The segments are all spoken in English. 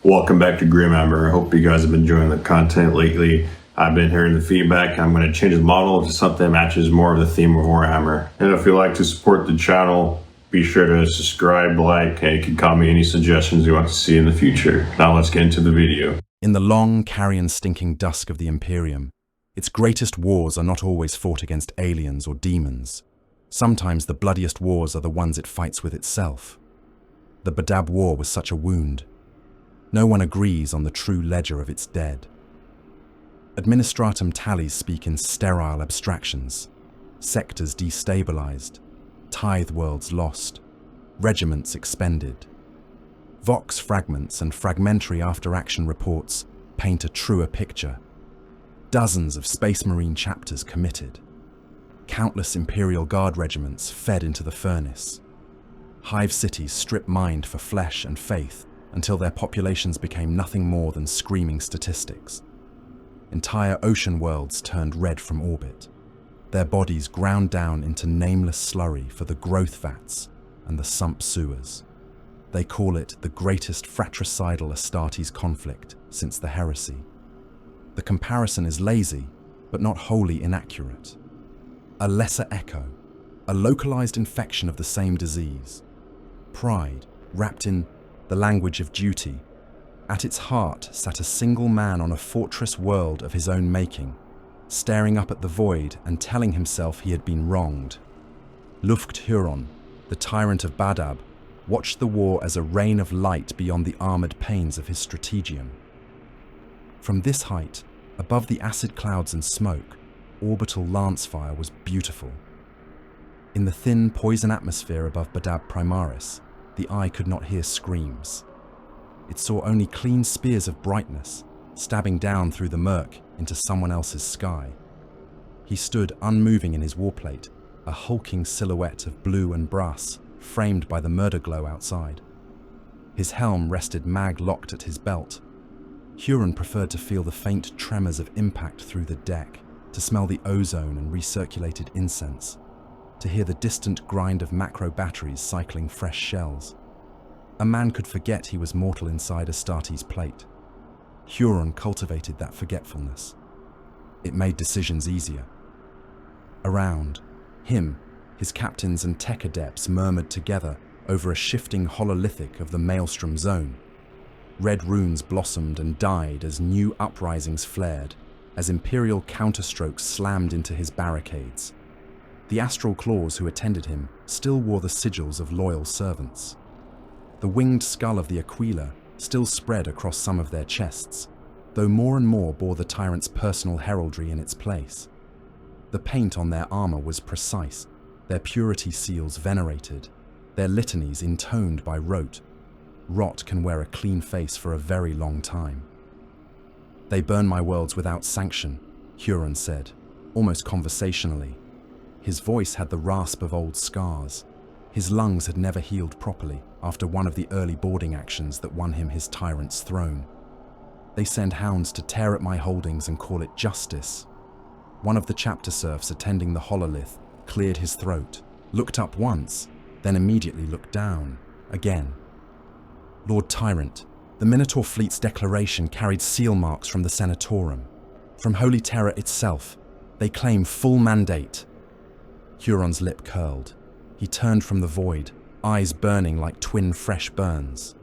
Welcome back to Grimhammer. I hope you guys have been enjoying the content lately. I've been hearing the feedback. I'm going to change the model to something that matches more of the theme of Warhammer. And if you'd like to support the channel, be sure to subscribe, like, and you can comment any suggestions you want to see in the future. Now let's get into the video. In the long, carrion-stinking dusk of the Imperium, its greatest wars are not always fought against aliens or demons. Sometimes the bloodiest wars are the ones it fights with itself. The Badab War was such a wound. No one agrees on the true ledger of its dead. Administratum tallies speak in sterile abstractions. Sectors destabilized, tithe worlds lost, regiments expended. Vox fragments and fragmentary after-action reports paint a truer picture. Dozens of Space Marine chapters committed. Countless Imperial Guard regiments fed into the furnace. Hive cities strip-mined for flesh and faith until their populations became nothing more than screaming statistics. Entire ocean worlds turned red from orbit, their bodies ground down into nameless slurry for the growth vats and the sump sewers. They call it the greatest fratricidal Astartes conflict since the heresy. The comparison is lazy, but not wholly inaccurate. A lesser echo, a localized infection of the same disease. Pride, wrapped in the language of duty. At its heart sat a single man on a fortress world of his own making, staring up at the void and telling himself he had been wronged. Luft Huron, the tyrant of Badab, watched the war as a rain of light beyond the armored panes of his strategium. From this height, above the acid clouds and smoke, orbital lance fire was beautiful. In the thin poison atmosphere above Badab Primaris, the eye could not hear screams. It saw only clean spears of brightness, stabbing down through the murk into someone else's sky. He stood unmoving in his warplate, a hulking silhouette of blue and brass, framed by the murder glow outside. His helm rested mag-locked at his belt. Huron preferred to feel the faint tremors of impact through the deck, to smell the ozone and recirculated incense, to hear the distant grind of macro batteries cycling fresh shells. A man could forget he was mortal inside Astartes' plate. Huron cultivated that forgetfulness. It made decisions easier. Around him, his captains and tech adepts murmured together over a shifting hololithic of the Maelstrom zone. Red runes blossomed and died as new uprisings flared, as Imperial counterstrokes slammed into his barricades. The astral claws who attended him still wore the sigils of loyal servants. The winged skull of the Aquila still spread across some of their chests, though more and more bore the tyrant's personal heraldry in its place. The paint on their armor was precise, their purity seals venerated, their litanies intoned by rote. Rot can wear a clean face for a very long time. "They burn my worlds without sanction," Huron said, almost conversationally. His voice had the rasp of old scars. His lungs had never healed properly after one of the early boarding actions that won him his tyrant's throne. "They send hounds to tear at my holdings and call it justice." One of the chapter serfs attending the hololith cleared his throat, looked up once, then immediately looked down, again. "Lord Tyrant, the Minotaur fleet's declaration carried seal marks from the Senatorum. From Holy Terror itself, they claim full mandate." Huron's lip curled. He turned from the void, eyes burning like twin fresh burns.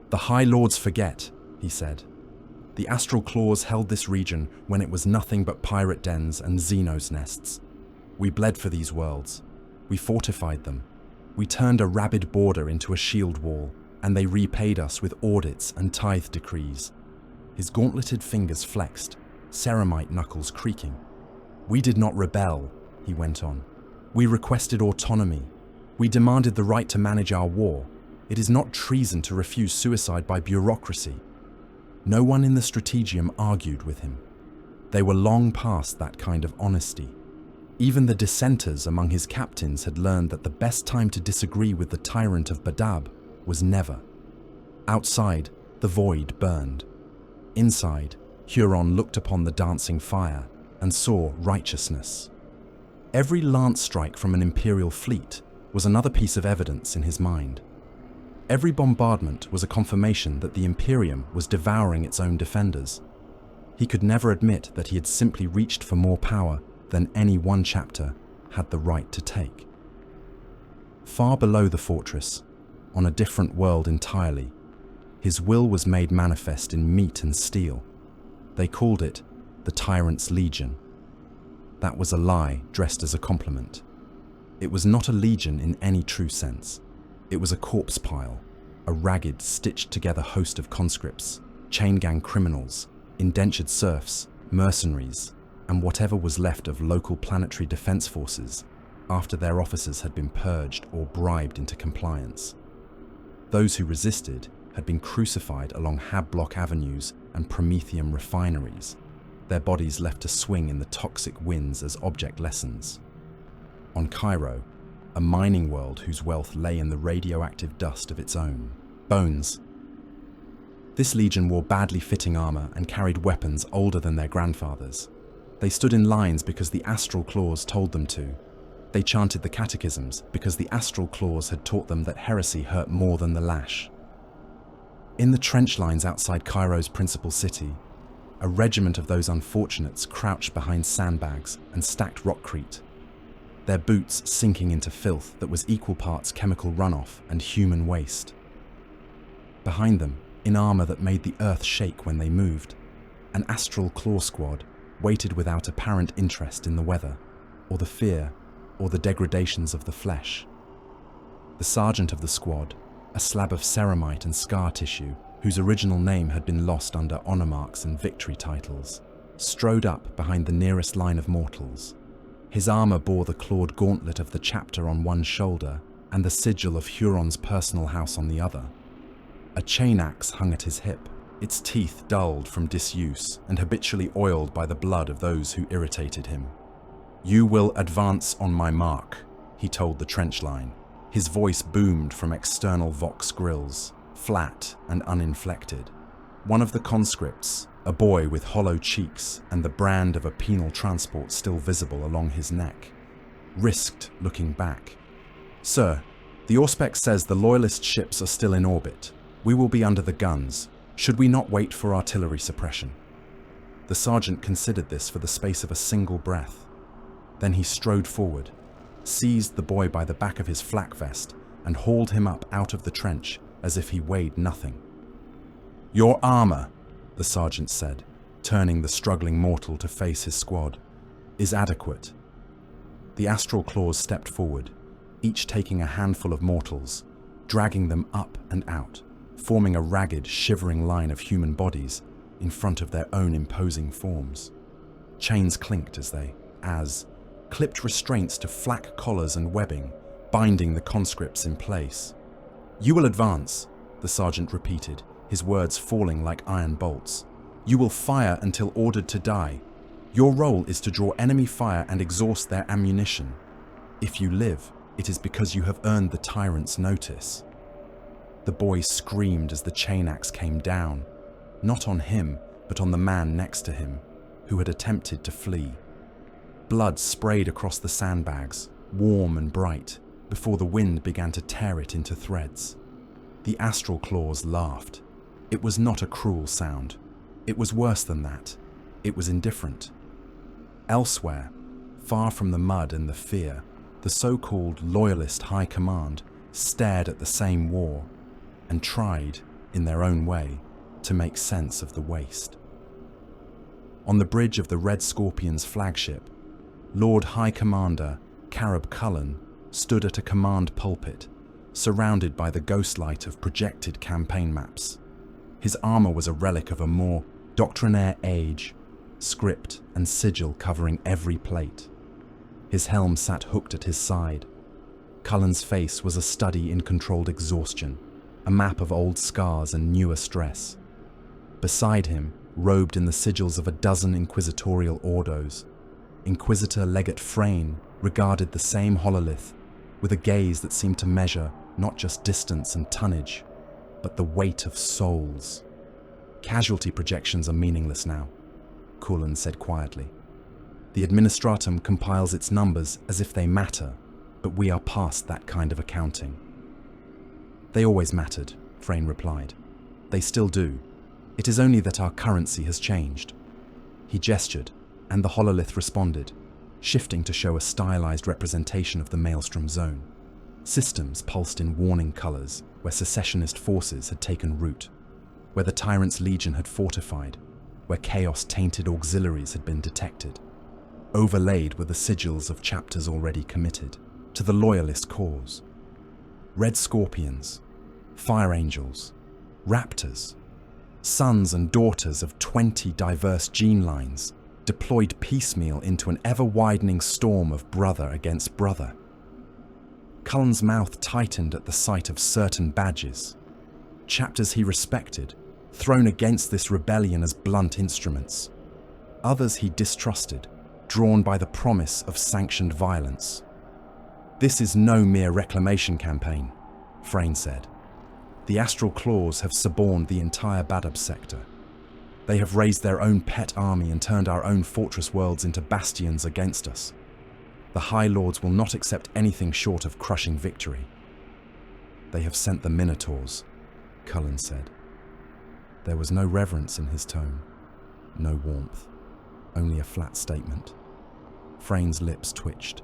"The High Lords forget," he said. "The astral claws held this region when it was nothing but pirate dens and Xenos nests. We bled for these worlds. We fortified them. We turned a rabid border into a shield wall, and they repaid us with audits and tithe decrees." His gauntleted fingers flexed, ceramite knuckles creaking. "We did not rebel," he went on. "We requested autonomy. We demanded the right to manage our war. It is not treason to refuse suicide by bureaucracy." No one in the strategium argued with him. They were long past that kind of honesty. Even the dissenters among his captains had learned that the best time to disagree with the tyrant of Badab was never. Outside, the void burned. Inside, Huron looked upon the dancing fire and saw righteousness. Every lance strike from an Imperial fleet was another piece of evidence in his mind. Every bombardment was a confirmation that the Imperium was devouring its own defenders. He could never admit that he had simply reached for more power than any one chapter had the right to take. Far below the fortress, on a different world entirely, his will was made manifest in meat and steel. They called it the Tyrant's Legion. That was a lie dressed as a compliment. It was not a legion in any true sense. It was a corpse pile, a ragged, stitched-together host of conscripts, chain-gang criminals, indentured serfs, mercenaries, and whatever was left of local planetary defense forces after their officers had been purged or bribed into compliance. Those who resisted had been crucified along Hab-block avenues and Prometheum refineries, their bodies left to swing in the toxic winds as object lessons. On Cairo, a mining world whose wealth lay in the radioactive dust of its own bones. This legion wore badly fitting armor and carried weapons older than their grandfathers. They stood in lines because the astral claws told them to. They chanted the catechisms because the astral claws had taught them that heresy hurt more than the lash. In the trench lines outside Cairo's principal city, a regiment of those unfortunates crouched behind sandbags and stacked rockcrete, their boots sinking into filth that was equal parts chemical runoff and human waste. Behind them, in armor that made the earth shake when they moved, an astral claw squad waited without apparent interest in the weather, or the fear, or the degradations of the flesh. The sergeant of the squad, a slab of ceramite and scar tissue, whose original name had been lost under honor marks and victory titles, strode up behind the nearest line of mortals. His armor bore the clawed gauntlet of the chapter on one shoulder and the sigil of Huron's personal house on the other. A chain axe hung at his hip, its teeth dulled from disuse and habitually oiled by the blood of those who irritated him. "You will advance on my mark," he told the trench line. His voice boomed from external Vox grills, flat and uninflected. One of the conscripts, a boy with hollow cheeks and the brand of a penal transport still visible along his neck, risked looking back. "Sir, the Auspex says the Loyalist ships are still in orbit. We will be under the guns. Should we not wait for artillery suppression?" The sergeant considered this for the space of a single breath. Then he strode forward, seized the boy by the back of his flak vest, and hauled him up out of the trench as if he weighed nothing. "Your armor," the sergeant said, turning the struggling mortal to face his squad, "is adequate." The astral claws stepped forward, each taking a handful of mortals, dragging them up and out, forming a ragged, shivering line of human bodies in front of their own imposing forms. Chains clinked as clipped restraints to flak collars and webbing, binding the conscripts in place. "You will advance," the sergeant repeated, his words falling like iron bolts. "You will fire until ordered to die. Your role is to draw enemy fire and exhaust their ammunition. If you live, it is because you have earned the tyrant's notice." The boy screamed as the chain axe came down, not on him, but on the man next to him, who had attempted to flee. Blood sprayed across the sandbags, warm and bright, before the wind began to tear it into threads. The astral claws laughed. It was not a cruel sound. It was worse than that. It was indifferent. Elsewhere, far from the mud and the fear, the so-called Loyalist High Command stared at the same war and tried, in their own way, to make sense of the waste. On the bridge of the Red Scorpion's flagship, Lord High Commander Carib Cullen stood at a command pulpit, surrounded by the ghostlight of projected campaign maps. His armor was a relic of a more doctrinaire age, script and sigil covering every plate. His helm sat hooked at his side. Cullen's face was a study in controlled exhaustion, a map of old scars and newer stress. Beside him, robed in the sigils of a dozen inquisitorial ordos, Inquisitor Legate Frayne regarded the same hololith with a gaze that seemed to measure not just distance and tonnage, but the weight of souls. "Casualty projections are meaningless now," Cullen said quietly. "The Administratum compiles its numbers as if they matter, but we are past that kind of accounting." They always mattered, Frayne replied. They still do. It is only that our currency has changed. He gestured, and the hololith responded, shifting to show a stylized representation of the Maelstrom Zone. Systems pulsed in warning colors where secessionist forces had taken root, where the Tyrant's Legion had fortified, where chaos-tainted auxiliaries had been detected. Overlaid were the sigils of chapters already committed to the loyalist cause. Red Scorpions, Fire Angels, Raptors, sons and daughters of 20 diverse gene lines, deployed piecemeal into an ever-widening storm of brother against brother. Cullen's mouth tightened at the sight of certain badges, chapters he respected, thrown against this rebellion as blunt instruments. Others he distrusted, drawn by the promise of sanctioned violence. This is no mere reclamation campaign, Frayne said. The Astral Claws have suborned the entire Badab sector. They have raised their own pet army and turned our own fortress worlds into bastions against us. The High Lords will not accept anything short of crushing victory. They have sent the Minotaurs, Cullen said. There was no reverence in his tone, no warmth, only a flat statement. Frayne's lips twitched,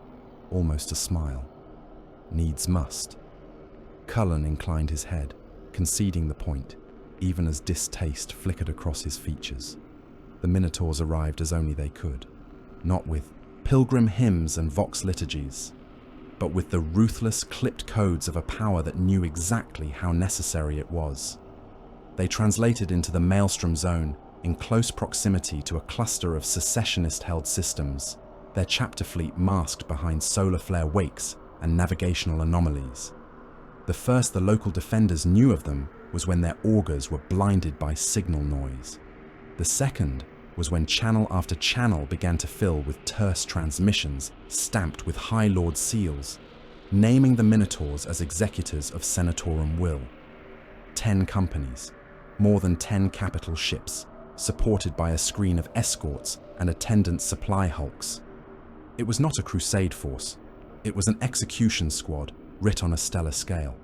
almost a smile. Needs must. Cullen inclined his head, conceding the point, even as distaste flickered across his features. The Minotaurs arrived as only they could, not with pilgrim hymns and vox liturgies, but with the ruthless, clipped codes of a power that knew exactly how necessary it was. They translated into the Maelstrom Zone in close proximity to a cluster of secessionist-held systems, their chapter fleet masked behind solar flare wakes and navigational anomalies. The first the local defenders knew of them was when their augurs were blinded by signal noise. The second was when channel after channel began to fill with terse transmissions stamped with High Lord seals, naming the Minotaurs as executors of Senatorum will. 10 companies, more than 10 capital ships, supported by a screen of escorts and attendant supply hulks. It was not a crusade force. It was an execution squad writ on a stellar scale.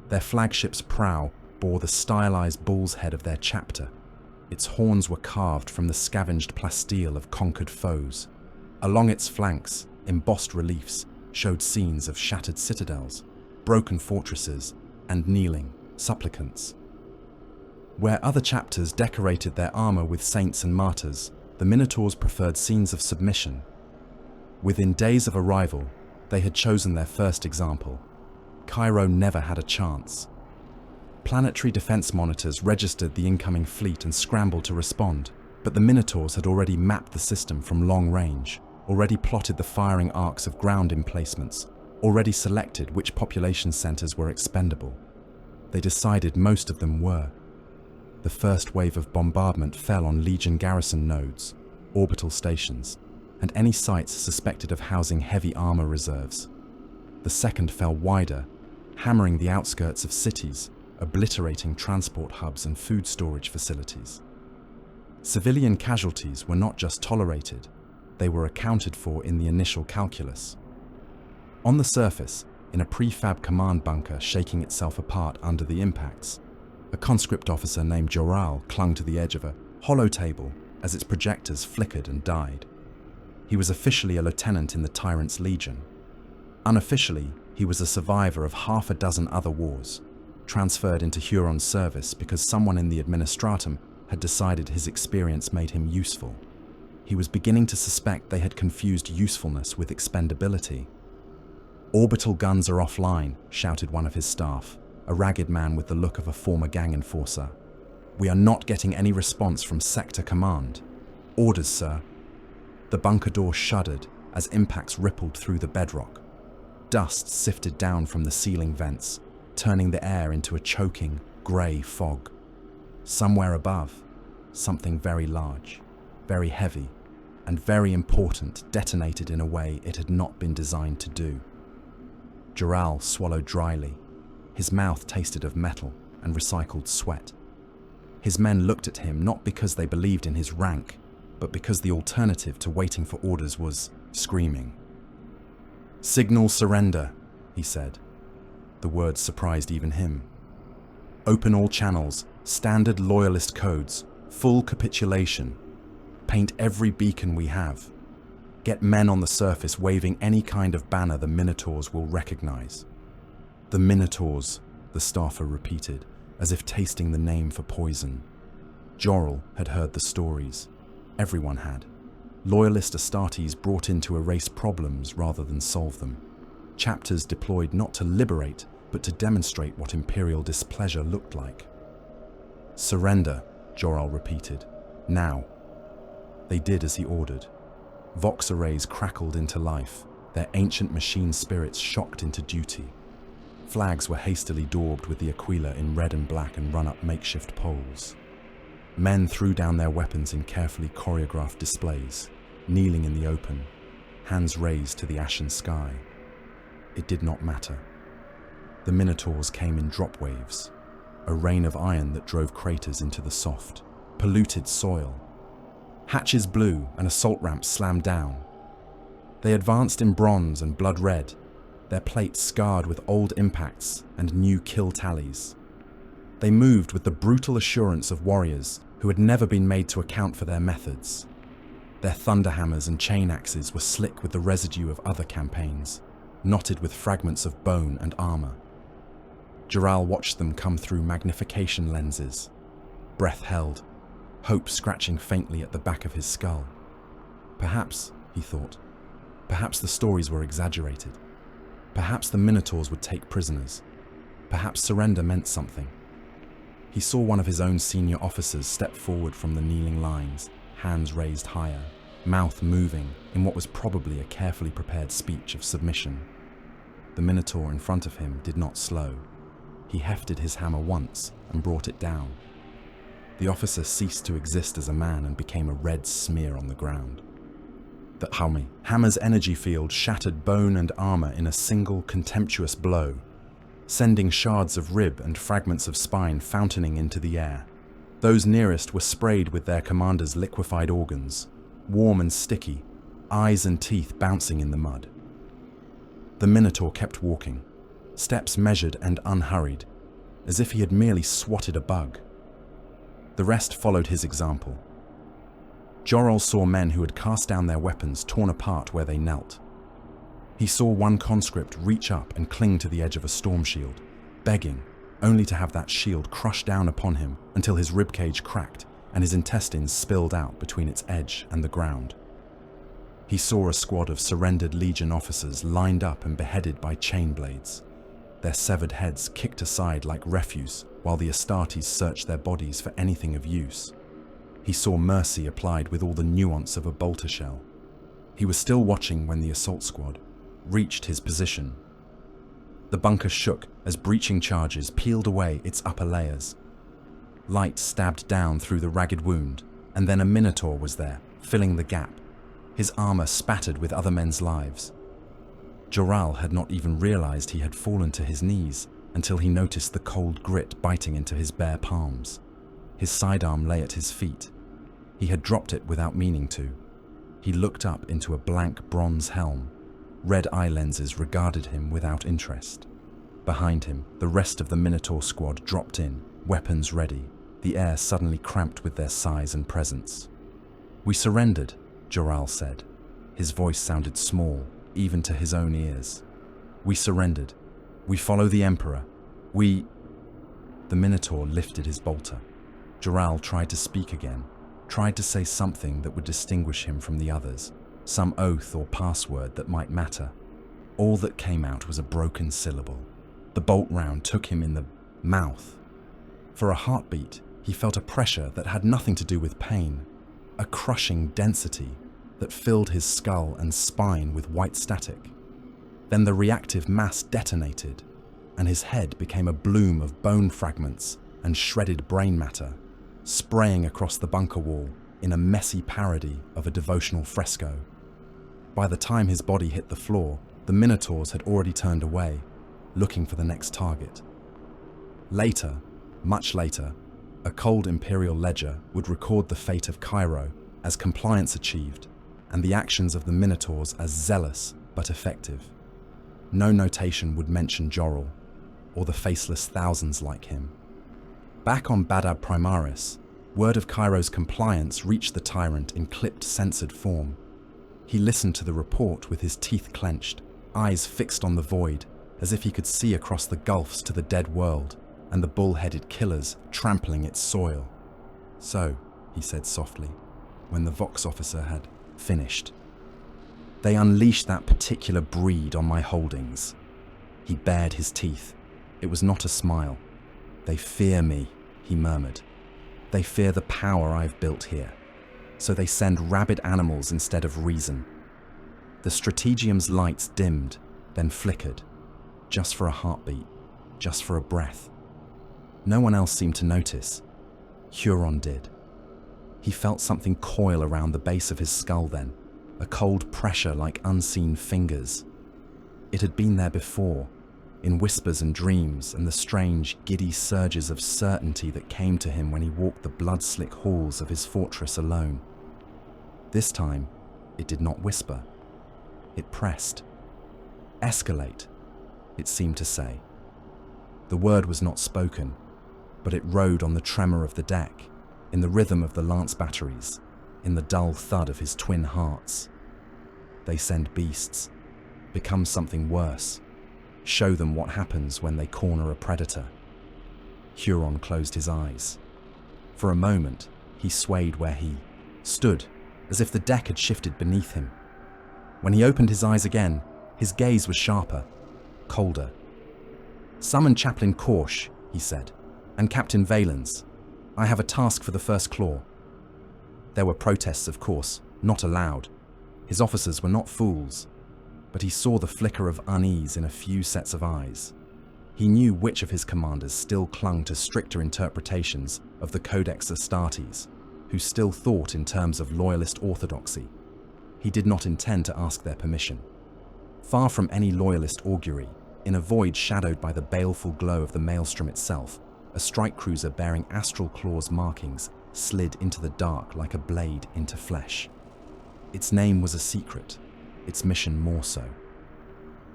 Their flagship's prow bore the stylized bull's head of their chapter. Its horns were carved from the scavenged plasteel of conquered foes. Along its flanks, embossed reliefs showed scenes of shattered citadels, broken fortresses, and kneeling supplicants. Where other chapters decorated their armor with saints and martyrs, the Minotaurs preferred scenes of submission. Within days of arrival, they had chosen their first example. Cairo never had a chance. Planetary defense monitors registered the incoming fleet and scrambled to respond, but the Minotaurs had already mapped the system from long range, already plotted the firing arcs of ground emplacements, already selected which population centers were expendable. They decided most of them were. The first wave of bombardment fell on Legion garrison nodes, orbital stations, and any sites suspected of housing heavy armor reserves. The second fell wider, hammering the outskirts of cities, obliterating transport hubs and food storage facilities. Civilian casualties were not just tolerated, they were accounted for in the initial calculus. On the surface, in a prefab command bunker shaking itself apart under the impacts, a conscript officer named Joral clung to the edge of a hollow table as its projectors flickered and died. He was officially a lieutenant in the Tyrant's Legion. Unofficially, he was a survivor of half a dozen other wars, transferred into Huron service because someone in the administratum had decided his experience made him useful. He was beginning to suspect they had confused usefulness with expendability. "Orbital guns are offline," shouted one of his staff, a ragged man with the look of a former gang enforcer. "We are not getting any response from Sector Command." "Orders, sir." The bunker door shuddered as impacts rippled through the bedrock. Dust sifted down from the ceiling vents, turning the air into a choking, grey fog. Somewhere above, something very large, very heavy, and very important detonated in a way it had not been designed to do. Joral swallowed dryly. His mouth tasted of metal and recycled sweat. His men looked at him not because they believed in his rank, but because the alternative to waiting for orders was screaming. "Signal surrender," he said. The words surprised even him. Open all channels, standard loyalist codes, full capitulation. Paint every beacon we have. Get men on the surface waving any kind of banner the Minotaurs will recognize. The Minotaurs, the staffer repeated, as if tasting the name for poison. Jorrel had heard the stories. Everyone had. Loyalist Astartes brought in to erase problems rather than solve them. Chapters deployed not to liberate, but to demonstrate what imperial displeasure looked like. Surrender, Jorrel repeated. Now. They did as he ordered. Vox arrays crackled into life, their ancient machine spirits shocked into duty. Flags were hastily daubed with the Aquila in red and black and run up makeshift poles. Men threw down their weapons in carefully choreographed displays, kneeling in the open, hands raised to the ashen sky. It did not matter. The Minotaurs came in drop waves, a rain of iron that drove craters into the soft, polluted soil. Hatches blew and assault ramps slammed down. They advanced in bronze and blood red, their plates scarred with old impacts and new kill tallies. They moved with the brutal assurance of warriors who had never been made to account for their methods. Their thunderhammers and chain axes were slick with the residue of other campaigns, knotted with fragments of bone and armor. Jorrel watched them come through magnification lenses, breath held, hope scratching faintly at the back of his skull. Perhaps, he thought, perhaps the stories were exaggerated. Perhaps the Minotaurs would take prisoners. Perhaps surrender meant something. He saw one of his own senior officers step forward from the kneeling lines, hands raised higher, mouth moving in what was probably a carefully prepared speech of submission. The Minotaur in front of him did not slow. He hefted his hammer once and brought it down. The officer ceased to exist as a man and became a red smear on the ground. The hammer's energy field shattered bone and armor in a single contemptuous blow, sending shards of rib and fragments of spine fountaining into the air. Those nearest were sprayed with their commander's liquefied organs, warm and sticky, eyes and teeth bouncing in the mud. The Minotaur kept walking, steps measured and unhurried, as if he had merely swatted a bug. The rest followed his example. Jorrel saw men who had cast down their weapons torn apart where they knelt. He saw one conscript reach up and cling to the edge of a storm shield, begging, only to have that shield crush down upon him until his ribcage cracked and his intestines spilled out between its edge and the ground. He saw a squad of surrendered Legion officers lined up and beheaded by chain blades, their severed heads kicked aside like refuse while the Astartes searched their bodies for anything of use. He saw mercy applied with all the nuance of a bolter shell. He was still watching when the assault squad reached his position. The bunker shook as breaching charges peeled away its upper layers. Light stabbed down through the ragged wound, and then a Minotaur was there, filling the gap, his armor spattered with other men's lives. Jorrel had not even realized he had fallen to his knees until he noticed the cold grit biting into his bare palms. His sidearm lay at his feet. He had dropped it without meaning to. He looked up into a blank bronze helm. Red eye lenses regarded him without interest. Behind him, the rest of the Minotaur squad dropped in, weapons ready, the air suddenly cramped with their size and presence. "We surrendered," Jorrel said. His voice sounded small, even to his own ears. "We surrendered. We follow the Emperor. We..." The Minotaur lifted his bolter. Jorrel tried to speak again, tried to say something that would distinguish him from the others, some oath or password that might matter. All that came out was a broken syllable. The bolt round took him in the mouth. For a heartbeat, he felt a pressure that had nothing to do with pain, a crushing density that filled his skull and spine with white static. Then the reactive mass detonated, and his head became a bloom of bone fragments and shredded brain matter, spraying across the bunker wall in a messy parody of a devotional fresco. By the time his body hit the floor, the Minotaurs had already turned away, looking for the next target. Later, much later, a cold imperial ledger would record the fate of Cairo as compliance achieved, and the actions of the Minotaurs as zealous but effective. No notation would mention Jorrel, or the faceless thousands like him. Back on Badab Primaris, word of Cairo's compliance reached the tyrant in clipped, censored form. He listened to the report with his teeth clenched, eyes fixed on the void, as if he could see across the gulfs to the dead world and the bull-headed killers trampling its soil. So, he said softly, when the Vox officer had finished. They unleashed that particular breed on my holdings. He bared his teeth. It was not a smile. They fear me, he murmured. They fear the power I've built here. So they send rabid animals instead of reason. The Strategium's lights dimmed, then flickered. Just for a heartbeat, just for a breath. No one else seemed to notice. Huron did. He felt something coil around the base of his skull then, a cold pressure like unseen fingers. It had been there before, in whispers and dreams and the strange, giddy surges of certainty that came to him when he walked the blood-slick halls of his fortress alone. This time, it did not whisper. It pressed. Escalate, it seemed to say. The word was not spoken, but it rode on the tremor of the deck, in the rhythm of the lance batteries, in the dull thud of his twin hearts. They send beasts, become something worse, show them what happens when they corner a predator. Huron closed his eyes. For a moment, he swayed where he stood, as if the deck had shifted beneath him. When he opened his eyes again, his gaze was sharper, colder. "Summon Chaplain Korsh," he said, "and Captain Valens. I have a task for the First Claw." There were protests, of course, not allowed. His officers were not fools, but he saw the flicker of unease in a few sets of eyes. He knew which of his commanders still clung to stricter interpretations of the Codex Astartes, who still thought in terms of loyalist orthodoxy. He did not intend to ask their permission. Far from any loyalist augury, in a void shadowed by the baleful glow of the maelstrom itself, a strike cruiser bearing Astral Claw's markings slid into the dark like a blade into flesh. Its name was a secret, its mission more so.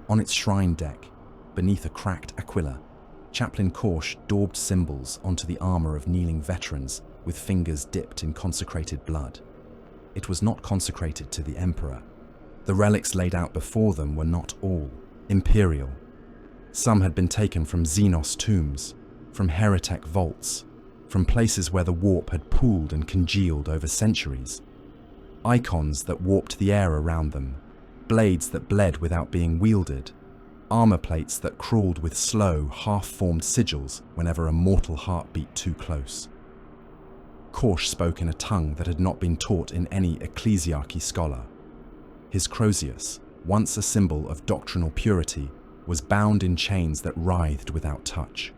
On its shrine deck, beneath a cracked aquila, Chaplain Korsh daubed symbols onto the armor of kneeling veterans with fingers dipped in consecrated blood. It was not consecrated to the Emperor. The relics laid out before them were not all imperial. Some had been taken from Xenos tombs, from heretic vaults, from places where the warp had pooled and congealed over centuries. Icons that warped the air around them, blades that bled without being wielded, armor plates that crawled with slow, half-formed sigils whenever a mortal heart beat too close. Korsh spoke in a tongue that had not been taught in any ecclesiarchy scholar. His Crozius, once a symbol of doctrinal purity, was bound in chains that writhed without touch.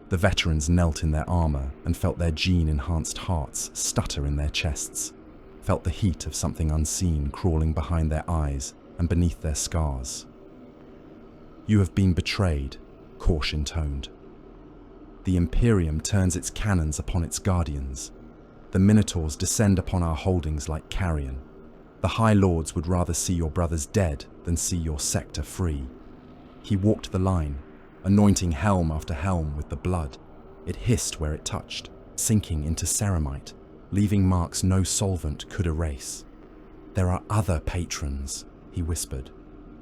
The veterans knelt in their armor and felt their gene-enhanced hearts stutter in their chests, felt the heat of something unseen crawling behind their eyes and beneath their scars. "You have been betrayed," Korsh intoned. "The Imperium turns its cannons upon its guardians. The Minotaurs descend upon our holdings like carrion. The High Lords would rather see your brothers dead than see your sector free." He walked the line, anointing helm after helm with the blood. It hissed where it touched, sinking into ceramite, leaving marks no solvent could erase. "There are other patrons," he whispered.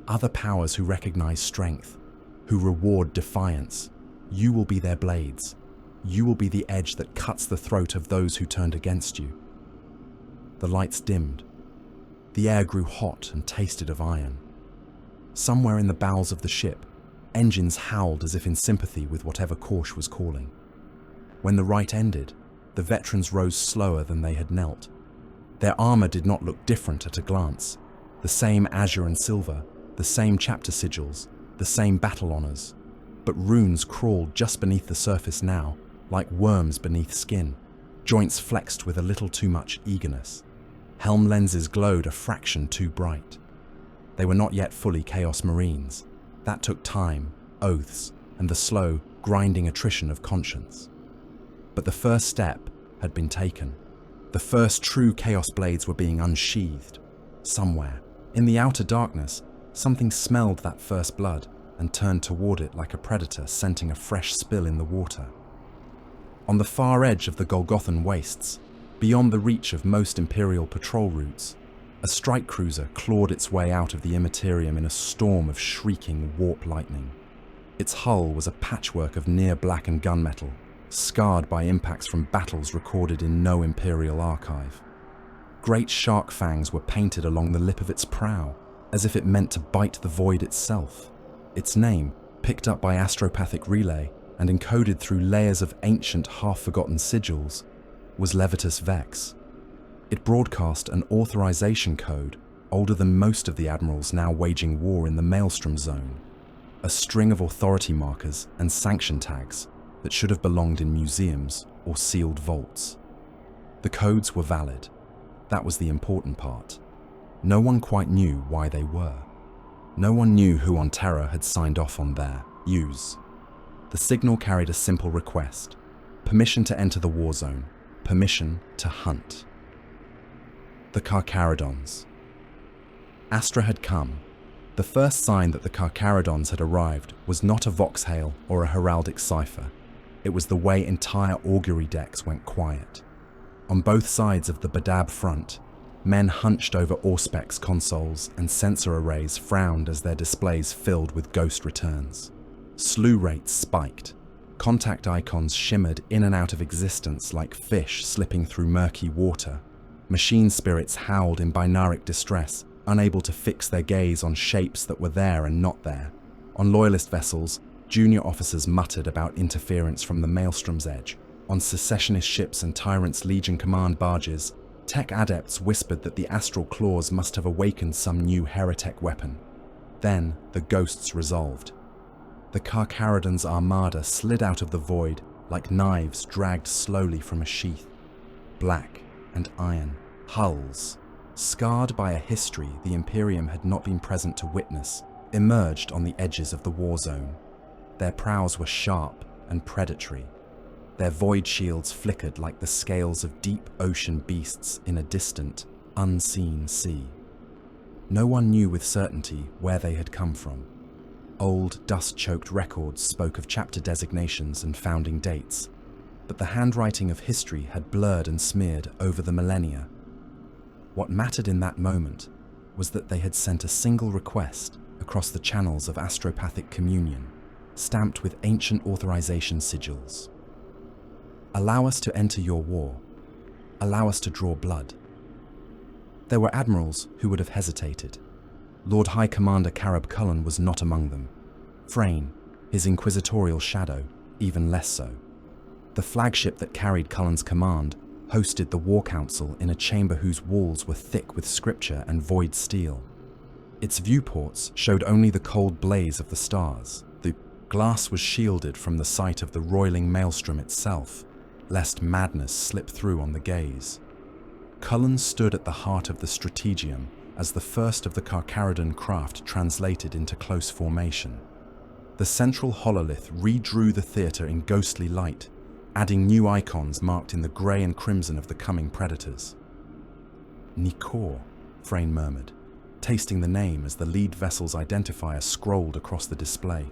"Other powers who recognize strength, who reward defiance. You will be their blades. You will be the edge that cuts the throat of those who turned against you." The lights dimmed. The air grew hot and tasted of iron. Somewhere in the bowels of the ship, engines howled as if in sympathy with whatever Korsh was calling. When the rite ended, the veterans rose slower than they had knelt. Their armor did not look different at a glance. The same azure and silver, the same chapter sigils, the same battle honors. But runes crawled just beneath the surface now, like worms beneath skin, joints flexed with a little too much eagerness. Helm lenses glowed a fraction too bright. They were not yet fully Chaos Marines. That took time, oaths, and the slow, grinding attrition of conscience. But the first step had been taken. The first true Chaos Blades were being unsheathed. Somewhere, in the outer darkness, something smelled that first blood and turned toward it like a predator scenting a fresh spill in the water. On the far edge of the Golgothan wastes, beyond the reach of most Imperial patrol routes, a strike cruiser clawed its way out of the immaterium in a storm of shrieking warp lightning. Its hull was a patchwork of near-blackened gunmetal, scarred by impacts from battles recorded in no Imperial archive. Great shark fangs were painted along the lip of its prow, as if it meant to bite the void itself. Its name, picked up by astropathic relay and encoded through layers of ancient, half-forgotten sigils, was Levitus Vex. It broadcast an authorization code older than most of the admirals now waging war in the Maelstrom Zone, a string of authority markers and sanction tags that should have belonged in museums or sealed vaults. The codes were valid. That was the important part. No one quite knew why they were. No one knew who on Terra had signed off on their use. The signal carried a simple request: permission to enter the war zone, permission to hunt. The Carcharodons. Astra had come. The first sign that the Carcharodons had arrived was not a voxhail or a heraldic cipher. It was the way entire augury decks went quiet. On both sides of the Badab front, men hunched over Auspex consoles and sensor arrays frowned as their displays filled with ghost returns. Slew rates spiked. Contact icons shimmered in and out of existence like fish slipping through murky water. Machine spirits howled in binaric distress, unable to fix their gaze on shapes that were there and not there. On loyalist vessels, junior officers muttered about interference from the Maelstrom's edge. On secessionist ships and Tyrant's Legion command barges, tech adepts whispered that the astral claws must have awakened some new heretic weapon. Then the ghosts resolved. The Carcharodon's armada slid out of the void like knives dragged slowly from a sheath. Black and iron hulls, scarred by a history the Imperium had not been present to witness, emerged on the edges of the war zone. Their prows were sharp and predatory. Their void shields flickered like the scales of deep ocean beasts in a distant, unseen sea. No one knew with certainty where they had come from. Old, dust-choked records spoke of chapter designations and founding dates, but the handwriting of history had blurred and smeared over the millennia. What mattered in that moment was that they had sent a single request across the channels of astropathic communion, stamped with ancient authorization sigils. Allow us to enter your war. Allow us to draw blood. There were admirals who would have hesitated. Lord High Commander Carab Cullen was not among them. Frayne, his inquisitorial shadow, even less so. The flagship that carried Cullen's command hosted the War Council in a chamber whose walls were thick with scripture and void steel. Its viewports showed only the cold blaze of the stars. The glass was shielded from the sight of the roiling maelstrom itself, lest madness slip through on the gaze. Cullen stood at the heart of the strategium as the first of the Carcharodon craft translated into close formation. The central hololith redrew the theatre in ghostly light, adding new icons marked in the grey and crimson of the coming predators. Nikor, Frayne murmured, tasting the name as the lead vessel's identifier scrolled across the display.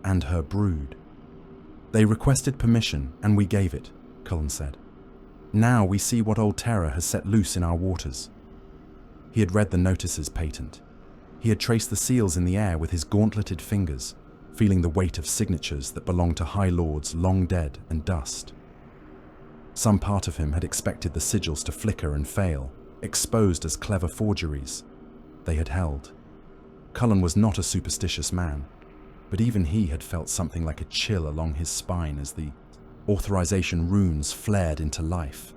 And her brood. They requested permission, and we gave it, Cullen said. Now we see what old terror has set loose in our waters. He had read the notices patent. He had traced the seals in the air with his gauntleted fingers, feeling the weight of signatures that belonged to High Lords long dead and dust. Some part of him had expected the sigils to flicker and fail, exposed as clever forgeries. They had held. Cullen was not a superstitious man, but even he had felt something like a chill along his spine as the authorization runes flared into life.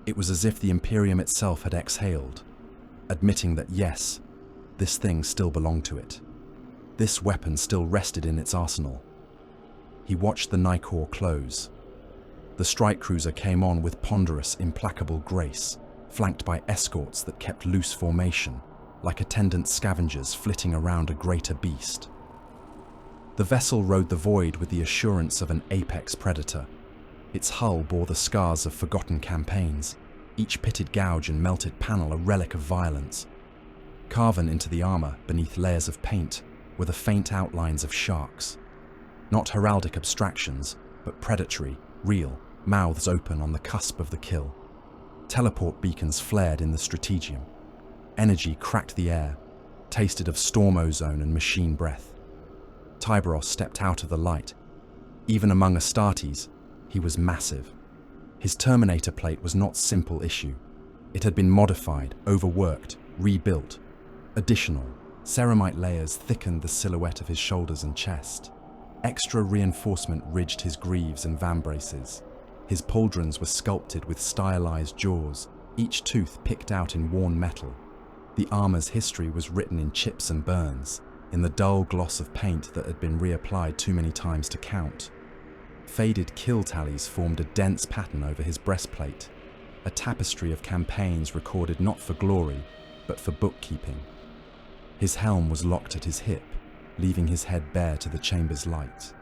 It was as if the Imperium itself had exhaled, admitting that yes, this thing still belonged to it. This weapon still rested in its arsenal. He watched the Nikor close. The strike cruiser came on with ponderous, implacable grace, flanked by escorts that kept loose formation, like attendant scavengers flitting around a greater beast. The vessel rode the void with the assurance of an apex predator. Its hull bore the scars of forgotten campaigns, each pitted gouge and melted panel a relic of violence. Carven into the armor beneath layers of paint were the faint outlines of sharks. Not heraldic abstractions, but predatory, real, mouths open on the cusp of the kill. Teleport beacons flared in the strategium. Energy cracked the air, tasted of storm ozone and machine breath. Tyberos stepped out of the light. Even among Astartes, he was massive. His Terminator plate was not simple issue. It had been modified, overworked, rebuilt. Additional, ceramite layers thickened the silhouette of his shoulders and chest. Extra reinforcement ridged his greaves and vambraces. His pauldrons were sculpted with stylized jaws, each tooth picked out in worn metal. The armor's history was written in chips and burns, in the dull gloss of paint that had been reapplied too many times to count. Faded kill tallies formed a dense pattern over his breastplate, a tapestry of campaigns recorded not for glory, but for bookkeeping. His helm was locked at his hip, leaving his head bare to the chamber's light.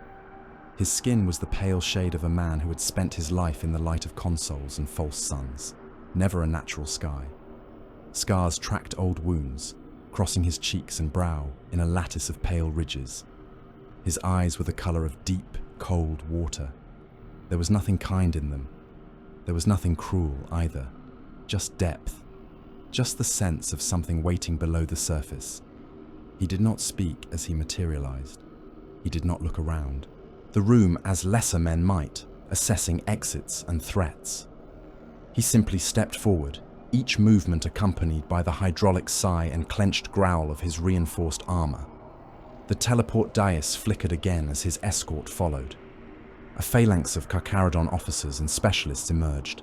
His skin was the pale shade of a man who had spent his life in the light of consoles and false suns, never a natural sky. Scars tracked old wounds, crossing his cheeks and brow in a lattice of pale ridges. His eyes were the color of deep, cold water. There was nothing kind in them. There was nothing cruel either, just depth, just the sense of something waiting below the surface. He did not speak as he materialized. He did not look around. The room as lesser men might, assessing exits and threats. He simply stepped forward, each movement accompanied by the hydraulic sigh and clenched growl of his reinforced armor. The teleport dais flickered again as his escort followed. A phalanx of Carcharodon officers and specialists emerged,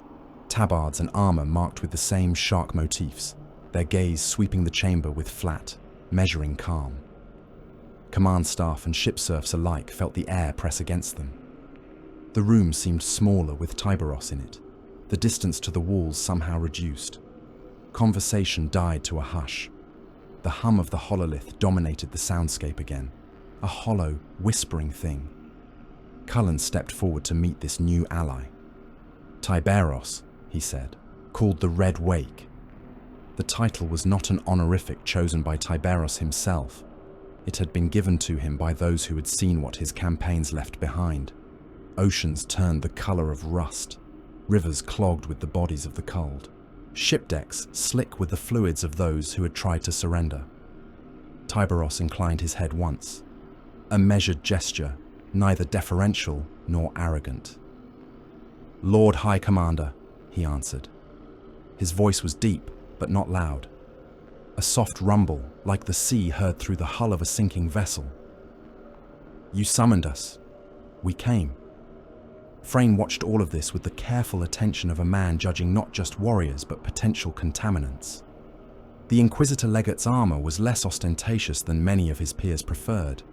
tabards and armor marked with the same shark motifs, their gaze sweeping the chamber with flat, measuring calm. Command staff and ship serfs alike felt the air press against them. The room seemed smaller with Tyberos in it, the distance to the walls somehow reduced. Conversation died to a hush. The hum of the hololith dominated the soundscape again, a hollow, whispering thing. Cullen stepped forward to meet this new ally. Tyberos, he said, called the Red Wake. The title was not an honorific chosen by Tyberos himself. It had been given to him by those who had seen what his campaigns left behind. Oceans turned the color of rust, rivers clogged with the bodies of the cold, ship decks slick with the fluids of those who had tried to surrender. Tyberos inclined his head once, a measured gesture, neither deferential nor arrogant. "Lord High Commander," he answered. His voice was deep, but not loud. A soft rumble, like the sea heard through the hull of a sinking vessel. "You summoned us. We came." Frayne watched all of this with the careful attention of a man judging not just warriors but potential contaminants. The Inquisitor Legate's armor was less ostentatious than many of his peers preferred.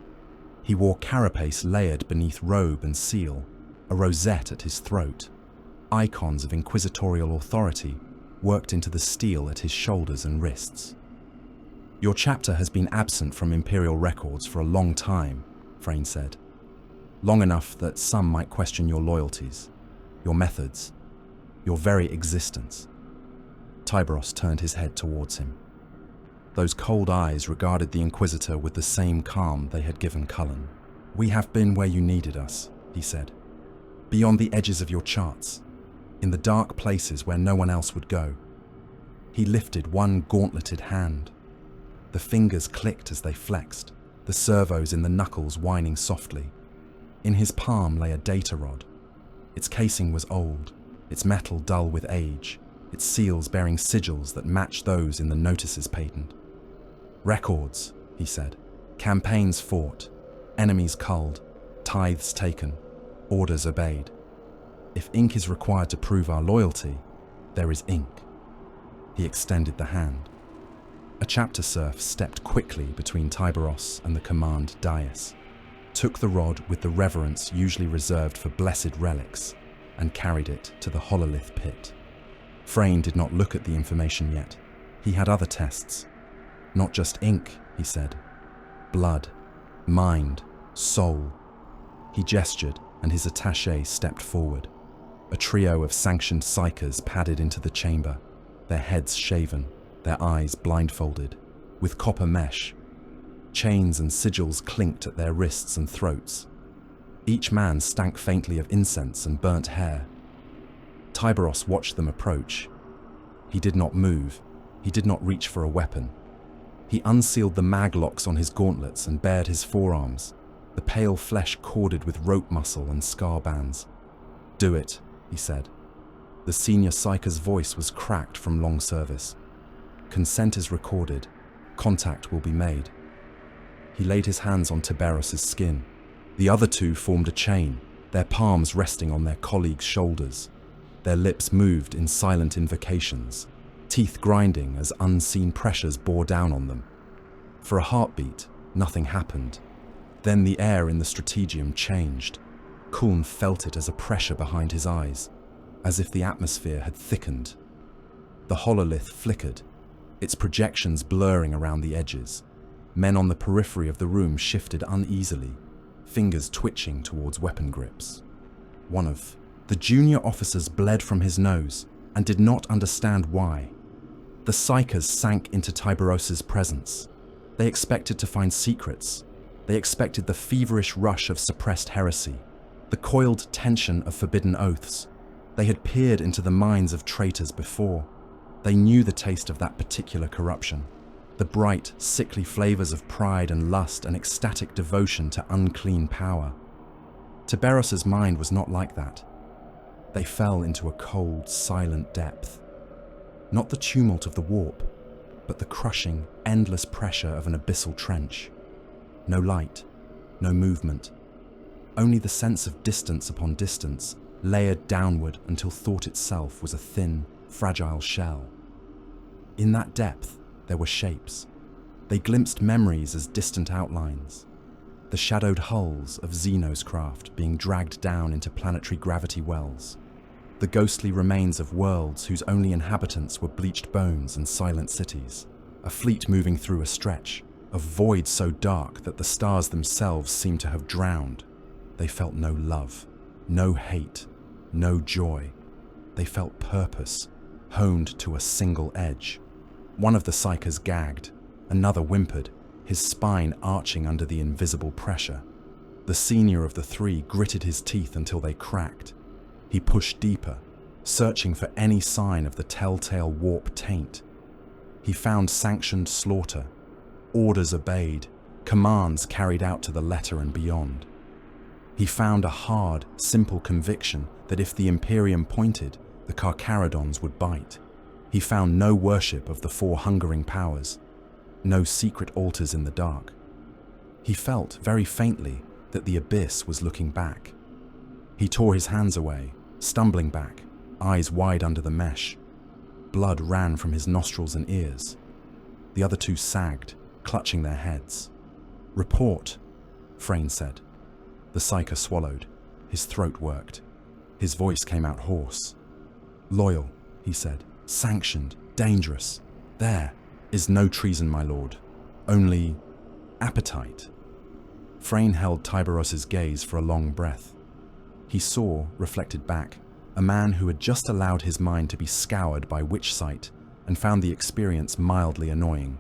He wore carapace layered beneath robe and seal, a rosette at his throat. Icons of inquisitorial authority worked into the steel at his shoulders and wrists. "Your chapter has been absent from Imperial records for a long time," Frayne said. "Long enough that some might question your loyalties, your methods, your very existence." Tyberos turned his head towards him. Those cold eyes regarded the Inquisitor with the same calm they had given Cullen. "We have been where you needed us," he said. "Beyond the edges of your charts, in the dark places where no one else would go." He lifted one gauntleted hand. The fingers clicked as they flexed, the servos in the knuckles whining softly. In his palm lay a data rod. Its casing was old, its metal dull with age, its seals bearing sigils that matched those in the notices patent. "Records," he said. "Campaigns fought, enemies culled, tithes taken, orders obeyed. If ink is required to prove our loyalty, there is ink." He extended the hand. A chapter serf stepped quickly between Tyberos and the command dais, took the rod with the reverence usually reserved for blessed relics, and carried it to the hololith pit. Frayne did not look at the information yet. He had other tests. "Not just ink," he said. "Blood, mind, soul." He gestured, and his attaché stepped forward. A trio of sanctioned psychers padded into the chamber, their heads shaven, their eyes blindfolded, with copper mesh. Chains and sigils clinked at their wrists and throats. Each man stank faintly of incense and burnt hair. Tyberos watched them approach. He did not move. He did not reach for a weapon. He unsealed the mag locks on his gauntlets and bared his forearms, the pale flesh corded with rope muscle and scar bands. "Do it," he said. The senior psyker's voice was cracked from long service. "Consent is recorded. Contact will be made." He laid his hands on Tyberos' skin. The other two formed a chain, their palms resting on their colleagues' shoulders. Their lips moved in silent invocations, teeth grinding as unseen pressures bore down on them. For a heartbeat, nothing happened. Then the air in the strategium changed. Kuln felt it as a pressure behind his eyes, as if the atmosphere had thickened. The hololith flickered, its projections blurring around the edges. Men on the periphery of the room shifted uneasily, fingers twitching towards weapon grips. One of the junior officers bled from his nose and did not understand why. The psykers sank into Tyberos' presence. They expected to find secrets. They expected the feverish rush of suppressed heresy, the coiled tension of forbidden oaths. They had peered into the minds of traitors before. They knew the taste of that particular corruption, the bright, sickly flavors of pride and lust and ecstatic devotion to unclean power. Tyberos' mind was not like that. They fell into a cold, silent depth. Not the tumult of the warp, but the crushing, endless pressure of an abyssal trench. No light, no movement. Only the sense of distance upon distance, layered downward until thought itself was a thin, fragile shell. In that depth, there were shapes. They glimpsed memories as distant outlines. The shadowed hulls of Xenos craft being dragged down into planetary gravity wells. The ghostly remains of worlds whose only inhabitants were bleached bones and silent cities. A fleet moving through a stretch, a void so dark that the stars themselves seemed to have drowned. They felt no love, no hate, no joy. They felt purpose, honed to a single edge. One of the psykers gagged, another whimpered, his spine arching under the invisible pressure. The senior of the three gritted his teeth until they cracked. He pushed deeper, searching for any sign of the telltale warp taint. He found sanctioned slaughter, orders obeyed, commands carried out to the letter and beyond. He found a hard, simple conviction that if the Imperium pointed, the Carcharodons would bite. He found no worship of the four hungering powers, no secret altars in the dark. He felt, very faintly, that the abyss was looking back. He tore his hands away, stumbling back, eyes wide under the mesh. Blood ran from his nostrils and ears. The other two sagged, clutching their heads. "Report," Frayne said. The psyker swallowed. His throat worked. His voice came out hoarse. "Loyal," he said. "Sanctioned. Dangerous. There is no treason, my lord. Only appetite." Frayne held Tyberos' gaze for a long breath. He saw, reflected back, a man who had just allowed his mind to be scoured by witch sight and found the experience mildly annoying.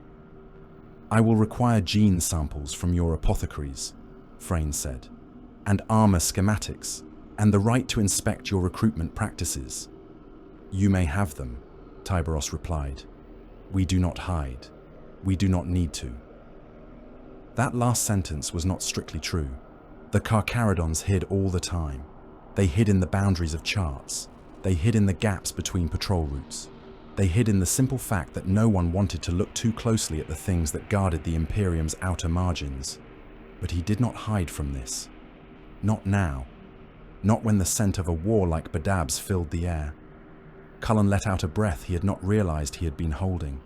"I will require gene samples from your apothecaries," Frayne said, "and armor schematics, and the right to inspect your recruitment practices." "You may have them," Tyberos replied. "We do not hide. We do not need to." That last sentence was not strictly true. The Carcharodons hid all the time. They hid in the boundaries of charts. They hid in the gaps between patrol routes. They hid in the simple fact that no one wanted to look too closely at the things that guarded the Imperium's outer margins. But he did not hide from this. Not now. Not when the scent of a war like Badab's filled the air. Cullen let out a breath he had not realized he had been holding.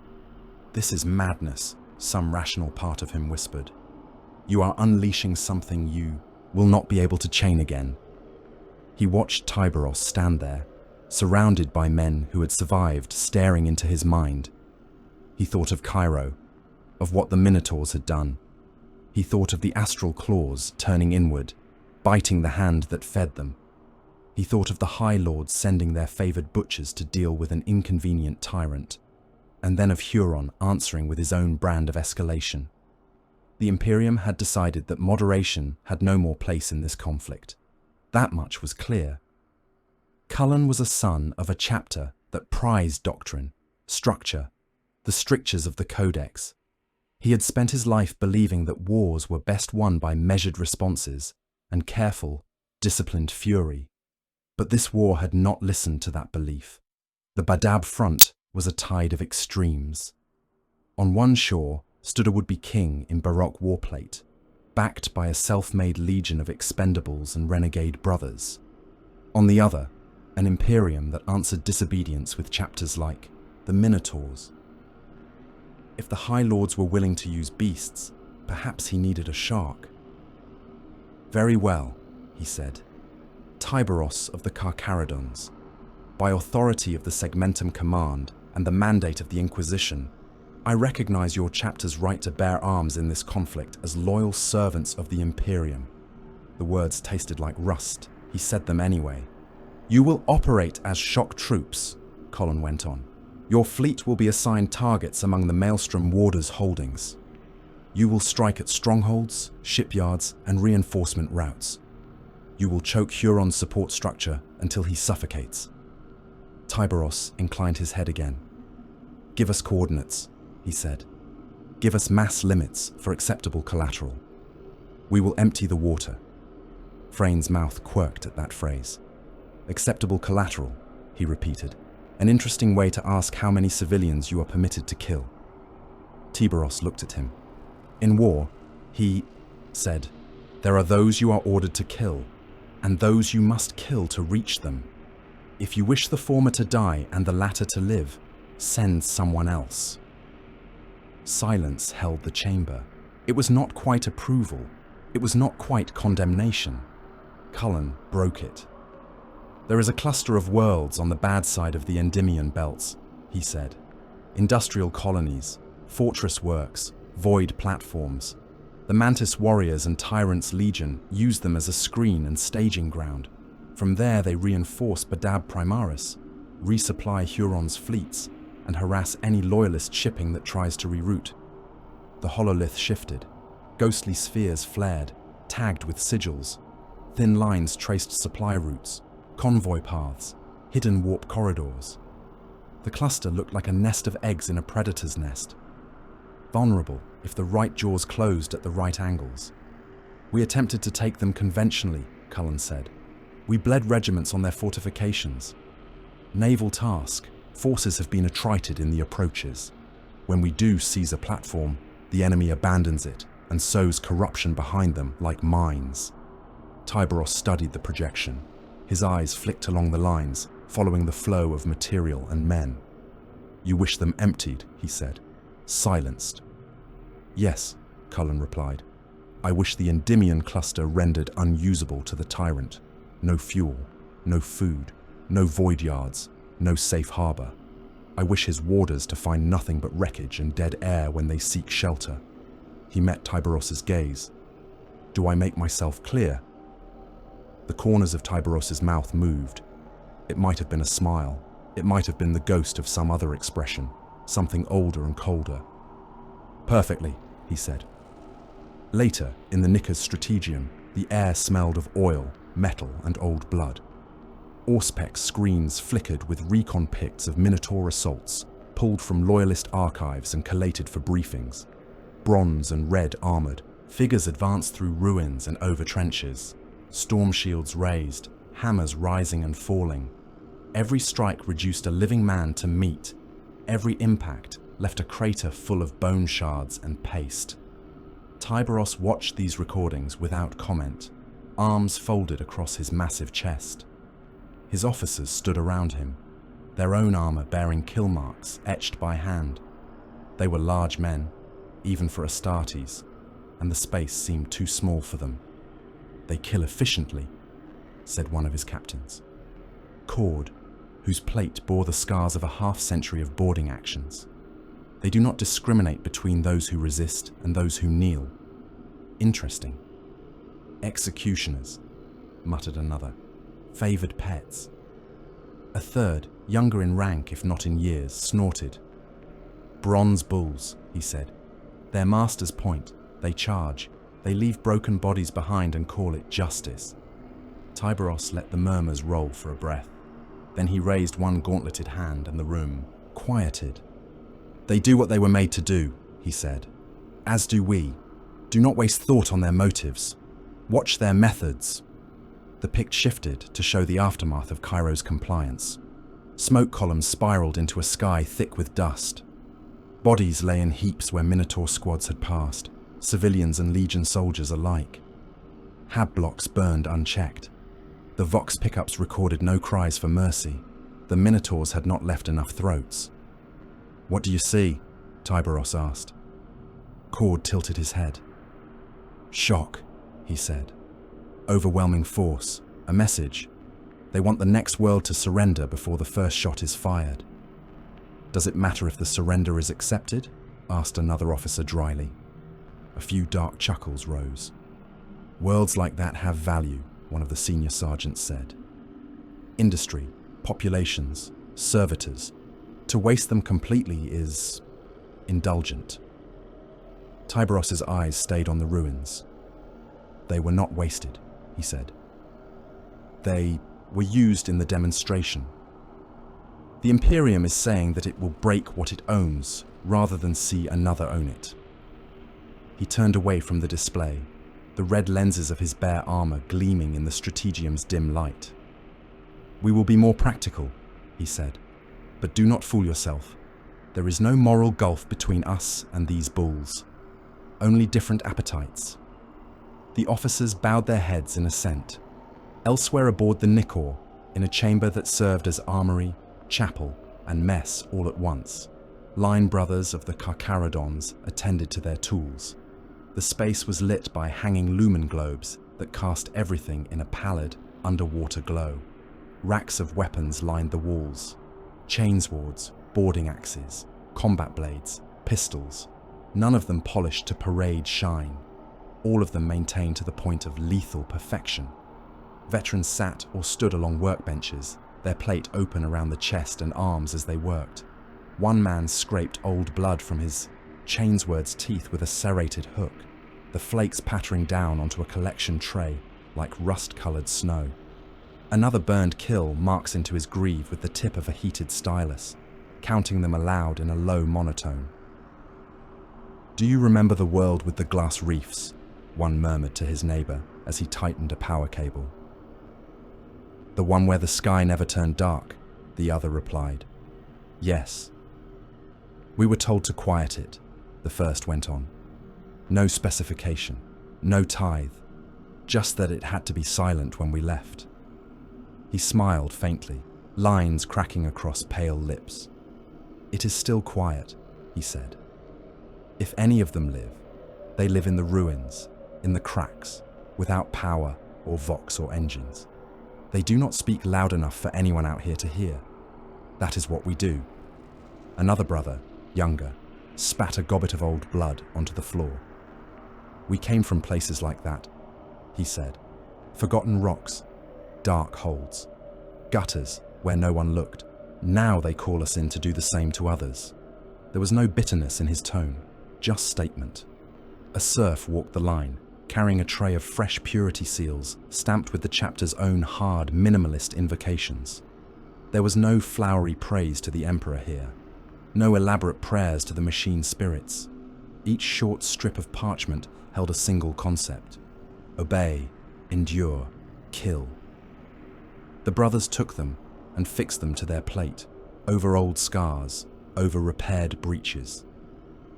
"This is madness," some rational part of him whispered. "You are unleashing something you will not be able to chain again." He watched Tyberos stand there, surrounded by men who had survived, staring into his mind. He thought of Cairo, of what the Minotaurs had done. He thought of the astral claws turning inward, biting the hand that fed them. He thought of the High Lords sending their favored butchers to deal with an inconvenient tyrant, and then of Huron answering with his own brand of escalation. The Imperium had decided that moderation had no more place in this conflict. That much was clear. Cullen was a son of a chapter that prized doctrine, structure, the strictures of the Codex. He had spent his life believing that wars were best won by measured responses and careful, disciplined fury. But this war had not listened to that belief. The Badab front was a tide of extremes. On one shore stood a would-be king in Baroque warplate, backed by a self-made legion of expendables and renegade brothers. On the other, an Imperium that answered disobedience with chapters like the Minotaurs. If the High Lords were willing to use beasts, perhaps he needed a shark. Very well, he said. Tyberos of the Carcharodons, by authority of the Segmentum Command and the mandate of the Inquisition, I recognize your chapter's right to bear arms in this conflict as loyal servants of the Imperium. The words tasted like rust. He said them anyway. You will operate as shock troops, Colin went on. Your fleet will be assigned targets among the Maelstrom Warders' holdings. You will strike at strongholds, shipyards, and reinforcement routes. You will choke Huron's support structure until he suffocates. Tyberos inclined his head again. Give us coordinates, he said. Give us mass limits for acceptable collateral. We will empty the water. Frane's mouth quirked at that phrase. Acceptable collateral, he repeated. An interesting way to ask how many civilians you are permitted to kill. Tyberos looked at him. In war, he said, there are those you are ordered to kill, and those you must kill to reach them. If you wish the former to die and the latter to live, send someone else. Silence held the chamber. It was not quite approval. It was not quite condemnation. Cullen broke it. There is a cluster of worlds on the bad side of the Endymion belts, he said. Industrial colonies, fortress works, void platforms. The Mantis warriors and Tyrant's Legion use them as a screen and staging ground. From there they reinforce Badab Primaris, resupply Huron's fleets, and harass any loyalist shipping that tries to reroute. The hololith shifted. Ghostly spheres flared, tagged with sigils. Thin lines traced supply routes, convoy paths, hidden warp corridors. The cluster looked like a nest of eggs in a predator's nest. Vulnerable if the right jaws closed at the right angles. We attempted to take them conventionally, Cullen said. We bled regiments on their fortifications. Naval task. Forces have been attrited in the approaches. When we do seize a platform, the enemy abandons it and sows corruption behind them like mines. Tyberos studied the projection. His eyes flicked along the lines, following the flow of material and men. You wish them emptied, he said. Silenced. Yes, Cullen replied. I wish the Endymion cluster rendered unusable to the tyrant. No fuel, no food, no void yards, no safe harbor. I wish his warders to find nothing but wreckage and dead air when they seek shelter. He met Tyberos's gaze. Do I make myself clear? The corners of Tyberos's mouth moved. It might have been a smile. It might have been the ghost of some other expression, something older and colder. Perfectly, he said. Later, in the Knickers Strategium, the air smelled of oil, metal, and old blood. Auspex screens flickered with recon pics of Minotaur assaults, pulled from loyalist archives and collated for briefings. Bronze and red armored, figures advanced through ruins and over trenches. Storm shields raised, hammers rising and falling. Every strike reduced a living man to meat. Every impact left a crater full of bone shards and paste. Tyberos watched these recordings without comment, arms folded across his massive chest. His officers stood around him, their own armor bearing kill marks etched by hand. They were large men, even for Astartes, and the space seemed too small for them. They kill efficiently, said one of his captains. Cord, whose plate bore the scars of a half-century of boarding actions. They do not discriminate between those who resist and those who kneel. Interesting. Executioners, muttered another. Favored pets. A third, younger in rank if not in years, snorted. Bronze bulls, he said. Their master's point, They charge. They leave broken bodies behind and call it justice. Tyberos let the murmurs roll for a breath. Then he raised one gauntleted hand and the room quieted. They do what they were made to do, he said. As do we. Do not waste thought on their motives. Watch their methods. The pict shifted to show the aftermath of Cairo's compliance. Smoke columns spiraled into a sky thick with dust. Bodies lay in heaps where Minotaur squads had passed, civilians and Legion soldiers alike. Hab blocks burned unchecked. The Vox pickups recorded no cries for mercy. The Minotaurs had not left enough throats. What do you see? Tyberos asked. Cord tilted his head. Shock, he said. Overwhelming force. A message. They want the next world to surrender before the first shot is fired. Does it matter if the surrender is accepted? Asked another officer dryly. A few dark chuckles rose. Worlds like that have value, one of the senior sergeants said. Industry, populations, servitors. To waste them completely is indulgent. Tyberos's eyes stayed on the ruins. They were not wasted, he said. They were used in the demonstration. The Imperium is saying that it will break what it owns rather than see another own it. He turned away from the display, the red lenses of his bare armor gleaming in the Strategium's dim light. We will be more practical, he said, but do not fool yourself. There is no moral gulf between us and these bulls, only different appetites. The officers bowed their heads in assent. Elsewhere aboard the Nicor, in a chamber that served as armory, chapel, and mess all at once, line brothers of the Carcharodons attended to their tools. The space was lit by hanging lumen globes that cast everything in a pallid, underwater glow. Racks of weapons lined the walls. Chainswords, boarding axes, combat blades, pistols, none of them polished to parade shine. All of them maintained to the point of lethal perfection. Veterans sat or stood along workbenches, their plate open around the chest and arms as they worked. One man scraped old blood from his Chainsword's teeth with a serrated hook, the flakes pattering down onto a collection tray like rust-colored snow. Another burned kill marks into his greave with the tip of a heated stylus, counting them aloud in a low monotone. Do you remember the world with the glass reefs? One murmured to his neighbor as he tightened a power cable. The one where the sky never turned dark, the other replied. Yes. We were told to quiet it, the first went on. No specification, no tithe, just that it had to be silent when we left. He smiled faintly, lines cracking across pale lips. It is still quiet, he said. If any of them live, they live in the ruins, in the cracks, without power or vox or engines. They do not speak loud enough for anyone out here to hear. That is what we do. Another brother, younger, spat a gobbet of old blood onto the floor. We came from places like that, he said. Forgotten rocks, dark holds, gutters where no one looked. Now they call us in to do the same to others. There was no bitterness in his tone, just statement. A serf walked the line, carrying a tray of fresh purity seals stamped with the chapter's own hard, minimalist invocations. There was no flowery praise to the Emperor here, no elaborate prayers to the machine spirits. Each short strip of parchment held a single concept: obey, endure, kill. The brothers took them and fixed them to their plate, over old scars, over repaired breaches.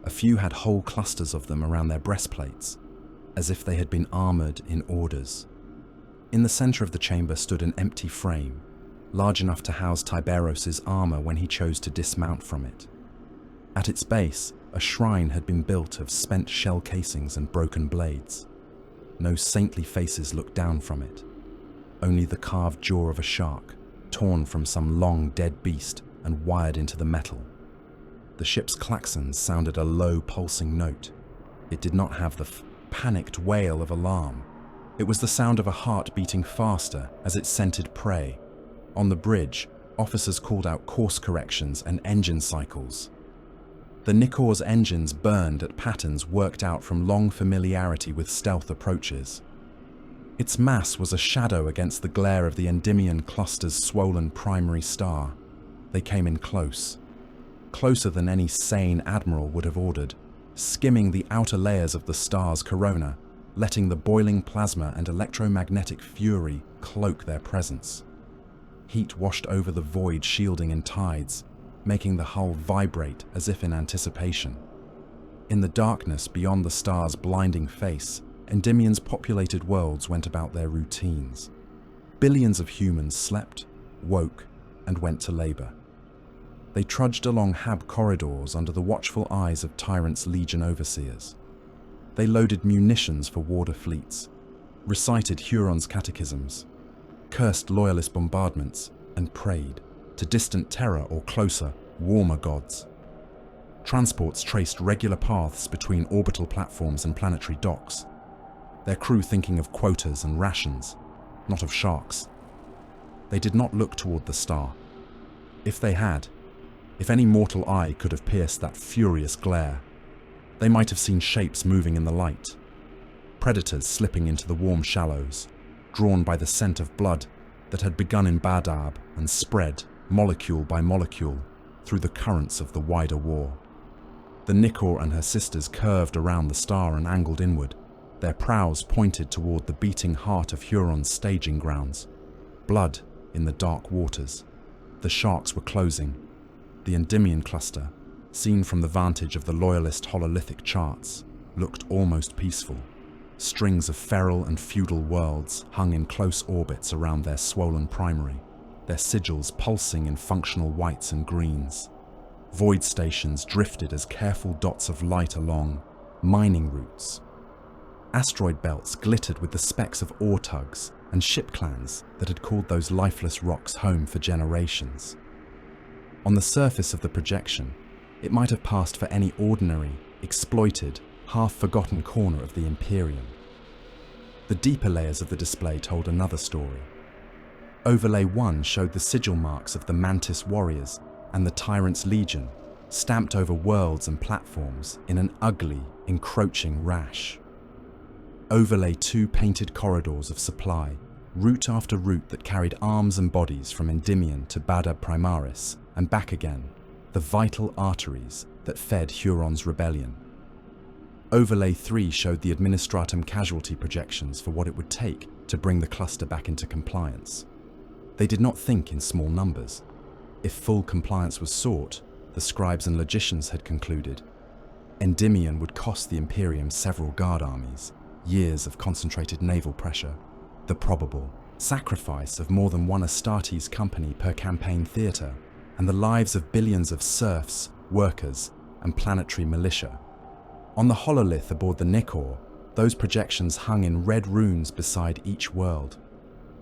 A few had whole clusters of them around their breastplates, as if they had been armored in orders. In the center of the chamber stood an empty frame, large enough to house Tyberos' armor when he chose to dismount from it. At its base, a shrine had been built of spent shell casings and broken blades. No saintly faces looked down from it, only the carved jaw of a shark, torn from some long dead beast and wired into the metal. The ship's klaxons sounded a low pulsing note. It did not have the panicked wail of alarm. It was the sound of a heart beating faster as it scented prey. On the bridge, officers called out course corrections and engine cycles. The Nikor's engines burned at patterns worked out from long familiarity with stealth approaches. Its mass was a shadow against the glare of the Endymion cluster's swollen primary star. They came in close. Closer than any sane admiral would have ordered, skimming the outer layers of the star's corona, letting the boiling plasma and electromagnetic fury cloak their presence. Heat washed over the void shielding in tides, making the hull vibrate as if in anticipation. In the darkness beyond the star's blinding face, Endymion's populated worlds went about their routines. Billions of humans slept, woke, and went to labor. They trudged along Hab corridors under the watchful eyes of Tyrant's Legion overseers. They loaded munitions for warder fleets, recited Huron's catechisms, cursed loyalist bombardments, and prayed to distant terror or closer, warmer gods. Transports traced regular paths between orbital platforms and planetary docks, their crew thinking of quotas and rations, not of sharks. They did not look toward the star. If they had, if any mortal eye could have pierced that furious glare, they might have seen shapes moving in the light, predators slipping into the warm shallows, drawn by the scent of blood that had begun in Badab and spread, molecule by molecule, through the currents of the wider war. The Nikor and her sisters curved around the star and angled inward, their prows pointed toward the beating heart of Huron's staging grounds. Blood in the dark waters. The sharks were closing. The Endymion cluster, seen from the vantage of the loyalist hololithic charts, looked almost peaceful. Strings of feral and feudal worlds hung in close orbits around their swollen primary, their sigils pulsing in functional whites and greens. Void stations drifted as careful dots of light along, mining routes. Asteroid belts glittered with the specks of ore tugs and ship clans that had called those lifeless rocks home for generations. On the surface of the projection, it might have passed for any ordinary, exploited, half-forgotten corner of the Imperium. The deeper layers of the display told another story. Overlay 1 showed the sigil marks of the Mantis warriors and the Tyrant's Legion, stamped over worlds and platforms in an ugly, encroaching rash. Overlay 2 painted corridors of supply, route after route that carried arms and bodies from Endymion to Badab Primaris and back again, the vital arteries that fed Huron's rebellion. Overlay 3 showed the Administratum casualty projections for what it would take to bring the cluster back into compliance. They did not think in small numbers. If full compliance was sought, the scribes and logicians had concluded, Endymion would cost the Imperium several guard armies, years of concentrated naval pressure, the probable sacrifice of more than one Astartes company per campaign theatre, and the lives of billions of serfs, workers, and planetary militia. On the hololith aboard the Nikor, those projections hung in red runes beside each world.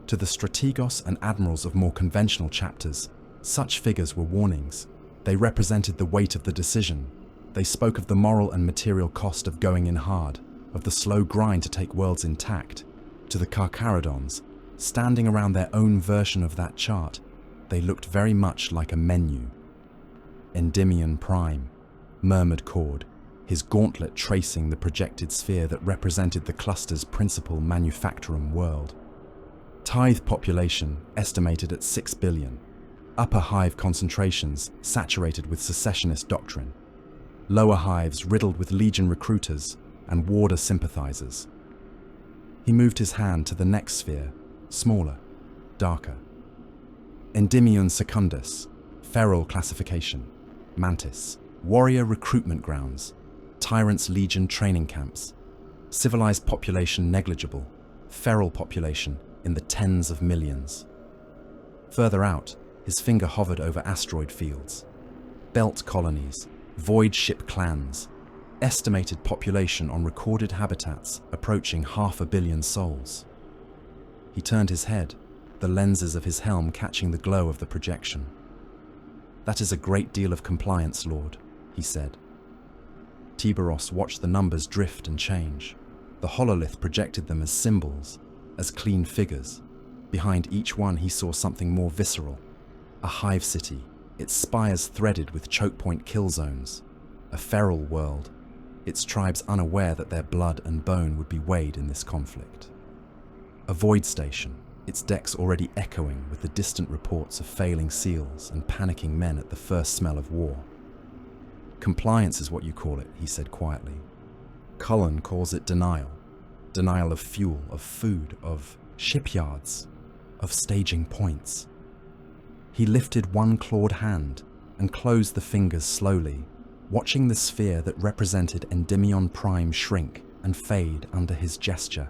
To the strategos and admirals of more conventional chapters, such figures were warnings. They represented the weight of the decision. They spoke of the moral and material cost of going in hard, of the slow grind to take worlds intact. To the Carcharodons, standing around their own version of that chart, they looked very much like a menu. Endymion Prime, murmured Cord, his gauntlet tracing the projected sphere that represented the cluster's principal manufactorum world. Tithe population estimated at 6 billion. Upper hive concentrations saturated with secessionist doctrine. Lower hives riddled with Legion recruiters and warder sympathizers. He moved his hand to the next sphere, smaller, darker. Endymion Secundus, feral classification, Mantis, warrior recruitment grounds, Tyrant's Legion training camps, civilized population negligible, feral population in the tens of millions. Further out, his finger hovered over asteroid fields, belt colonies, void ship clans, estimated population on recorded habitats approaching 500 million souls. He turned his head, the lenses of his helm catching the glow of the projection. "That is a great deal of compliance, Lord," he said. Tyberos watched the numbers drift and change. The hololith projected them as symbols, as clean figures. Behind each one he saw something more visceral. A hive city, its spires threaded with choke point kill zones. a feral world, its tribes unaware that their blood and bone would be weighed in this conflict. A void station, its decks already echoing with the distant reports of failing seals and panicking men at the first smell of war. Compliance is what you call it, he said quietly. Cullen calls it denial. Denial of fuel, of food, of shipyards, of staging points. He lifted one clawed hand and closed the fingers slowly, watching the sphere that represented Endymion Prime shrink and fade under his gesture.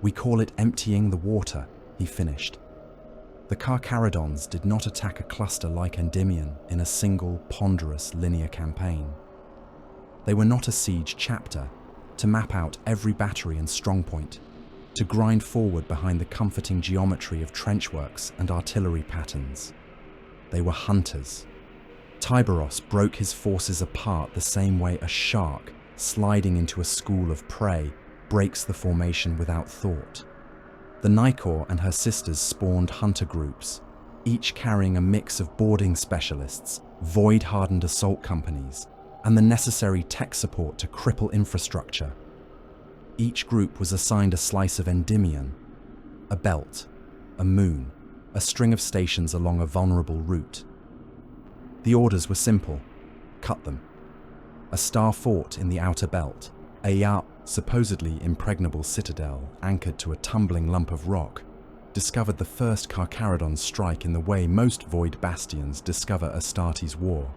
We call it emptying the water, he finished. The Carcharodons did not attack a cluster like Endymion in a single, ponderous, linear campaign. They were not a siege chapter, to map out every battery and strongpoint, to grind forward behind the comforting geometry of trenchworks and artillery patterns. They were hunters. Tyberos broke his forces apart the same way a shark, sliding into a school of prey, breaks the formation without thought. The Nicor and her sisters spawned hunter groups, each carrying a mix of boarding specialists, void-hardened assault companies, and the necessary tech support to cripple infrastructure. Each group was assigned a slice of Endymion, a belt, a moon, a string of stations along a vulnerable route. The orders were simple: cut them. A star fort in the outer belt, a supposedly impregnable citadel anchored to a tumbling lump of rock, discovered the first Carcharodon strike in the way most void bastions discover Astartes' war.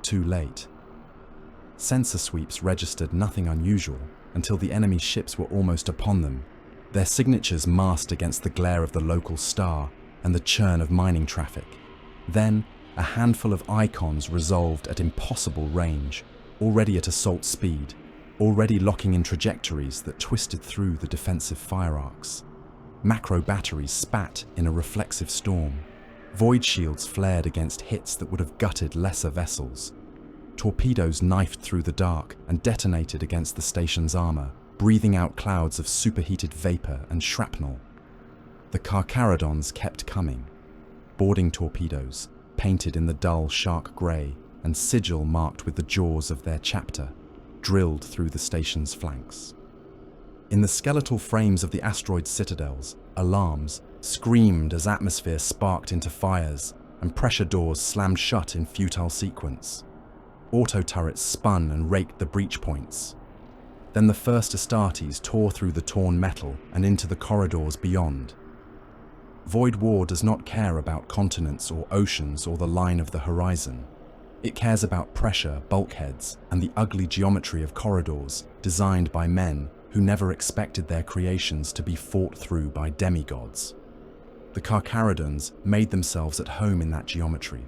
Too late. Sensor sweeps registered nothing unusual until the enemy's ships were almost upon them, their signatures masked against the glare of the local star and the churn of mining traffic. Then, a handful of icons resolved at impossible range, already at assault speed, already locking in trajectories that twisted through the defensive fire arcs. Macro batteries spat in a reflexive storm. Void shields flared against hits that would have gutted lesser vessels. Torpedoes knifed through the dark and detonated against the station's armor, breathing out clouds of superheated vapor and shrapnel. The Carcharodons kept coming. Boarding torpedoes, painted in the dull shark grey and sigil marked with the jaws of their chapter, drilled through the station's flanks. In the skeletal frames of the asteroid citadels, alarms screamed as atmosphere sparked into fires and pressure doors slammed shut in futile sequence. Auto turrets spun and raked the breach points. Then the first Astartes tore through the torn metal and into the corridors beyond. Void War does not care about continents or oceans or the line of the horizon. It cares about pressure, bulkheads, and the ugly geometry of corridors designed by men who never expected their creations to be fought through by demigods. The Carcharodons made themselves at home in that geometry.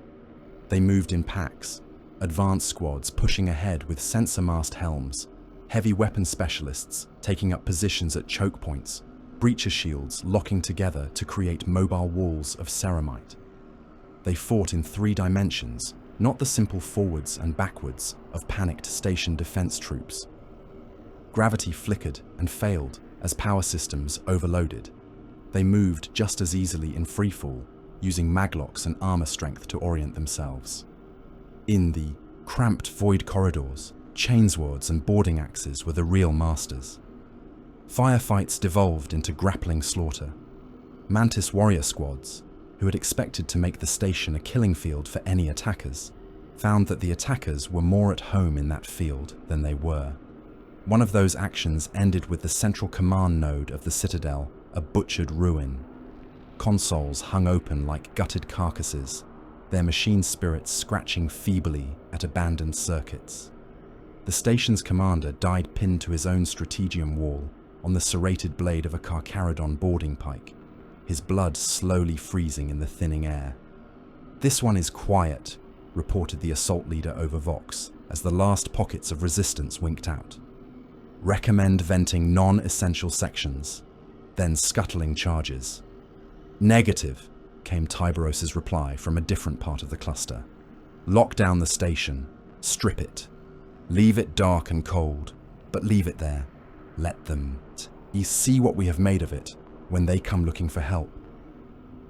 They moved in packs, advanced squads pushing ahead with sensor mast helms, heavy weapon specialists taking up positions at choke points, breacher shields locking together to create mobile walls of ceramite. They fought in 3 dimensions, not the simple forwards and backwards of panicked station defense troops. Gravity flickered and failed as power systems overloaded. They moved just as easily in freefall, using maglocks and armor strength to orient themselves. In the cramped void corridors, chainswords and boarding axes were the real masters. Firefights devolved into grappling slaughter. Mantis warrior squads, who had expected to make the station a killing field for any attackers, found that the attackers were more at home in that field than they were. One of those actions ended with the central command node of the Citadel, a butchered ruin. Consoles hung open like gutted carcasses, their machine spirits scratching feebly at abandoned circuits. The station's commander died pinned to his own strategium wall on the serrated blade of a Carcharodon boarding pike, his blood slowly freezing in the thinning air. "This one is quiet," reported the assault leader over Vox as the last pockets of resistance winked out. "Recommend venting non-essential sections, then scuttling charges." "Negative," came Tyberos' reply from a different part of the cluster. "Lock down the station. Strip it. Leave it dark and cold, but leave it there. Let them see what we have made of it when they come looking for help."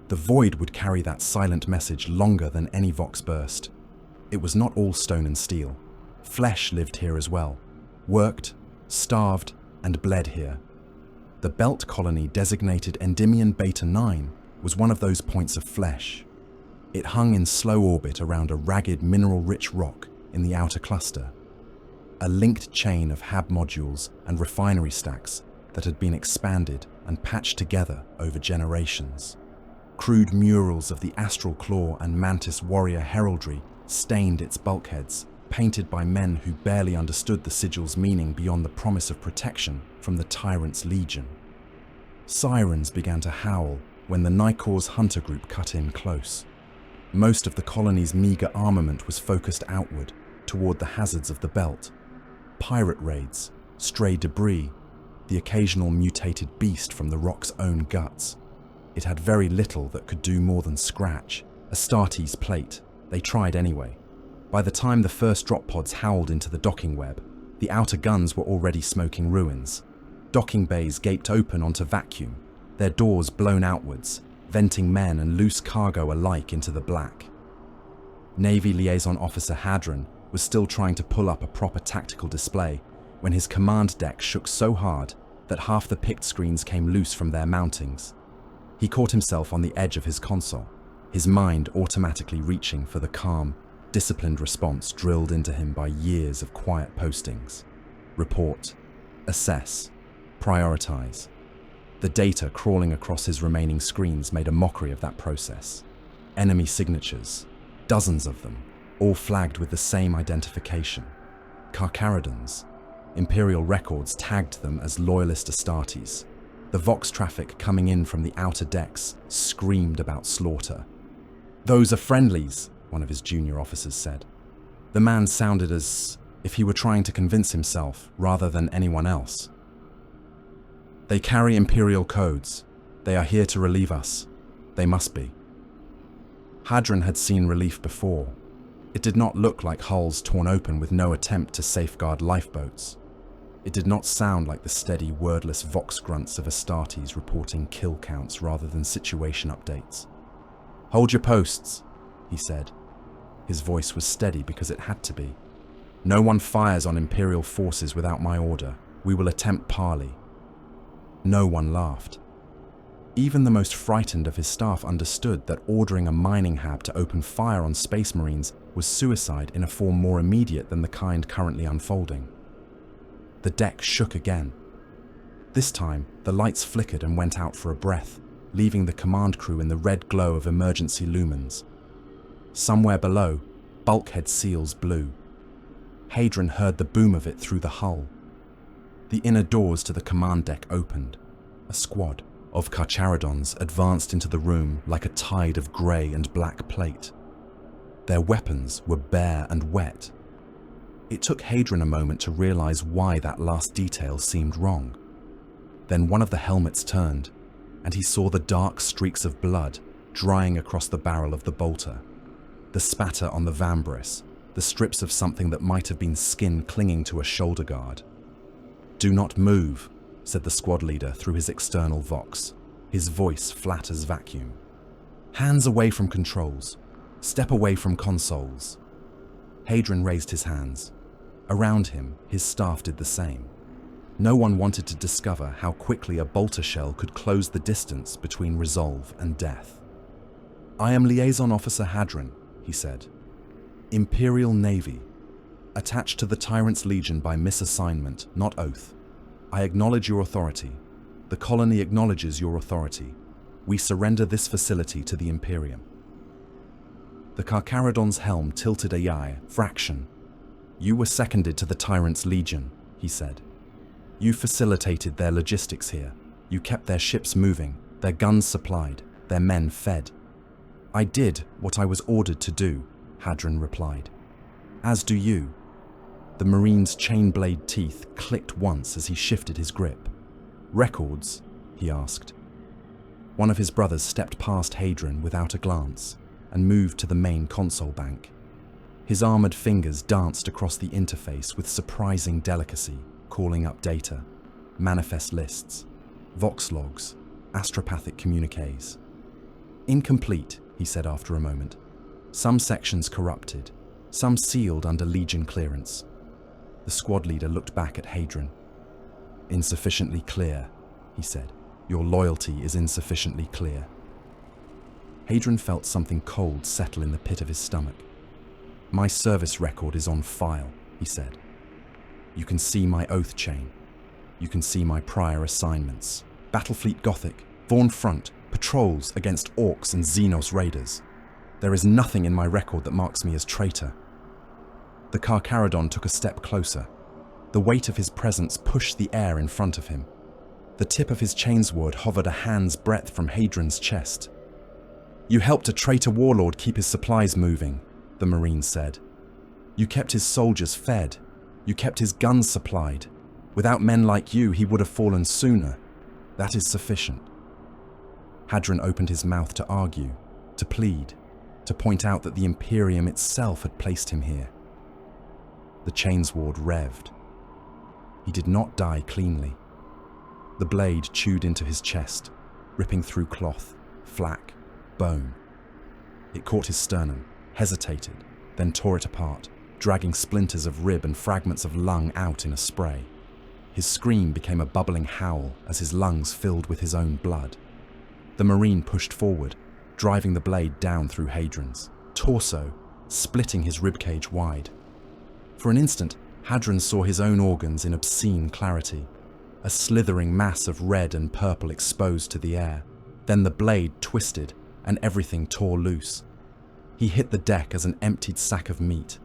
The Void would carry that silent message longer than any Vox burst. It was not all stone and steel. Flesh lived here as well, worked, starved, and bled here. The Belt colony designated Endymion Beta 9 was one of those points of flesh. It hung in slow orbit around a ragged mineral-rich rock in the outer cluster, a linked chain of hab modules and refinery stacks that had been expanded and patched together over generations. Crude murals of the Astral Claw and Mantis Warrior heraldry stained its bulkheads, painted by men who barely understood the sigil's meaning beyond the promise of protection from the Tyrant's Legion. Sirens began to howl when the Nikor's hunter group cut in close. Most of the colony's meager armament was focused outward, toward the hazards of the Belt. Pirate raids, stray debris, the occasional mutated beast from the rock's own guts. It had very little that could do more than scratch. Astartes plate. They tried anyway. By the time the first drop pods howled into the docking web, the outer guns were already smoking ruins. Docking bays gaped open onto vacuum, their doors blown outwards, venting men and loose cargo alike into the black. Navy Liaison Officer Hadron was still trying to pull up a proper tactical display when his command deck shook so hard that half the pict screens came loose from their mountings. He caught himself on the edge of his console, his mind automatically reaching for the calm, disciplined response drilled into him by years of quiet postings. Report, assess, prioritize. The data crawling across his remaining screens made a mockery of that process. Enemy signatures, dozens of them, all flagged with the same identification. Carcharodons. Imperial records tagged them as loyalist Astartes. The Vox traffic coming in from the outer decks screamed about slaughter. "Those are friendlies," one of his junior officers said. The man sounded as if he were trying to convince himself rather than anyone else. "They carry Imperial codes. They are here to relieve us. They must be." Hadron had seen relief before. It did not look like hulls torn open with no attempt to safeguard lifeboats. It did not sound like the steady, wordless Vox grunts of Astartes reporting kill counts rather than situation updates. "Hold your posts," he said. His voice was steady because it had to be. "No one fires on Imperial forces without my order. We will attempt parley." No one laughed. Even the most frightened of his staff understood that ordering a mining hab to open fire on Space Marines was suicide in a form more immediate than the kind currently unfolding. The deck shook again. This time, the lights flickered and went out for a breath, leaving the command crew in the red glow of emergency lumens. Somewhere below, bulkhead seals blew. Hadron heard the boom of it through the hull. The inner doors to the command deck opened. A squad of Carcharodons advanced into the room like a tide of grey and black plate. Their weapons were bare and wet. It took Hadron a moment to realize why that last detail seemed wrong. Then one of the helmets turned, and he saw the dark streaks of blood drying across the barrel of the bolter. The spatter on the vambrace, the strips of something that might have been skin clinging to a shoulder guard. "Do not move," said the squad leader through his external Vox, his voice flat as vacuum. "Hands away from controls. Step away from consoles." Hadron raised his hands. Around him, his staff did the same. No one wanted to discover how quickly a bolter shell could close the distance between resolve and death. "I am Liaison Officer Hadron," he said. "Imperial Navy. Attached to the Tyrant's Legion by misassignment, not oath. I acknowledge your authority. The colony acknowledges your authority. We surrender this facility to the Imperium." The Carcharodon's helm tilted a fraction. "You were seconded to the Tyrant's Legion," he said. "You facilitated their logistics here. You kept their ships moving, their guns supplied, their men fed." "I did what I was ordered to do," Hadron replied. "As do you." The Marine's chain-blade teeth clicked once as he shifted his grip. "Records?" he asked. One of his brothers stepped past Hadron without a glance and moved to the main console bank. His armored fingers danced across the interface with surprising delicacy, calling up data, manifest lists, Vox logs, astropathic communiques. "Incomplete," he said after a moment. "Some sections corrupted, some sealed under Legion clearance. The squad leader looked back at Hadrian. "Insufficiently clear," he said. "Your loyalty is insufficiently clear." Hadrian felt something cold settle in the pit of his stomach. "My service record is on file," he said. "You can see my oath chain. You can see my prior assignments. Battlefleet Gothic, Vaughan Front, patrols against Orcs and Xenos raiders. There is nothing in my record that marks me as traitor." The Carcharodon took a step closer. The weight of his presence pushed the air in front of him. The tip of his chainsword hovered a hand's breadth from Hadrian's chest. "You helped a traitor warlord keep his supplies moving," the Marine said. "You kept his soldiers fed. You kept his guns supplied. Without men like you, he would have fallen sooner. That is sufficient." Hadrian opened his mouth to argue, to plead, to point out that the Imperium itself had placed him here. The chainsword revved. He did not die cleanly. The blade chewed into his chest, ripping through cloth, flak, bone. It caught his sternum, hesitated, then tore it apart, dragging splinters of rib and fragments of lung out in a spray. His scream became a bubbling howl as his lungs filled with his own blood. The Marine pushed forward, driving the blade down through Hadrian's torso, splitting his ribcage wide. For an instant, Hadrian saw his own organs in obscene clarity, a slithering mass of red and purple exposed to the air. Then the blade twisted and everything tore loose. He hit the deck as an emptied sack of meat.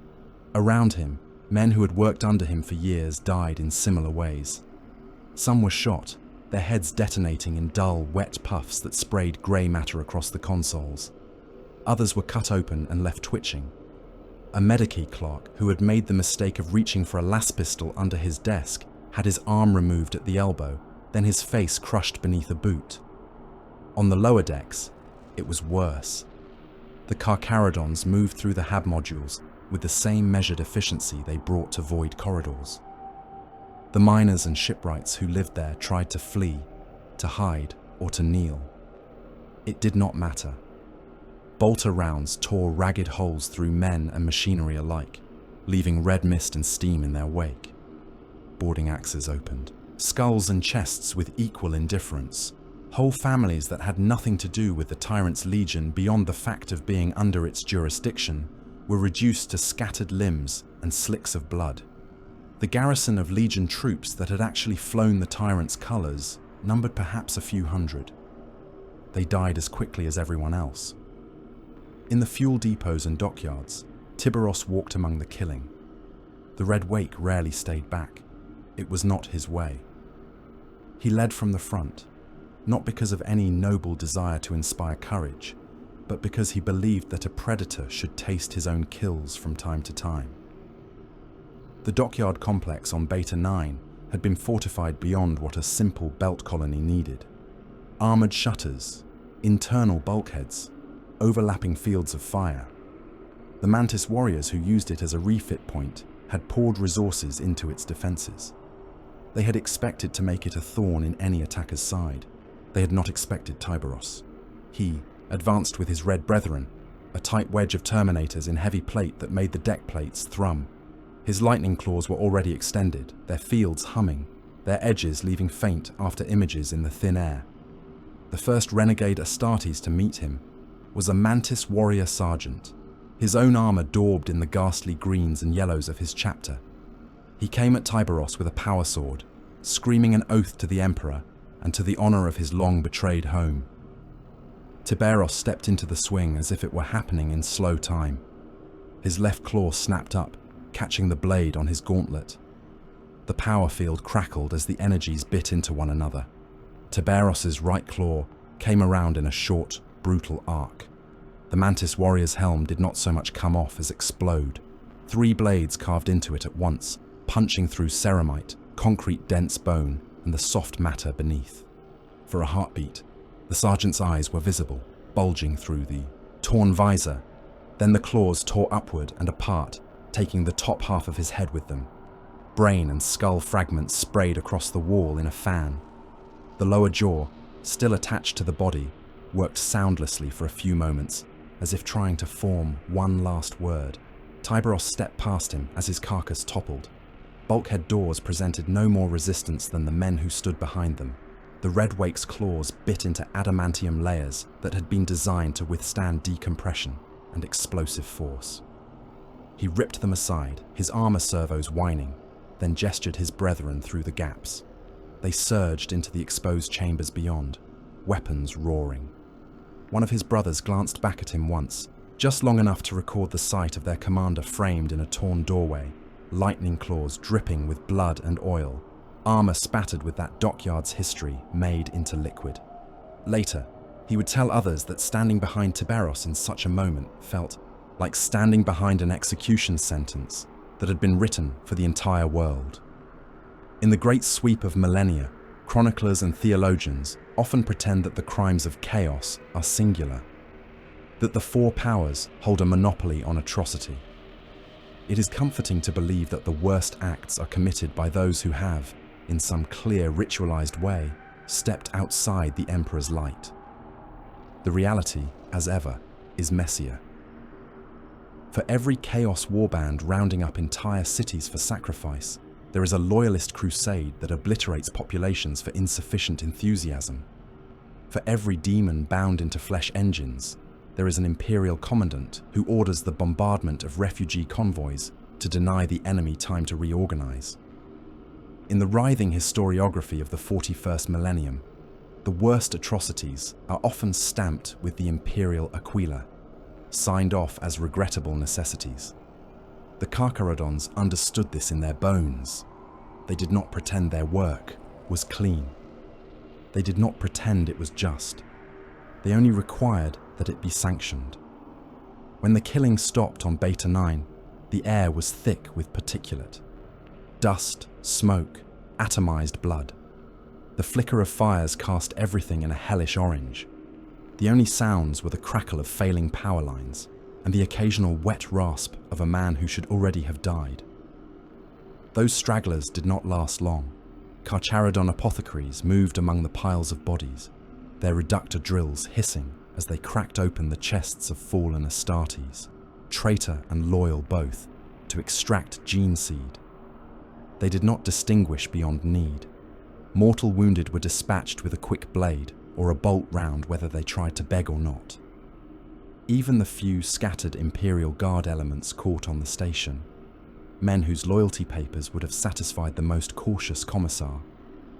Around him, men who had worked under him for years died in similar ways. Some were shot, their heads detonating in dull, wet puffs that sprayed grey matter across the consoles. Others were cut open and left twitching. A Medici clerk who had made the mistake of reaching for a las pistol under his desk had his arm removed at the elbow, then his face crushed beneath a boot. On the lower decks, it was worse. The Carcharodons moved through the hab modules with the same measured efficiency they brought to void corridors. The miners and shipwrights who lived there tried to flee, to hide, or to kneel. It did not matter. Bolter rounds tore ragged holes through men and machinery alike, leaving red mist and steam in their wake. Boarding axes opened, skulls and chests with equal indifference. Whole families that had nothing to do with the tyrant's legion beyond the fact of being under its jurisdiction were reduced to scattered limbs and slicks of blood. The garrison of legion troops that had actually flown the tyrant's colours numbered perhaps a few hundred. They died as quickly as everyone else. In the fuel depots and dockyards, Tyberos walked among the killing. The Red Wake rarely stayed back. It was not his way. He led from the front, not because of any noble desire to inspire courage, but because he believed that a predator should taste his own kills from time to time. The dockyard complex on Beta 9 had been fortified beyond what a simple belt colony needed. Armoured shutters, internal bulkheads, overlapping fields of fire. The Mantis warriors who used it as a refit point had poured resources into its defences. They had expected to make it a thorn in any attacker's side. They had not expected Tyberos. He advanced with his red brethren, a tight wedge of Terminators in heavy plate that made the deck plates thrum. His lightning claws were already extended, their fields humming, their edges leaving faint after images in the thin air. The first renegade Astartes to meet him was a Mantis warrior sergeant, his own armour daubed in the ghastly greens and yellows of his chapter. He came at Tyberos with a power sword, screaming an oath to the Emperor and to the honour of his long-betrayed home. Tyberos stepped into the swing as if it were happening in slow time. His left claw snapped up, catching the blade on his gauntlet. The power field crackled as the energies bit into one another. Tyberos's right claw came around in a short, brutal arc. The Mantis warrior's helm did not so much come off as explode. 3 blades carved into it at once, punching through ceramite, concrete dense bone, and the soft matter beneath. For a heartbeat, the sergeant's eyes were visible, bulging through the torn visor. Then the claws tore upward and apart, taking the top half of his head with them. Brain and skull fragments sprayed across the wall in a fan. The lower jaw, still attached to the body, worked soundlessly for a few moments, as if trying to form one last word. Tyberos stepped past him as his carcass toppled. Bulkhead doors presented no more resistance than the men who stood behind them. The Red Wake's claws bit into adamantium layers that had been designed to withstand decompression and explosive force. He ripped them aside, his armor servos whining, then gestured his brethren through the gaps. They surged into the exposed chambers beyond, weapons roaring. One of his brothers glanced back at him once, just long enough to record the sight of their commander framed in a torn doorway, lightning claws dripping with blood and oil, armor spattered with that dockyard's history made into liquid. Later, he would tell others that standing behind Tyberos in such a moment felt like standing behind an execution sentence that had been written for the entire world. In the great sweep of millennia, chroniclers and theologians often pretend that the crimes of chaos are singular, that the four powers hold a monopoly on atrocity. It is comforting to believe that the worst acts are committed by those who have, in some clear ritualized way, stepped outside the Emperor's light. The reality, as ever, is messier. For every chaos warband rounding up entire cities for sacrifice, there is a loyalist crusade that obliterates populations for insufficient enthusiasm. For every demon bound into flesh engines, there is an imperial commandant who orders the bombardment of refugee convoys to deny the enemy time to reorganize. In the writhing historiography of the 41st millennium, the worst atrocities are often stamped with the imperial aquila, signed off as regrettable necessities. The Carcharodons understood this in their bones. They did not pretend their work was clean. They did not pretend it was just. They only required that it be sanctioned. When the killing stopped on Beta 9, the air was thick with particulate. Dust, smoke, atomized blood. The flicker of fires cast everything in a hellish orange. The only sounds were the crackle of failing power lines and the occasional wet rasp of a man who should already have died. Those stragglers did not last long. Carcharodon apothecaries moved among the piles of bodies, their reductor drills hissing as they cracked open the chests of fallen Astartes, traitor and loyal both, to extract gene seed. They did not distinguish beyond need. Mortal wounded were dispatched with a quick blade or a bolt round whether they tried to beg or not. Even the few scattered Imperial Guard elements caught on the station, men whose loyalty papers would have satisfied the most cautious commissar,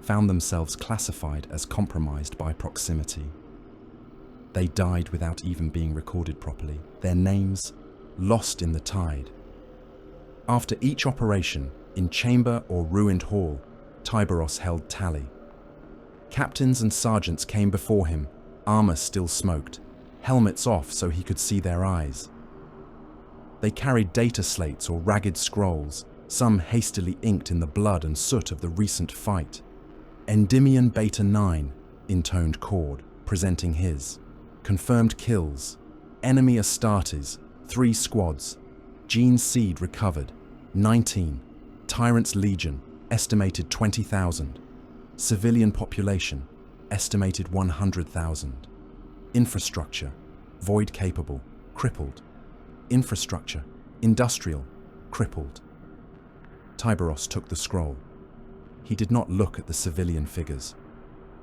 found themselves classified as compromised by proximity. They died without even being recorded properly, their names lost in the tide. After each operation, in chamber or ruined hall, Tyberos held tally. Captains and sergeants came before him, armor still smoked, helmets off so he could see their eyes. They carried data slates or ragged scrolls, some hastily inked in the blood and soot of the recent fight. Endymion Beta 9, intoned Cord, presenting his. Confirmed kills. Enemy Astartes, 3 squads. Gene seed recovered, 19. Tyrant's Legion, estimated 20,000. Civilian population, estimated 100,000. Infrastructure, void capable, crippled. Infrastructure, industrial, crippled. Tyberos took the scroll. He did not look at the civilian figures.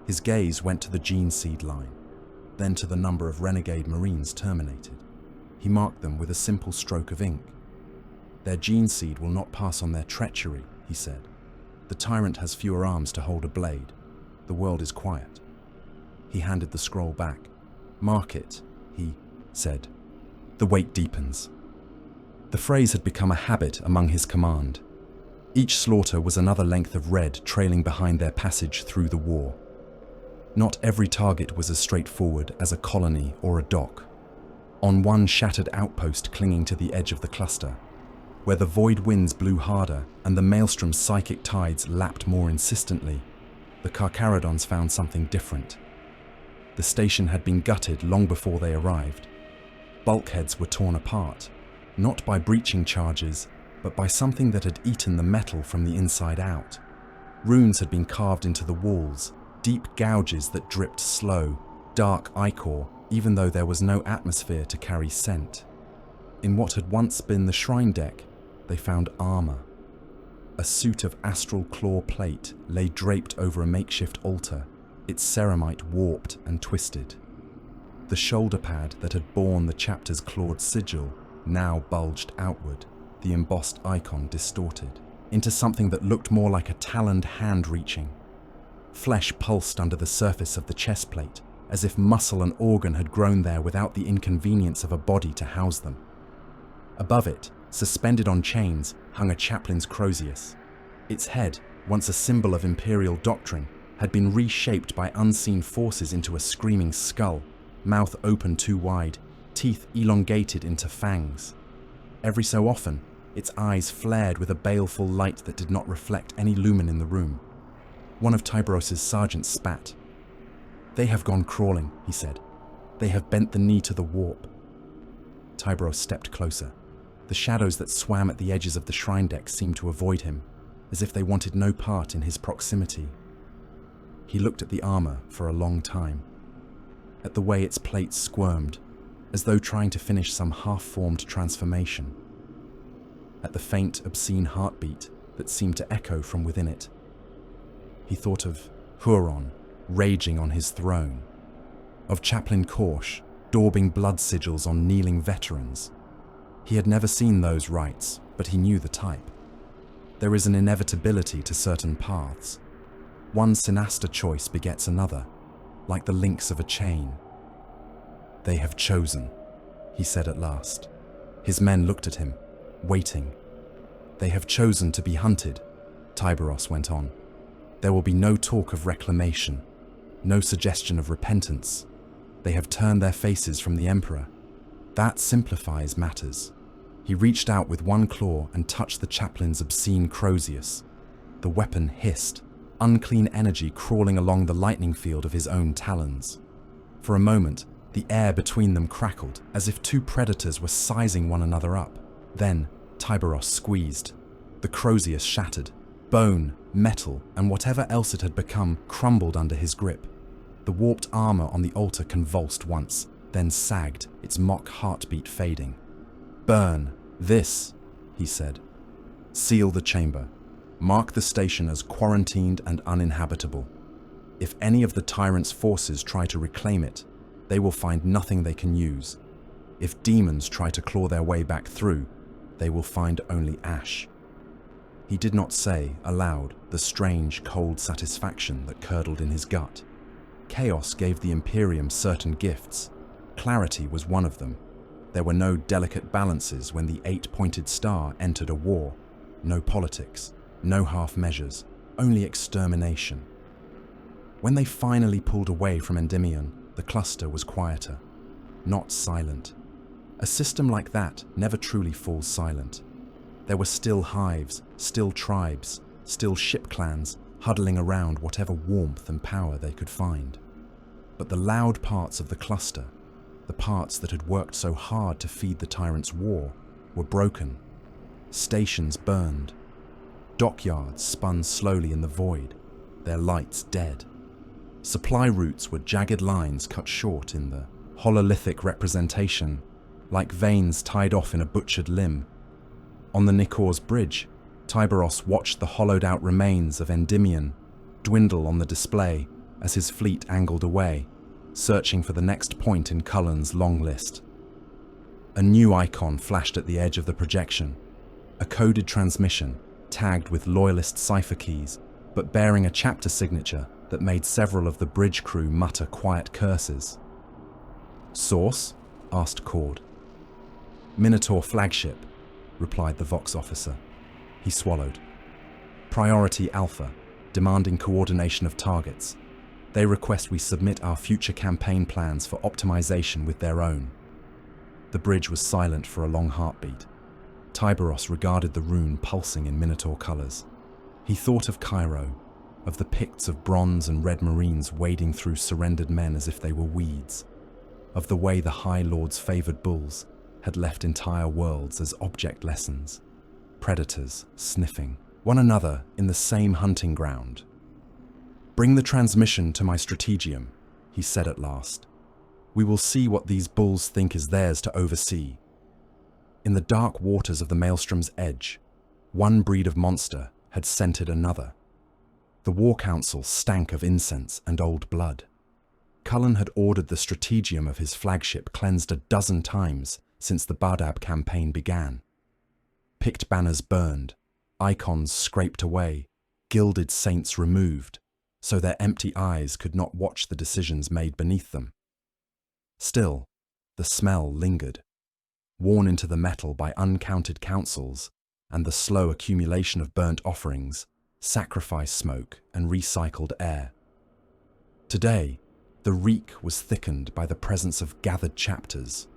His gaze went to the gene seed line, then to the number of renegade Marines terminated. He marked them with a simple stroke of ink. Their gene seed will not pass on their treachery, he said. The tyrant has fewer arms to hold a blade. The world is quiet. He handed the scroll back. Mark it, he said. The weight deepens. The phrase had become a habit among his command. Each slaughter was another length of red trailing behind their passage through the war. Not every target was as straightforward as a colony or a dock. On one shattered outpost clinging to the edge of the cluster, where the void winds blew harder and the maelstrom's psychic tides lapped more insistently, the Carcharodons found something different. The station had been gutted long before they arrived. Bulkheads were torn apart, not by breaching charges, but by something that had eaten the metal from the inside out. Runes had been carved into the walls, deep gouges that dripped slow, dark ichor, even though there was no atmosphere to carry scent. In what had once been the shrine deck, they found armor. A suit of astral claw plate lay draped over a makeshift altar, its ceramite warped and twisted. The shoulder pad that had borne the chapter's clawed sigil now bulged outward, the embossed icon distorted, into something that looked more like a taloned hand reaching. Flesh pulsed under the surface of the chest plate, as if muscle and organ had grown there without the inconvenience of a body to house them. Above it, suspended on chains, hung a chaplain's crozius. Its head, once a symbol of imperial doctrine, had been reshaped by unseen forces into a screaming skull, mouth open too wide, teeth elongated into fangs. Every so often, its eyes flared with a baleful light that did not reflect any lumen in the room. One of Tyberos' sergeants spat. "They have gone crawling," he said. "They have bent the knee to the warp." Tyberos stepped closer. The shadows that swam at the edges of the shrine deck seemed to avoid him, as if they wanted no part in his proximity. He looked at the armor for a long time, at the way its plates squirmed, as though trying to finish some half-formed transformation, at the faint, obscene heartbeat that seemed to echo from within it. He thought of Huron raging on his throne, of Chaplain Korsh daubing blood sigils on kneeling veterans. He had never seen those rites, but he knew the type. There is an inevitability to certain paths. One sinister choice begets another, like the links of a chain. "They have chosen," he said at last. His men looked at him, waiting. "They have chosen to be hunted," Tyberos went on. "There will be no talk of reclamation, no suggestion of repentance. They have turned their faces from the Emperor. That simplifies matters." He reached out with one claw and touched the chaplain's obscene crozius. The weapon hissed, unclean energy crawling along the lightning field of his own talons. For a moment, the air between them crackled, as if two predators were sizing one another up. Then, Tyberos squeezed. The crozius shattered. Bone, metal, and whatever else it had become crumbled under his grip. The warped armor on the altar convulsed once, then sagged, its mock heartbeat fading. "Burn this," he said. "Seal the chamber. Mark the station as quarantined and uninhabitable. If any of the tyrant's forces try to reclaim it, they will find nothing they can use. If demons try to claw their way back through, they will find only ash." He did not say, aloud, the strange, cold satisfaction that curdled in his gut. Chaos gave the Imperium certain gifts. Clarity was one of them. There were no delicate balances when the 8-pointed star entered a war. No politics, no half measures, only extermination. When they finally pulled away from Endymion, the cluster was quieter, not silent. A system like that never truly falls silent. There were still hives, still tribes, still ship clans huddling around whatever warmth and power they could find. But the loud parts of the cluster, the parts that had worked so hard to feed the tyrant's war, were broken. Stations burned. Dockyards spun slowly in the void, their lights dead. Supply routes were jagged lines cut short in the hololithic representation, like veins tied off in a butchered limb. On the Nikor's bridge, Tyberos watched the hollowed-out remains of Endymion dwindle on the display as his fleet angled away, searching for the next point in Cullen's long list. A new icon flashed at the edge of the projection, a coded transmission tagged with loyalist cipher keys, but bearing a chapter signature that made several of the bridge crew mutter quiet curses. "Source?" asked Cord. "Minotaur flagship," replied the Vox officer. He swallowed. "Priority Alpha, demanding coordination of targets. They request we submit our future campaign plans for optimization with their own." The bridge was silent for a long heartbeat. Tyberos regarded the rune pulsing in Minotaur colors. He thought of Cairo, of the Picts of bronze and red marines wading through surrendered men as if they were weeds, of the way the High Lord's favored bulls had left entire worlds as object lessons, predators sniffing one another in the same hunting ground. "Bring the transmission to my strategium," he said at last. "We will see what these bulls think is theirs to oversee." In the dark waters of the Maelstrom's edge, one breed of monster, had scented another. The War Council stank of incense and old blood. Cullen had ordered the strategium of his flagship cleansed 12 times since the Badab campaign began. Picked banners burned, icons scraped away, gilded saints removed, so their empty eyes could not watch the decisions made beneath them. Still, the smell lingered, worn into the metal by uncounted councils and the slow accumulation of burnt offerings, sacrifice smoke, and recycled air. Today, the reek was thickened by the presence of gathered chapters.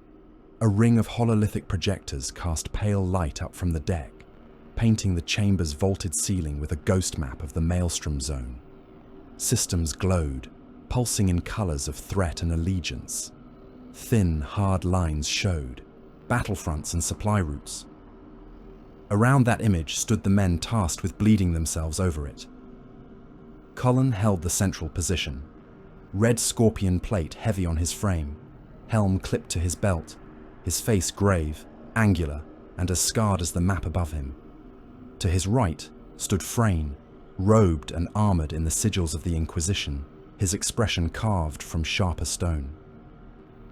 A ring of hololithic projectors cast pale light up from the deck, painting the chamber's vaulted ceiling with a ghost map of the Maelstrom Zone. Systems glowed, pulsing in colors of threat and allegiance. Thin, hard lines showed, battlefronts and supply routes. Around that image stood the men tasked with bleeding themselves over it. Cullen held the central position. Red scorpion plate heavy on his frame, helm clipped to his belt, his face grave, angular, and as scarred as the map above him. To his right stood Frayne, robed and armored in the sigils of the Inquisition, his expression carved from sharper stone.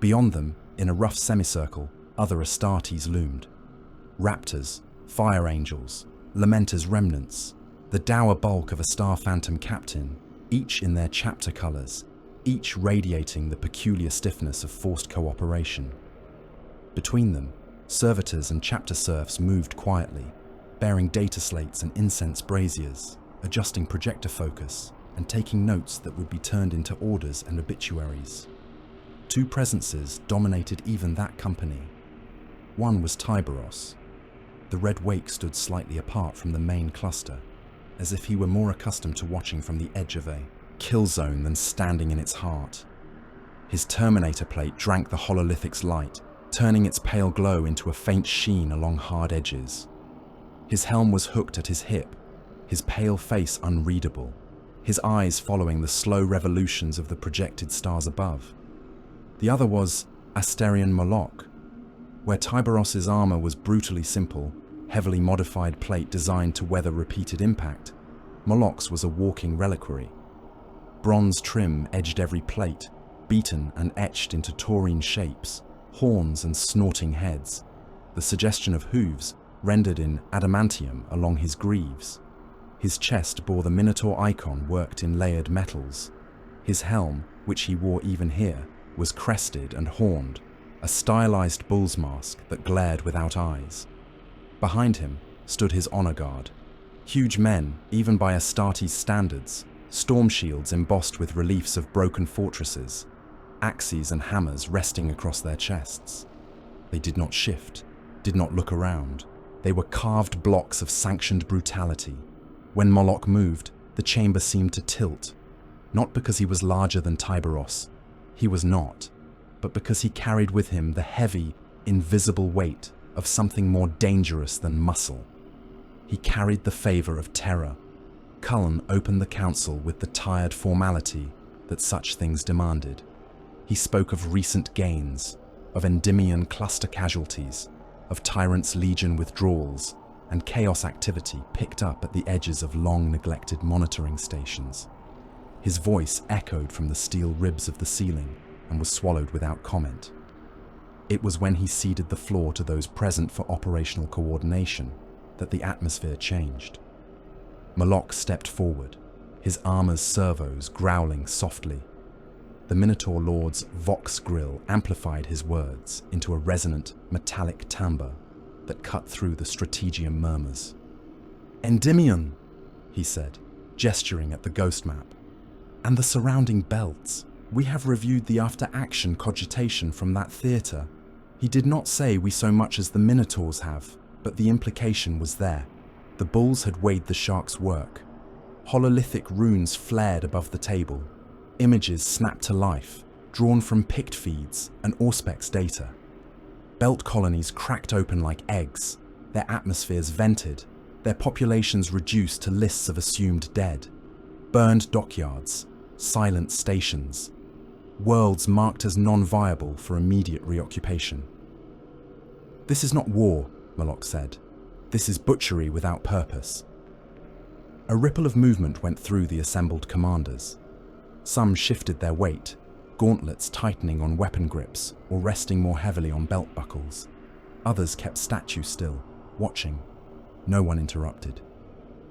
Beyond them, in a rough semicircle, other Astartes loomed. Raptors, fire angels, Lamentor's remnants, the dour bulk of a Star Phantom captain, each in their chapter colors, each radiating the peculiar stiffness of forced cooperation. Between them, servitors and chapter serfs moved quietly, bearing data slates and incense braziers, adjusting projector focus, and taking notes that would be turned into orders and obituaries. Two presences dominated even that company. One was Tyberos. The red wake stood slightly apart from the main cluster, as if he were more accustomed to watching from the edge of a kill zone than standing in its heart. His Terminator plate drank the hololithic's light, turning its pale glow into a faint sheen along hard edges. His helm was hooked at his hip, his pale face unreadable, his eyes following the slow revolutions of the projected stars above. The other was Asterion Moloch. Where Tyberos's armor was brutally simple, heavily modified plate designed to weather repeated impact, Moloch's was a walking reliquary. Bronze trim edged every plate, beaten and etched into taurine shapes, horns and snorting heads, the suggestion of hooves rendered in adamantium along his greaves. His chest bore the Minotaur icon worked in layered metals. His helm, which he wore even here, was crested and horned, a stylized bull's mask that glared without eyes. Behind him stood his honor guard, huge men, even by Astartes standards, storm shields embossed with reliefs of broken fortresses, axes and hammers resting across their chests. They did not shift, did not look around. They were carved blocks of sanctioned brutality. When Moloch moved, the chamber seemed to tilt, not because he was larger than Tyberos. He was not, but because he carried with him the heavy, invisible weight of something more dangerous than muscle. He carried the favor of terror. Cullen opened the council with the tired formality that such things demanded. He spoke of recent gains, of Endymion cluster casualties, of Tyrant's Legion withdrawals, and chaos activity picked up at the edges of long-neglected monitoring stations. His voice echoed from the steel ribs of the ceiling and was swallowed without comment. It was when he ceded the floor to those present for operational coordination that the atmosphere changed. Moloch stepped forward, his armor's servos growling softly. The Minotaur Lord's vox grill amplified his words into a resonant, metallic timbre that cut through the strategium murmurs. "Endymion," he said, gesturing at the ghost map, "and the surrounding belts. We have reviewed the after-action cogitation from that theatre. He did not say we so much as the Minotaurs have, but the implication was there. The bulls had weighed the shark's work. Hololithic runes flared above the table. Images snapped to life, drawn from pict feeds and Auspex data. Belt colonies cracked open like eggs, their atmospheres vented, their populations reduced to lists of assumed dead. Burned dockyards, silent stations. Worlds marked as non-viable for immediate reoccupation. "This is not war," Moloch said. "This is butchery without purpose." A ripple of movement went through the assembled commanders. Some shifted their weight, gauntlets tightening on weapon grips or resting more heavily on belt buckles. Others kept statue still, watching. No one interrupted.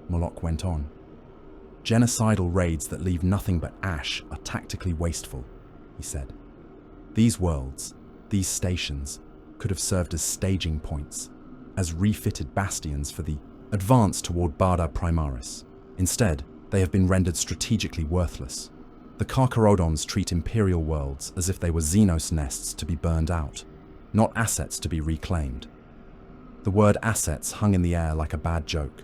Moloch went on. "Genocidal raids that leave nothing but ash are tactically wasteful," he said. "These worlds, these stations, could have served as staging points, as refitted bastions for the advance toward Badab Primaris. Instead, they have been rendered strategically worthless. The Carcharodons treat Imperial worlds as if they were Xenos nests to be burned out, not assets to be reclaimed." The word assets hung in the air like a bad joke.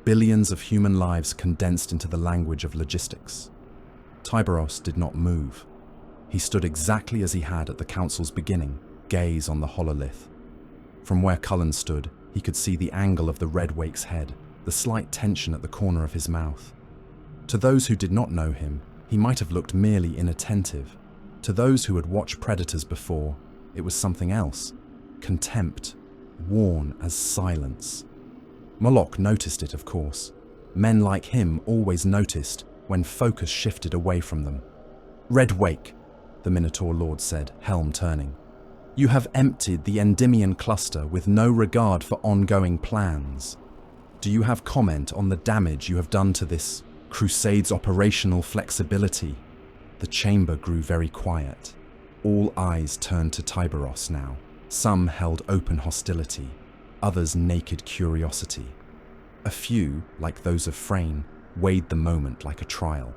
Billions of human lives condensed into the language of logistics. Tyberos did not move. He stood exactly as he had at the council's beginning, gaze on the hololith. From where Cullen stood, he could see the angle of the Red Wake's head, the slight tension at the corner of his mouth. To those who did not know him, he might have looked merely inattentive. To those who had watched Predators before, it was something else. Contempt, worn as silence. Moloch noticed it, of course. Men like him always noticed when focus shifted away from them. "Red Wake," the Minotaur Lord said, helm turning. "You have emptied the Endymion cluster with no regard for ongoing plans. Do you have comment on the damage you have done to this Crusade's operational flexibility?" The chamber grew very quiet. All eyes turned to Tyberos now. Some held open hostility, others naked curiosity. A few, like those of Frayne, weighed the moment like a trial.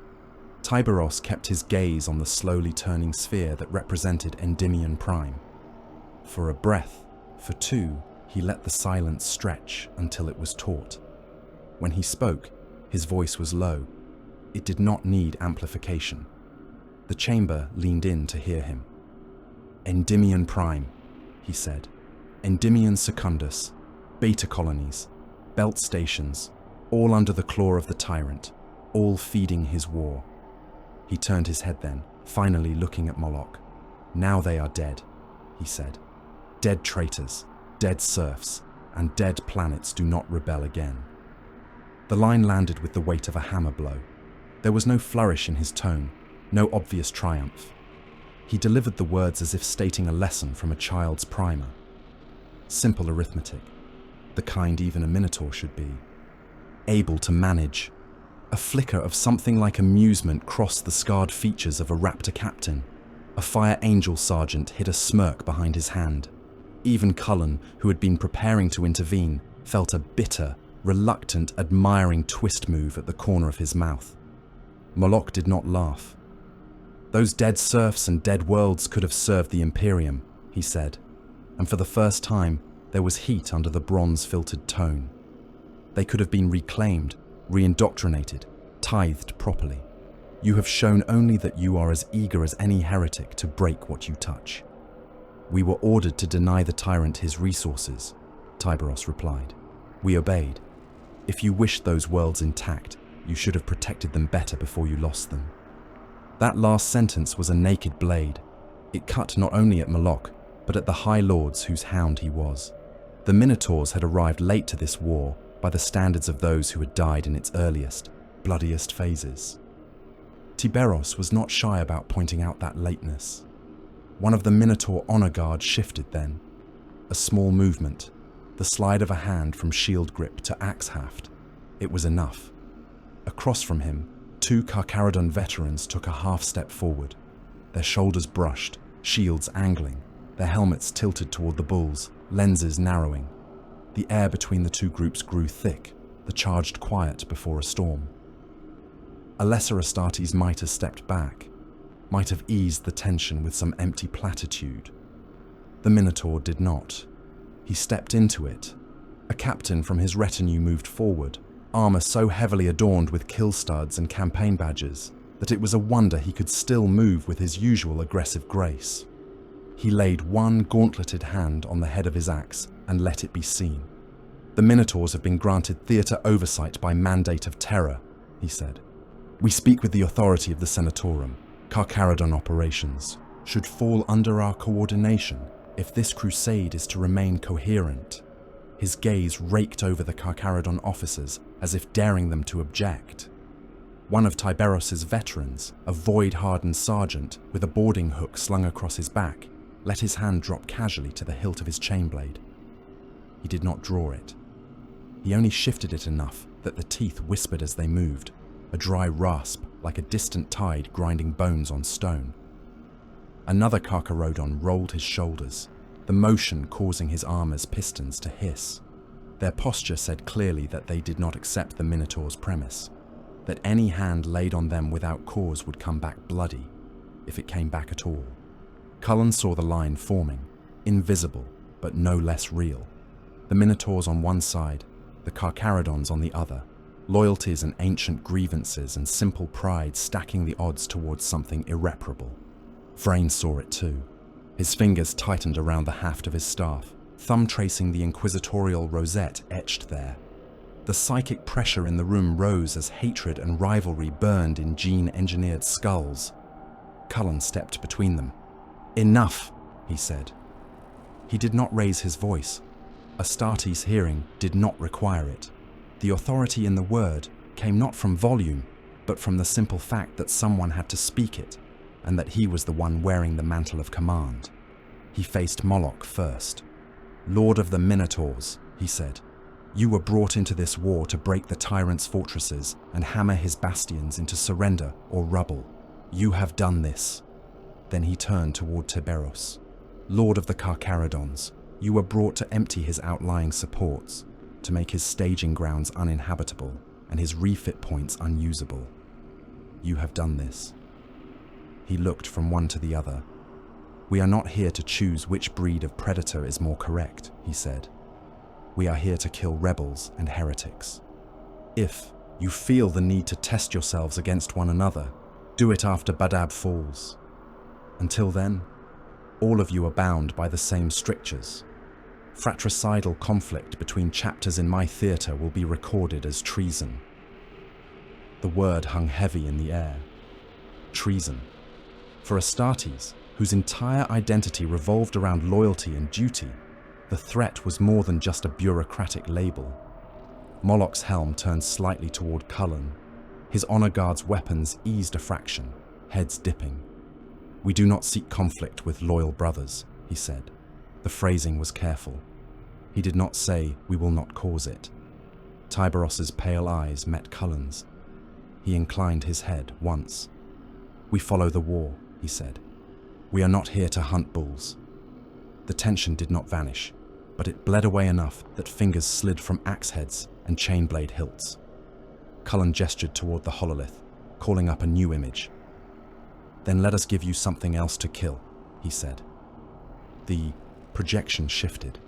Tyberos kept his gaze on the slowly turning sphere that represented Endymion Prime. For a breath, for two, he let the silence stretch until it was taut. When he spoke, his voice was low. It did not need amplification. The chamber leaned in to hear him. "Endymion Prime," he said. "Endymion Secundus, beta colonies, belt stations, all under the claw of the tyrant, all feeding his war." He turned his head then, finally looking at Moloch. "Now they are dead," he said. "Dead traitors, dead serfs, and dead planets do not rebel again." The line landed with the weight of a hammer blow. There was no flourish in his tone, no obvious triumph. He delivered the words as if stating a lesson from a child's primer. Simple arithmetic, the kind even a Minotaur should be. Able to manage. A flicker of something like amusement crossed the scarred features of a raptor captain. A Fire Angel sergeant hid a smirk behind his hand. Even Cullen, who had been preparing to intervene, felt a bitter, reluctant, admiring twist move at the corner of his mouth. Moloch did not laugh. "Those dead serfs and dead worlds could have served the Imperium," he said, and for the first time there was heat under the bronze-filtered tone. "They could have been reclaimed, reindoctrinated, tithed properly. You have shown only that you are as eager as any heretic to break what you touch." "We were ordered to deny the tyrant his resources," Tyberos replied. "We obeyed. If you wished those worlds intact, you should have protected them better before you lost them." That last sentence was a naked blade. It cut not only at Moloch, but at the High Lords whose hound he was. The Minotaurs had arrived late to this war by the standards of those who had died in its earliest, bloodiest phases. Tyberos was not shy about pointing out that lateness. One of the Minotaur honor guards shifted then. A small movement, the slide of a hand from shield grip to axe haft. It was enough. Across from him, two Carcharodon veterans took a half-step forward. Their shoulders brushed, shields angling, their helmets tilted toward the bulls, lenses narrowing. The air between the two groups grew thick, the charged quiet before a storm. A lesser Astartes might have stepped back, might have eased the tension with some empty platitude. The Minotaur did not. He stepped into it. A captain from his retinue moved forward, armor so heavily adorned with kill studs and campaign badges that it was a wonder he could still move with his usual aggressive grace. He laid one gauntleted hand on the head of his axe and let it be seen. "The Minotaurs have been granted theatre oversight by mandate of terror," he said. "We speak with the authority of the Senatorum. Carcharodon operations should fall under our coordination if this crusade is to remain coherent." His gaze raked over the Carcharodon officers as if daring them to object. One of Tyberos' veterans, a void-hardened sergeant with a boarding hook slung across his back, let his hand drop casually to the hilt of his chainblade. He did not draw it. He only shifted it enough that the teeth whispered as they moved, a dry rasp like a distant tide grinding bones on stone. Another Carcharodon rolled his shoulders, the motion causing his armor's pistons to hiss. Their posture said clearly that they did not accept the Minotaur's premise, that any hand laid on them without cause would come back bloody, if it came back at all. Cullen saw the line forming, invisible, but no less real. The Minotaurs on one side, the Carcharodons on the other, loyalties and ancient grievances and simple pride stacking the odds towards something irreparable. Vrain saw it too. His fingers tightened around the haft of his staff, thumb tracing the inquisitorial rosette etched there. The psychic pressure in the room rose as hatred and rivalry burned in gene-engineered skulls. Cullen stepped between them. "Enough," he said. He did not raise his voice. Astartes' hearing did not require it. The authority in the word came not from volume, but from the simple fact that someone had to speak it, and that he was the one wearing the mantle of command. He faced Moloch first. "Lord of the Minotaurs," he said, "you were brought into this war to break the tyrant's fortresses and hammer his bastions into surrender or rubble. You have done this." Then he turned toward Tyberos. "Lord of the Carcharodons, you were brought to empty his outlying supports, to make his staging grounds uninhabitable and his refit points unusable. You have done this." He looked from one to the other. "We are not here to choose which breed of predator is more correct," he said. "We are here to kill rebels and heretics. If you feel the need to test yourselves against one another, do it after Badab falls. Until then, all of you are bound by the same strictures. Fratricidal conflict between chapters in my theatre will be recorded as treason." The word hung heavy in the air. Treason. For Astartes, whose entire identity revolved around loyalty and duty, the threat was more than just a bureaucratic label. Moloch's helm turned slightly toward Cullen. His honor guard's weapons eased a fraction, heads dipping. "We do not seek conflict with loyal brothers," he said. The phrasing was careful. He did not say, "We will not cause it." Tyberos's pale eyes met Cullen's. He inclined his head once. "We follow the war," he said. "We are not here to hunt bulls." The tension did not vanish, but it bled away enough that fingers slid from axe heads and chainblade hilts. Cullen gestured toward the hololith, calling up a new image. "Then let us give you something else to kill," he said. The projection shifted.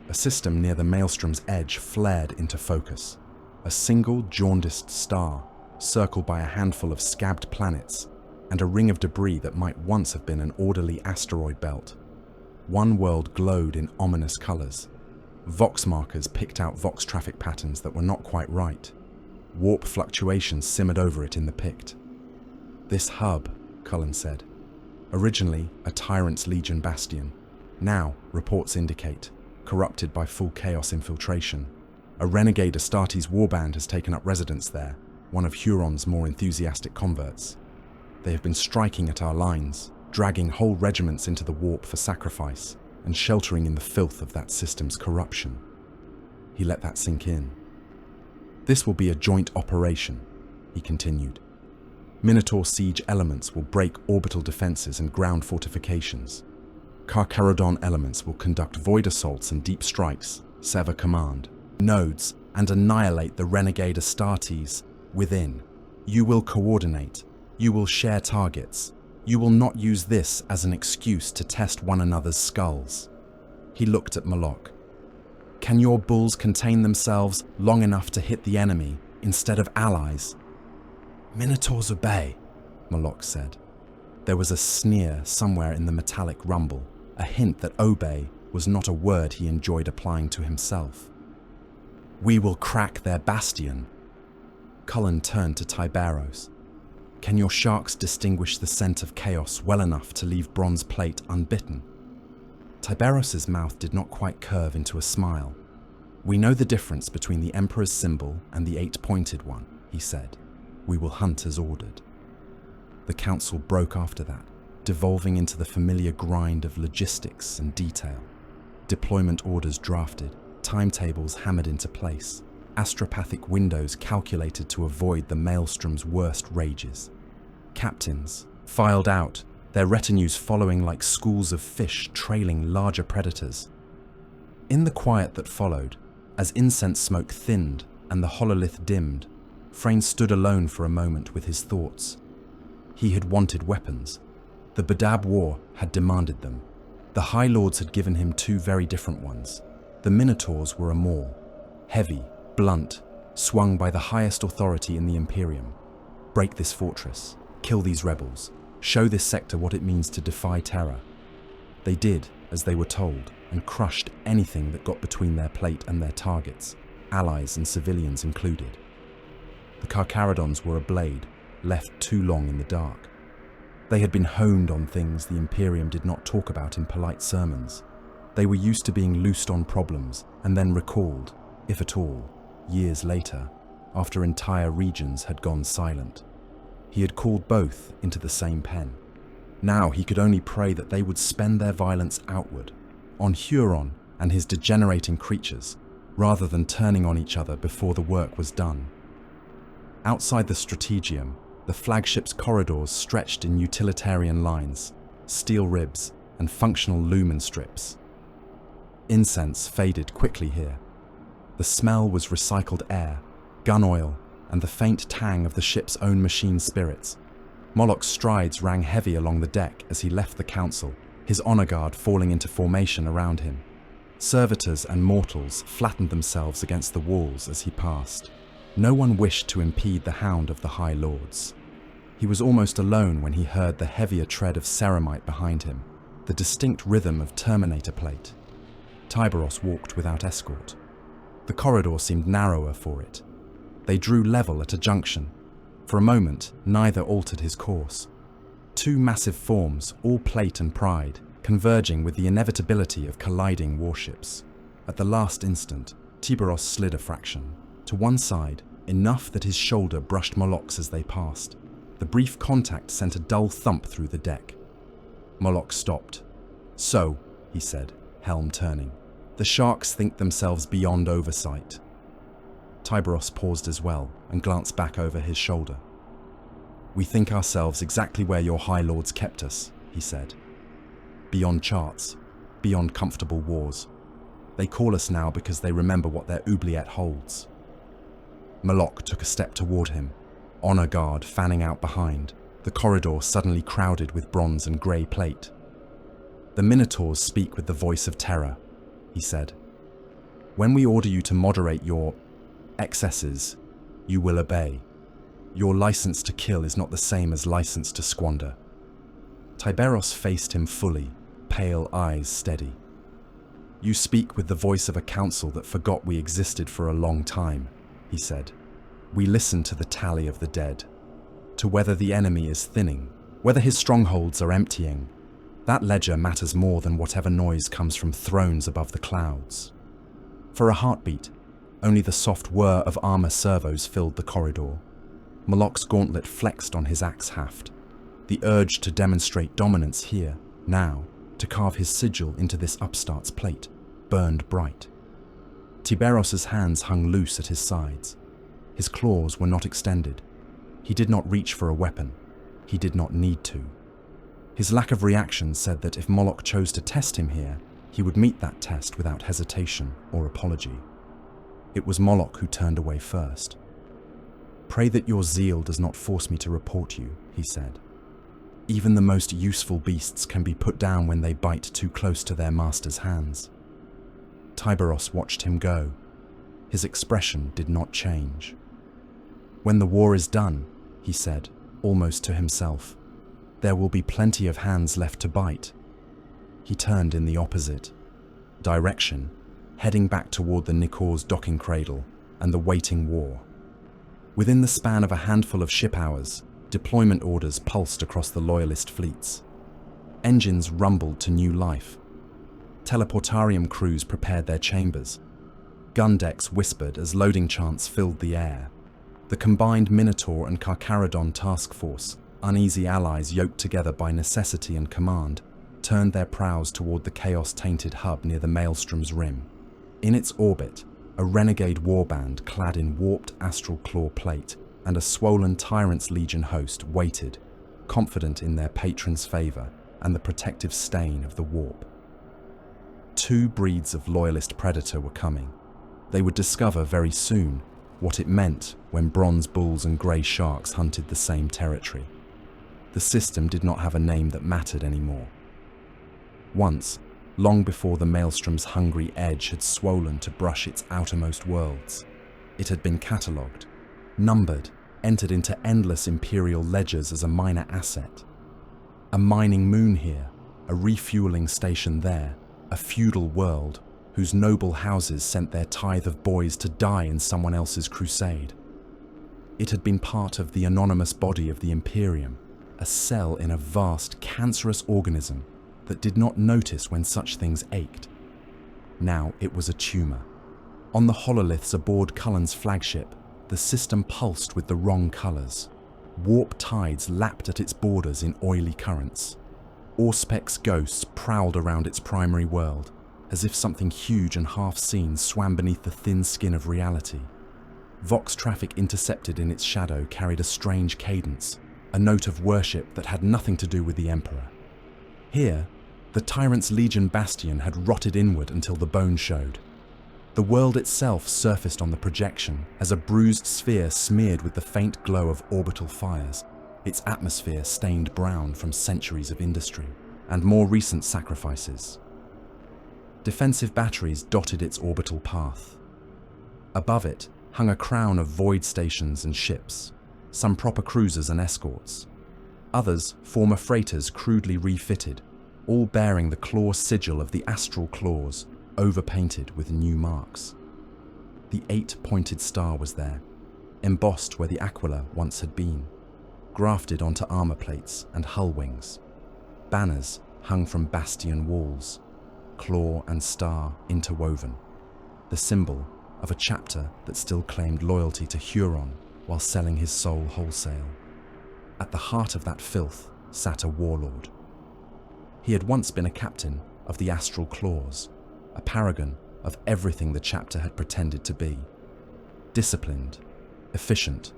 A system near the maelstrom's edge flared into focus. A single jaundiced star, circled by a handful of scabbed planets, and a ring of debris that might once have been an orderly asteroid belt. One world glowed in ominous colors. Vox markers picked out Vox traffic patterns that were not quite right. Warp fluctuations simmered over it in the Pict. "This hub," Cullen said, "originally a Tyrant's Legion bastion. Now, reports indicate, corrupted by full chaos infiltration. A renegade Astartes warband has taken up residence there, one of Huron's more enthusiastic converts. They have been striking at our lines, dragging whole regiments into the warp for sacrifice, and sheltering in the filth of that system's corruption." He let that sink in. "This will be a joint operation," he continued. "Minotaur siege elements will break orbital defenses and ground fortifications. Carcharodon elements will conduct void assaults and deep strikes, sever command nodes, and annihilate the renegade Astartes within. You will coordinate. You will share targets. You will not use this as an excuse to test one another's skulls." He looked at Moloch. "Can your bulls contain themselves long enough to hit the enemy instead of allies?" "Minotaurs obey," Moloch said. There was a sneer somewhere in the metallic rumble, a hint that obey was not a word he enjoyed applying to himself. "We will crack their bastion." Cullen turned to Tyberos. "Can your sharks distinguish the scent of chaos well enough to leave bronze plate unbitten?" Tyberos's mouth did not quite curve into a smile. "We know the difference between the Emperor's symbol and the eight-pointed one," he said. "We will hunt as ordered." The council broke after that, devolving into the familiar grind of logistics and detail. Deployment orders drafted, timetables hammered into place, astropathic windows calculated to avoid the maelstrom's worst rages. Captains filed out, their retinues following like schools of fish trailing larger predators. In the quiet that followed, as incense smoke thinned and the hololith dimmed, Frayne stood alone for a moment with his thoughts. He had wanted weapons. The Badab War had demanded them. The High Lords had given him two very different ones. The Minotaurs were a maul, heavy, blunt, swung by the highest authority in the Imperium. Break this fortress, kill these rebels, show this sector what it means to defy terror. They did as they were told and crushed anything that got between their plate and their targets, allies and civilians included. The Carcharodons were a blade, left too long in the dark. They had been honed on things the Imperium did not talk about in polite sermons. They were used to being loosed on problems and then recalled, if at all, years later, after entire regions had gone silent. He had called both into the same pen. Now he could only pray that they would spend their violence outward, on Huron and his degenerating creatures, rather than turning on each other before the work was done. Outside the Strategium, the flagship's corridors stretched in utilitarian lines, steel ribs and functional lumen strips. Incense faded quickly here. The smell was recycled air, gun oil, and the faint tang of the ship's own machine spirits. Moloch's strides rang heavy along the deck as he left the council, his honor guard falling into formation around him. Servitors and mortals flattened themselves against the walls as he passed. No one wished to impede the hound of the High Lords. He was almost alone when he heard the heavier tread of ceramite behind him, the distinct rhythm of Terminator plate. Tyberos walked without escort. The corridor seemed narrower for it. They drew level at a junction. For a moment, neither altered his course. Two massive forms, all plate and pride, converging with the inevitability of colliding warships. At the last instant, Tyberos slid a fraction. To one side, enough that his shoulder brushed Moloch's as they passed. The brief contact sent a dull thump through the deck. Moloch stopped. "So," he said, helm turning, "the sharks think themselves beyond oversight." Tyberos paused as well and glanced back over his shoulder. "We think ourselves exactly where your High Lords kept us," he said. "Beyond charts, beyond comfortable wars. They call us now because they remember what their oubliette holds." Moloch took a step toward him, honor guard fanning out behind, the corridor suddenly crowded with bronze and grey plate. "The Minotaurs speak with the voice of terror," he said. "When we order you to moderate your excesses, you will obey. Your license to kill is not the same as license to squander." Tyberos faced him fully, pale eyes steady. "You speak with the voice of a council that forgot we existed for a long time," he said. "We listen to the tally of the dead, to whether the enemy is thinning, whether his strongholds are emptying. That ledger matters more than whatever noise comes from thrones above the clouds." For a heartbeat, only the soft whir of armor servos filled the corridor. Moloch's gauntlet flexed on his axe haft. The urge to demonstrate dominance here, now, to carve his sigil into this upstart's plate, burned bright. Tyberos's hands hung loose at his sides. His claws were not extended. He did not reach for a weapon. He did not need to. His lack of reaction said that if Moloch chose to test him here, he would meet that test without hesitation or apology. It was Moloch who turned away first. "Pray that your zeal does not force me to report you," he said. "Even the most useful beasts can be put down when they bite too close to their master's hands." Tyberos watched him go. His expression did not change. "When the war is done," he said, almost to himself, "there will be plenty of hands left to bite." He turned in the opposite direction, heading back toward the Nikor's docking cradle and the waiting war. Within the span of a handful of ship hours, deployment orders pulsed across the Loyalist fleets. Engines rumbled to new life. Teleportarium crews prepared their chambers. Gun decks whispered as loading chants filled the air. The combined Minotaur and Carcharodon task force, uneasy allies yoked together by necessity and command, turned their prows toward the chaos-tainted hub near the Maelstrom's rim. In its orbit, a renegade warband clad in warped astral claw plate and a swollen Tyrant's Legion host waited, confident in their patron's favor and the protective stain of the warp. 2 breeds of loyalist predator were coming. They would discover very soon what it meant when bronze bulls and grey sharks hunted the same territory. The system did not have a name that mattered anymore. Once, long before the Maelstrom's hungry edge had swollen to brush its outermost worlds, it had been catalogued, numbered, entered into endless imperial ledgers as a minor asset. A mining moon here, a refueling station there, a feudal world whose noble houses sent their tithe of boys to die in someone else's crusade. It had been part of the anonymous body of the Imperium, a cell in a vast, cancerous organism that did not notice when such things ached. Now it was a tumor. On the hololiths aboard Cullen's flagship, the system pulsed with the wrong colors. Warp tides lapped at its borders in oily currents. Auspec's ghosts prowled around its primary world, as if something huge and half-seen swam beneath the thin skin of reality. Vox traffic intercepted in its shadow carried a strange cadence, a note of worship that had nothing to do with the Emperor. Here, the Tyrant's Legion bastion had rotted inward until the bone showed. The world itself surfaced on the projection as a bruised sphere smeared with the faint glow of orbital fires, its atmosphere stained brown from centuries of industry and more recent sacrifices. Defensive batteries dotted its orbital path. Above it hung a crown of void stations and ships, some proper cruisers and escorts. Others, former freighters crudely refitted, all bearing the claw sigil of the astral claws, overpainted with new marks. The 8-pointed star was there, embossed where the Aquila once had been, grafted onto armor plates and hull wings. Banners hung from bastion walls, claw and star interwoven, the symbol of a chapter that still claimed loyalty to Huron while selling his soul wholesale. At the heart of that filth sat a warlord. He had once been a captain of the Astral Claws, a paragon of everything the chapter had pretended to be. Disciplined, efficient,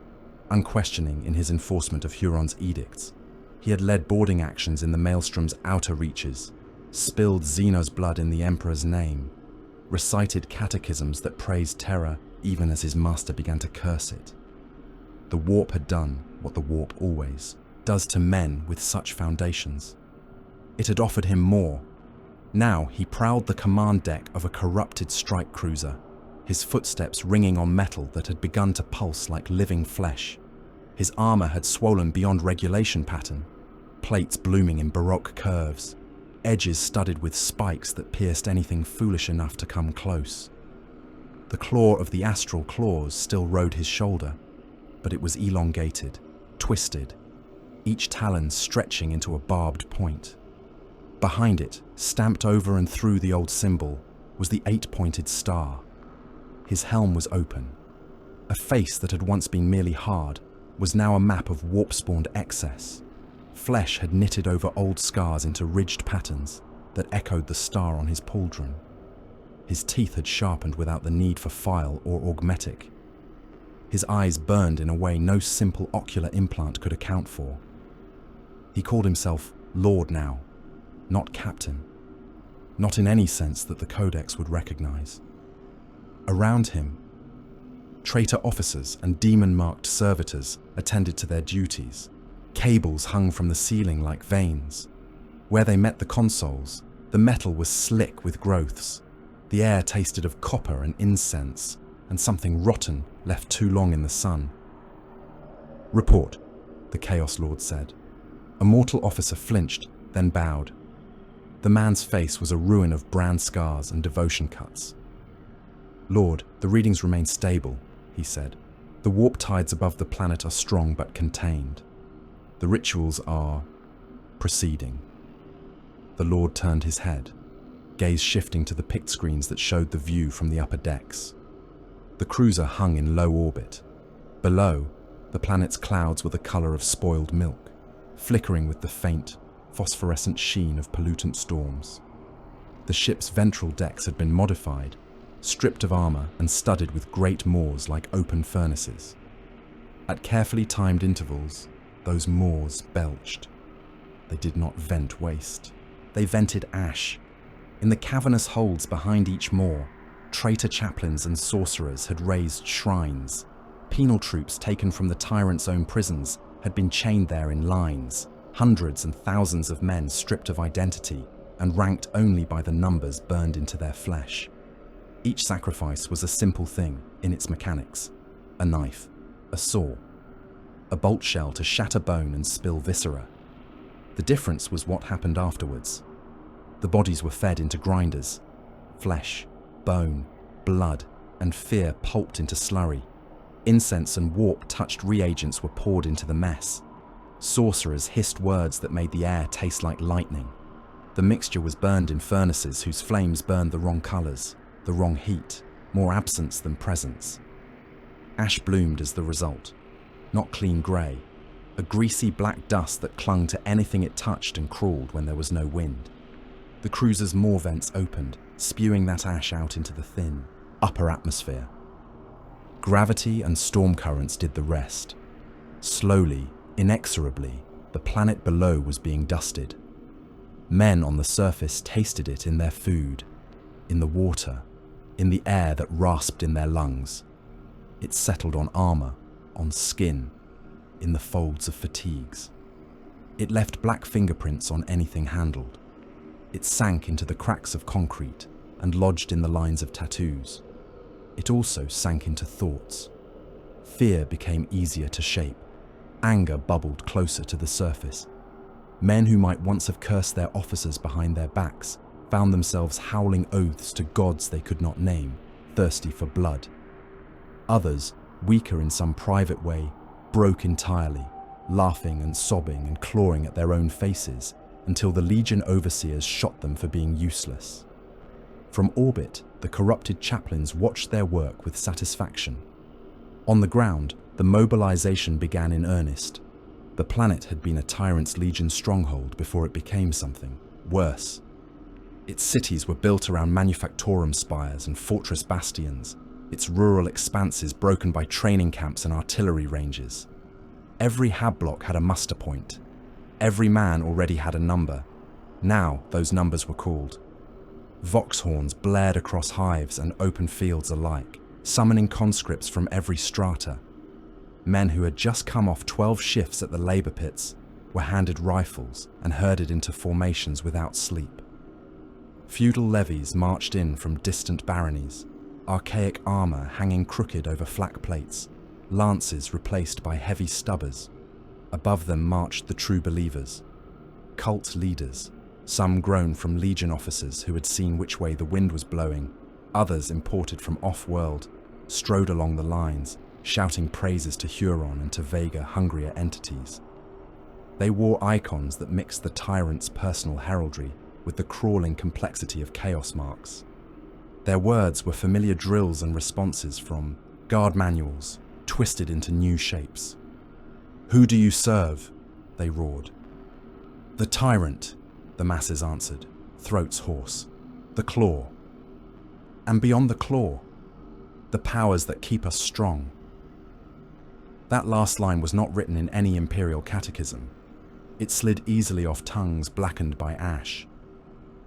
unquestioning in his enforcement of Huron's edicts, he had led boarding actions in the Maelstrom's outer reaches, spilled Xeno's blood in the Emperor's name, recited catechisms that praised terror even as his master began to curse it. The warp had done what the warp always does to men with such foundations. It had offered him more. Now he prowled the command deck of a corrupted strike cruiser, his footsteps ringing on metal that had begun to pulse like living flesh. His armor had swollen beyond regulation pattern, plates blooming in baroque curves, edges studded with spikes that pierced anything foolish enough to come close. The claw of the astral claws still rode his shoulder, but it was elongated, twisted, each talon stretching into a barbed point. Behind it, stamped over and through the old symbol, was the 8-pointed star. His helm was open. A face that had once been merely hard was now a map of warp-spawned excess. Flesh had knitted over old scars into ridged patterns that echoed the star on his pauldron. His teeth had sharpened without the need for file or augmetic. His eyes burned in a way no simple ocular implant could account for. He called himself Lord now, not Captain, not in any sense that the Codex would recognize. Around him, traitor officers and demon-marked servitors attended to their duties. Cables hung from the ceiling like veins. Where they met the consoles, the metal was slick with growths. The air tasted of copper and incense, and something rotten left too long in the sun. "Report," the Chaos Lord said. A mortal officer flinched, then bowed. The man's face was a ruin of brand scars and devotion cuts. "Lord, the readings remain stable," he said. "The warp tides above the planet are strong but contained. The rituals are proceeding." The Lord turned his head, gaze shifting to the pict screens that showed the view from the upper decks. The cruiser hung in low orbit. Below, the planet's clouds were the color of spoiled milk, flickering with the faint, phosphorescent sheen of pollutant storms. The ship's ventral decks had been modified, stripped of armor and studded with great maws like open furnaces. At carefully timed intervals, those maws belched. They did not vent waste. They vented ash. In the cavernous holds behind each maw, traitor chaplains and sorcerers had raised shrines. Penal troops taken from the tyrant's own prisons had been chained there in lines, hundreds and thousands of men stripped of identity and ranked only by the numbers burned into their flesh. Each sacrifice was a simple thing in its mechanics: a knife, a saw, a bolt shell to shatter bone and spill viscera. The difference was what happened afterwards. The bodies were fed into grinders. Flesh, bone, blood, and fear pulped into slurry. Incense and warp-touched reagents were poured into the mess. Sorcerers hissed words that made the air taste like lightning. The mixture was burned in furnaces whose flames burned the wrong colors, the wrong heat, more absence than presence. Ash bloomed as the result. Not clean grey, a greasy black dust that clung to anything it touched and crawled when there was no wind. The cruiser's maw vents opened, spewing that ash out into the thin, upper atmosphere. Gravity and storm currents did the rest. Slowly, inexorably, the planet below was being dusted. Men on the surface tasted it in their food, in the water, in the air that rasped in their lungs. It settled on armor, on skin, in the folds of fatigues. It left black fingerprints on anything handled. It sank into the cracks of concrete and lodged in the lines of tattoos. It also sank into thoughts. Fear became easier to shape. Anger bubbled closer to the surface. Men who might once have cursed their officers behind their backs found themselves howling oaths to gods they could not name, thirsty for blood. Others, weaker in some private way, broke entirely, laughing and sobbing and clawing at their own faces until the Legion overseers shot them for being useless. From orbit, the corrupted chaplains watched their work with satisfaction. On the ground, the mobilization began in earnest. The planet had been a tyrant's Legion stronghold before it became something worse. Its cities were built around manufactorum spires and fortress bastions, its rural expanses broken by training camps and artillery ranges. Every hab block had a muster point. Every man already had a number. Now those numbers were called. Vox horns blared across hives and open fields alike, summoning conscripts from every strata. Men who had just come off 12 shifts at the labor pits were handed rifles and herded into formations without sleep. Feudal levies marched in from distant baronies, archaic armor hanging crooked over flak plates, lances replaced by heavy stubbers. Above them marched the true believers, cult leaders, some grown from Legion officers who had seen which way the wind was blowing, others imported from off-world, strode along the lines, shouting praises to Huron and to vaguer, hungrier entities. They wore icons that mixed the tyrant's personal heraldry with the crawling complexity of chaos marks. Their words were familiar drills and responses from guard manuals, twisted into new shapes. "Who do you serve?" they roared. "The tyrant," the masses answered, throats hoarse. "The claw. And beyond the claw, the powers that keep us strong." That last line was not written in any imperial catechism. It slid easily off tongues blackened by ash.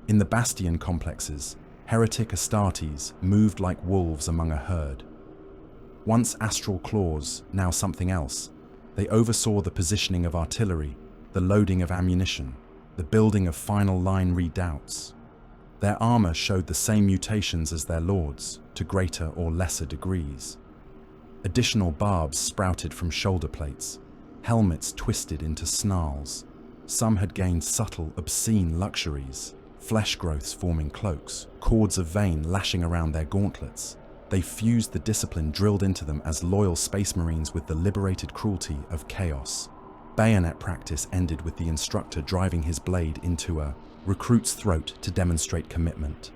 In the bastion complexes, heretic Astartes moved like wolves among a herd. Once astral claws, now something else, they oversaw the positioning of artillery, the loading of ammunition, the building of final line redoubts. Their armor showed the same mutations as their lords, to greater or lesser degrees. Additional barbs sprouted from shoulder plates, helmets twisted into snarls. Some had gained subtle, obscene luxuries, flesh growths forming cloaks, cords of vein lashing around their gauntlets. They fused the discipline drilled into them as loyal space marines with the liberated cruelty of chaos. Bayonet practice ended with the instructor driving his blade into a recruit's throat to demonstrate commitment.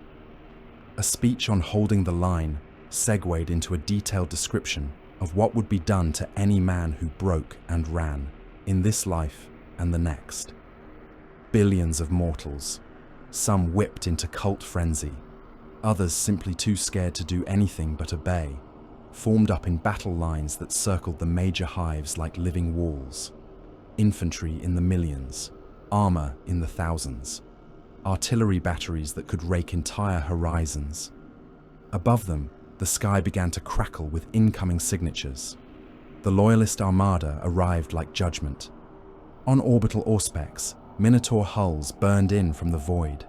A speech on holding the line, segued into a detailed description of what would be done to any man who broke and ran in this life and the next. Billions of mortals, some whipped into cult frenzy, others simply too scared to do anything but obey, formed up in battle lines that circled the major hives like living walls. Infantry in the millions, armor in the thousands, artillery batteries that could rake entire horizons. Above them, the sky began to crackle with incoming signatures. The Loyalist armada arrived like judgment. On orbital auspex, Minotaur hulls burned in from the void,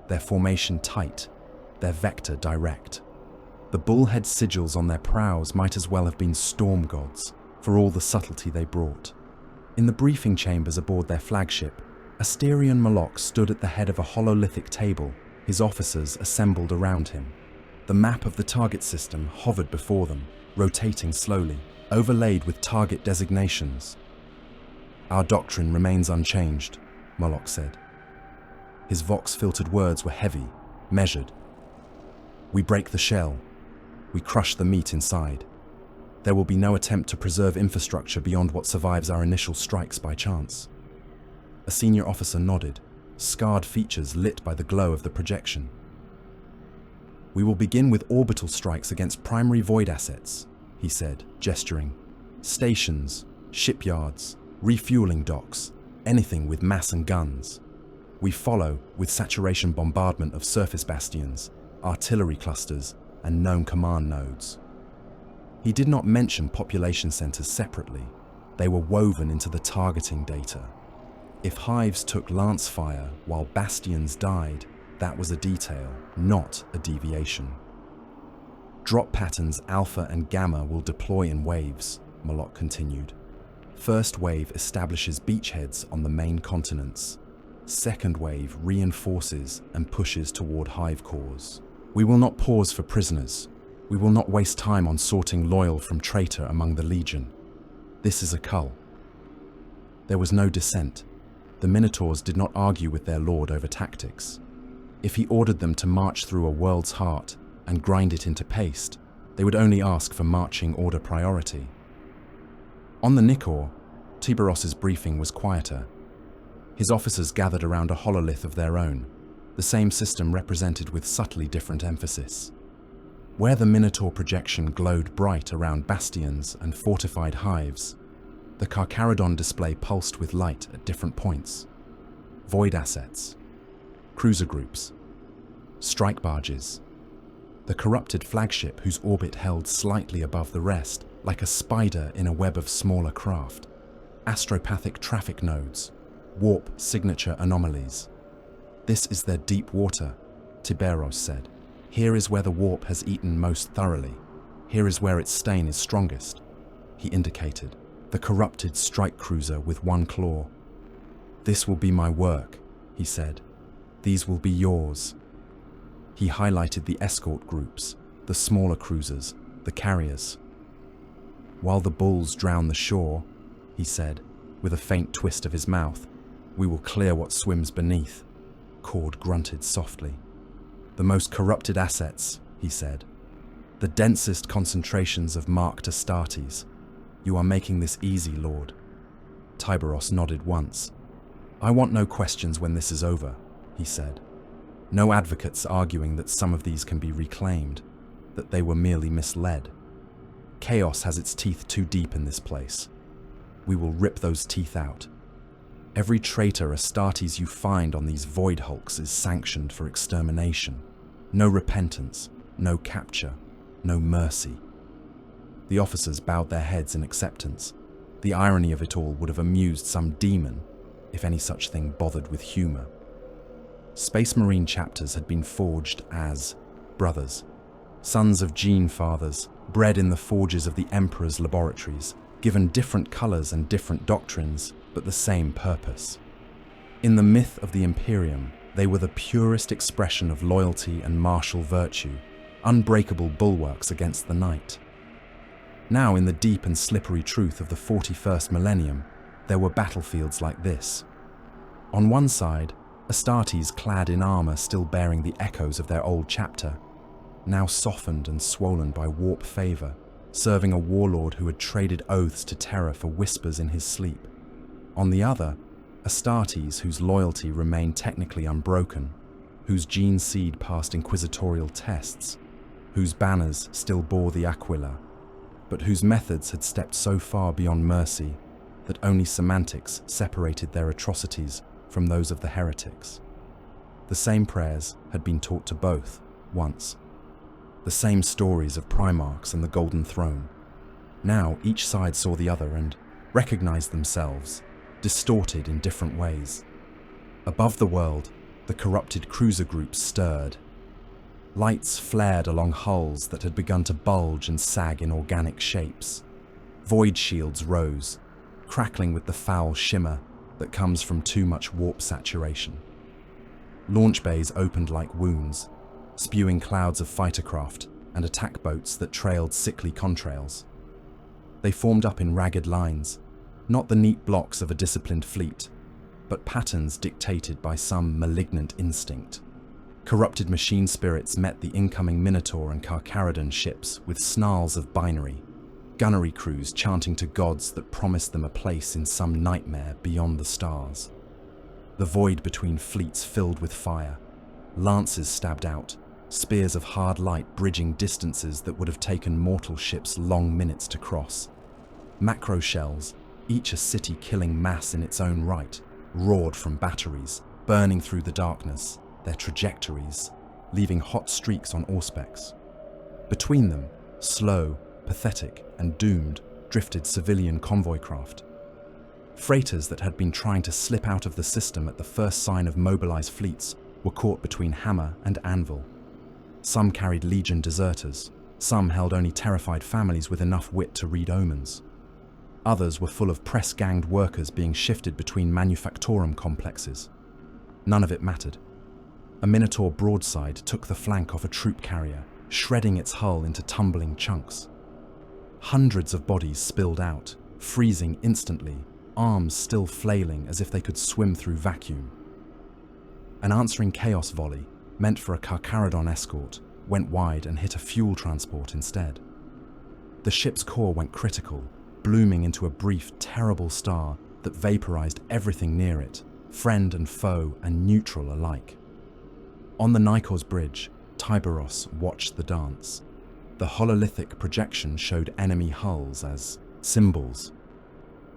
their formation tight, their vector direct. The bullhead sigils on their prows might as well have been storm gods, for all the subtlety they brought. In the briefing chambers aboard their flagship, Asterion Moloch stood at the head of a hololithic table, his officers assembled around him. The map of the target system hovered before them, rotating slowly, overlaid with target designations. "Our doctrine remains unchanged," Moloch said. His vox-filtered words were heavy, measured. "We break the shell. We crush the meat inside. There will be no attempt to preserve infrastructure beyond what survives our initial strikes by chance." A senior officer nodded, scarred features lit by the glow of the projection. "We will begin with orbital strikes against primary void assets," he said, gesturing. "Stations, shipyards, refueling docks, anything with mass and guns. We follow with saturation bombardment of surface bastions, artillery clusters, and known command nodes." He did not mention population centers separately. They were woven into the targeting data. If hives took lance fire while bastions died, that was a detail, not a deviation. "Drop patterns Alpha and Gamma will deploy in waves," Moloch continued. "First wave establishes beachheads on the main continents. Second wave reinforces and pushes toward hive cores. We will not pause for prisoners. We will not waste time on sorting loyal from traitor among the Legion. This is a cull." There was no dissent. The Minotaurs did not argue with their lord over tactics. If he ordered them to march through a world's heart and grind it into paste, they would only ask for marching order priority. On the Nikkor, Tyberos' briefing was quieter. His officers gathered around a hololith of their own, the same system represented with subtly different emphasis. Where the Minotaur projection glowed bright around bastions and fortified hives, the Carcharodon display pulsed with light at different points. Void assets, cruiser groups, strike barges, the corrupted flagship whose orbit held slightly above the rest, like a spider in a web of smaller craft, astropathic traffic nodes, warp signature anomalies. "This is their deep water," Tyberos said. "Here is where the warp has eaten most thoroughly. Here is where its stain is strongest." He indicated the corrupted strike cruiser with one claw. "This will be my work," he said. "These will be yours." He highlighted the escort groups, the smaller cruisers, the carriers. "While the bulls drown the shore," he said, with a faint twist of his mouth, "we will clear what swims beneath." Cord grunted softly. "The most corrupted assets," he said. "The densest concentrations of marked Astartes. You are making this easy, Lord." Tyberos nodded once. "I want no questions when this is over," he said. "No advocates arguing that some of these can be reclaimed, that they were merely misled. Chaos has its teeth too deep in this place. We will rip those teeth out. Every traitor Astartes you find on these void hulks is sanctioned for extermination. No repentance, no capture, no mercy." The officers bowed their heads in acceptance. The irony of it all would have amused some demon, if any such thing bothered with humor. Space Marine chapters had been forged as brothers, sons of gene fathers, bred in the forges of the Emperor's laboratories, given different colors and different doctrines, but the same purpose. In the myth of the Imperium, they were the purest expression of loyalty and martial virtue, unbreakable bulwarks against the night. Now, in the deep and slippery truth of the 41st millennium, there were battlefields like this. On one side, Astartes clad in armor still bearing the echoes of their old chapter. now softened and swollen by warp favor, serving a warlord who had traded oaths to terror for whispers in his sleep. On the other, Astartes, whose loyalty remained technically unbroken, whose gene seed passed inquisitorial tests, whose banners still bore the Aquila, but whose methods had stepped so far beyond mercy that only semantics separated their atrocities from those of the heretics. The same prayers had been taught to both, once. The same stories of Primarchs and the Golden Throne. Now each side saw the other and recognized themselves, distorted in different ways. Above the world, the corrupted cruiser groups stirred. Lights flared along hulls that had begun to bulge and sag in organic shapes. Void shields rose, crackling with the foul shimmer that comes from too much warp saturation. Launch bays opened like wounds, spewing clouds of fightercraft and attack boats that trailed sickly contrails. They formed up in ragged lines, not the neat blocks of a disciplined fleet, but patterns dictated by some malignant instinct. Corrupted machine spirits met the incoming Minotaur and Carcharodon ships with snarls of binary, gunnery crews chanting to gods that promised them a place in some nightmare beyond the stars. The void between fleets filled with fire, lances stabbed out, spears of hard light bridging distances that would have taken mortal ships long minutes to cross. Macro shells, each a city-killing mass in its own right, roared from batteries, burning through the darkness, their trajectories, leaving hot streaks on auspex. Between them, slow, pathetic, and doomed, drifted civilian convoy craft. Freighters that had been trying to slip out of the system at the first sign of mobilized fleets were caught between hammer and anvil. Some carried Legion deserters, some held only terrified families with enough wit to read omens. Others were full of press-ganged workers being shifted between manufactorum complexes. None of it mattered. A Minotaur broadside took the flank off a troop carrier, shredding its hull into tumbling chunks. Hundreds of bodies spilled out, freezing instantly, arms still flailing as if they could swim through vacuum. An answering chaos volley, meant for a Carcharodon escort, went wide and hit a fuel transport instead. The ship's core went critical, blooming into a brief, terrible star that vaporized everything near it, friend and foe and neutral alike. On the Nikos bridge, Tyberos watched the dance. The hololithic projection showed enemy hulls as symbols.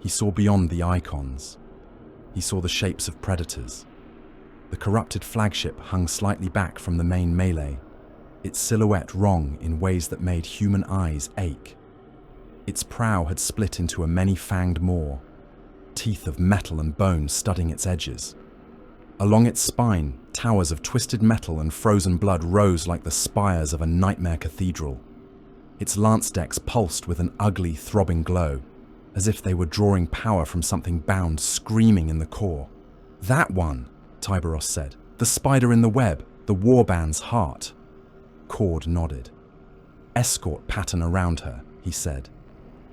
He saw beyond the icons. He saw the shapes of predators. The corrupted flagship hung slightly back from the main melee, its silhouette wrong in ways that made human eyes ache. Its prow had split into a many-fanged maw, teeth of metal and bone studding its edges. Along its spine, towers of twisted metal and frozen blood rose like the spires of a nightmare cathedral. Its lance decks pulsed with an ugly, throbbing glow, as if they were drawing power from something bound screaming in the core. "That one," Tyberos said. "The spider in the web, the warband's heart." Cord nodded. "Escort pattern around her," he said.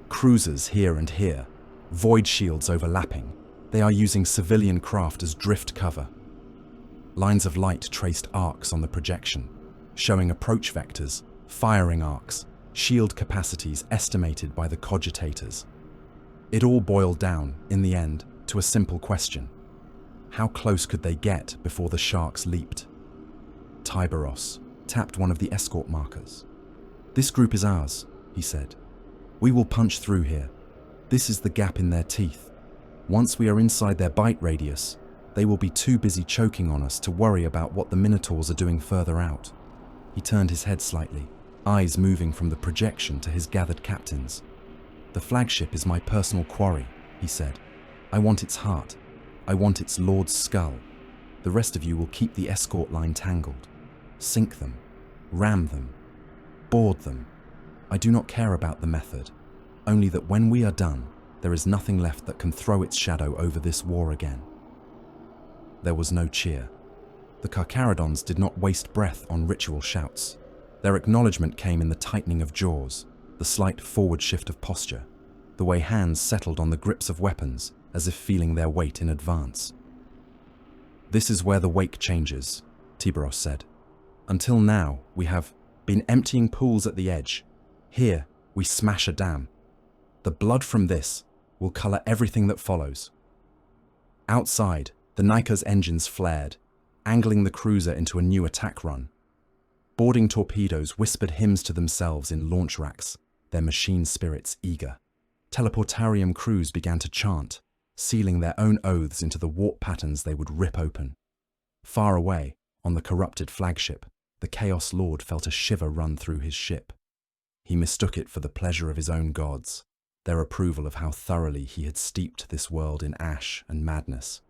"Cruisers here and here, void shields overlapping. They are using civilian craft as drift cover." Lines of light traced arcs on the projection, showing approach vectors, firing arcs, shield capacities estimated by the cogitators. It all boiled down, in the end, to a simple question. How close could they get before the sharks leaped? Tyberos tapped one of the escort markers. "This group is ours," he said. "We will punch through here. This is the gap in their teeth. Once we are inside their bite radius, they will be too busy choking on us to worry about what the Minotaurs are doing further out." He turned his head slightly, eyes moving from the projection to his gathered captains. "The flagship is my personal quarry," he said. "I want its heart. I want its lord's skull. The rest of you will keep the escort line tangled. Sink them, ram them, board them. I do not care about the method, only that when we are done, there is nothing left that can throw its shadow over this war again." There was no cheer. The Carcharodons did not waste breath on ritual shouts. Their acknowledgement came in the tightening of jaws, the slight forward shift of posture, the way hands settled on the grips of weapons as if feeling their weight in advance. "This is where the wake changes," Tyberos said. "Until now, we have Been emptying pools at the edge. Here, we smash a dam. The blood from this will colour everything that follows. Outside, the Nika's engines flared, angling the cruiser into a new attack run. Boarding torpedoes whispered hymns to themselves in launch racks, their machine spirits eager. Teleportarium crews began to chant, sealing their own oaths into the warp patterns they would rip open. Far away, on the corrupted flagship, the Chaos Lord felt a shiver run through his ship. He mistook it for the pleasure of his own gods, their approval of how thoroughly he had steeped this world in ash and madness.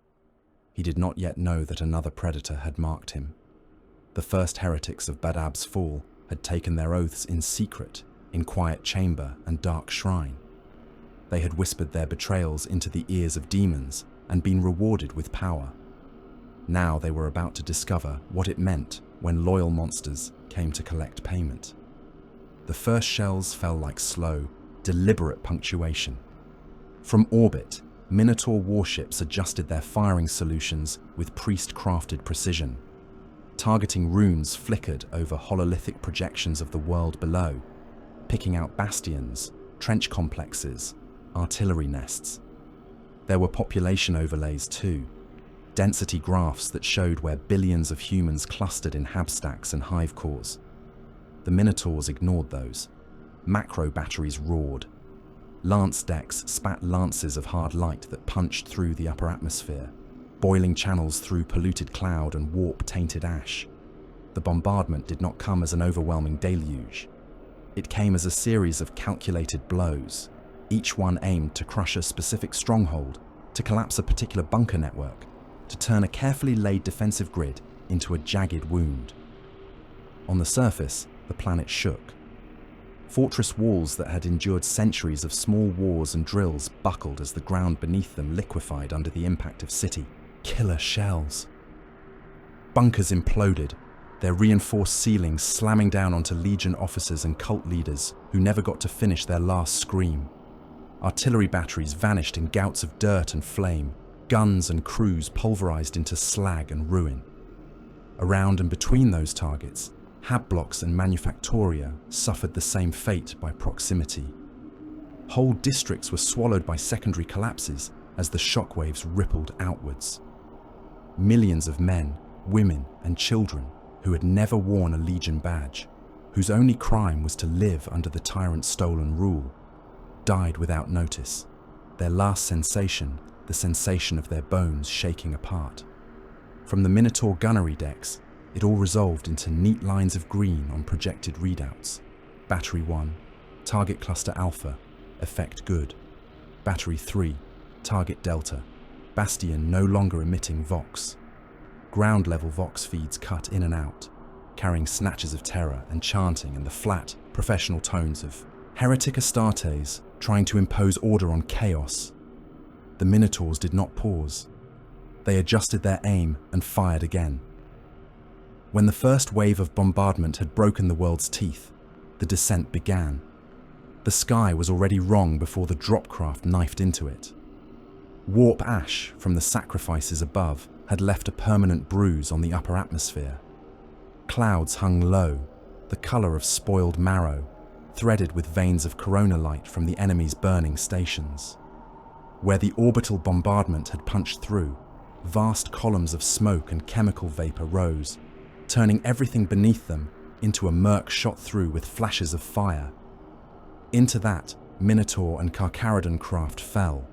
He did not yet know that another predator had marked him. The first heretics of Badab's fall had taken their oaths in secret, in quiet chamber and dark shrine. They had whispered their betrayals into the ears of demons and been rewarded with power. Now they were about to discover what it meant when loyal monsters came to collect payment. The first shells fell like slow, deliberate punctuation. From orbit, Minotaur warships adjusted their firing solutions with priest-crafted precision. Targeting runes flickered over hololithic projections of the world below, picking out bastions, trench complexes, artillery nests. There were population overlays too, density graphs that showed where billions of humans clustered in habstacks and hive cores. The Minotaurs ignored those. Macro batteries roared. Lance decks spat lances of hard light that punched through the upper atmosphere, boiling channels through polluted cloud and warp-tainted ash. The bombardment did not come as an overwhelming deluge. It came as a series of calculated blows, each one aimed to crush a specific stronghold, to collapse a particular bunker network, to turn a carefully laid defensive grid into a jagged wound. On the surface, the planet shook. Fortress walls that had endured centuries of small wars and drills buckled as the ground beneath them liquefied under the impact of city. Killer shells. Bunkers imploded, their reinforced ceilings slamming down onto Legion officers and cult leaders who never got to finish their last scream. Artillery batteries vanished in gouts of dirt and flame, guns and crews pulverized into slag and ruin. Around and between those targets, hab blocks and manufactoria suffered the same fate by proximity. Whole districts were swallowed by secondary collapses as the shockwaves rippled outwards. Millions of men, women, and children who had never worn a Legion badge, whose only crime was to live under the tyrant's stolen rule, died without notice, their last sensation the sensation of their bones shaking apart. From the Minotaur gunnery decks, it all resolved into neat lines of green on projected readouts. Battery 1, target cluster Alpha, effect good. Battery 3, target Delta, bastion no longer emitting Vox. Ground-level Vox feeds cut in and out, carrying snatches of terror and chanting in the flat, professional tones of heretic Astartes trying to impose order on chaos. The Minotaurs did not pause. They adjusted their aim and fired again. When the first wave of bombardment had broken the world's teeth, the descent began. The sky was already wrong before the dropcraft knifed into it. Warp ash from the sacrifices above had left a permanent bruise on the upper atmosphere. Clouds hung low, the color of spoiled marrow, threaded with veins of corona light from the enemy's burning stations. Where the orbital bombardment had punched through, vast columns of smoke and chemical vapor rose, turning everything beneath them into a murk shot through with flashes of fire. Into that, Minotaur and Carcharodon craft fell.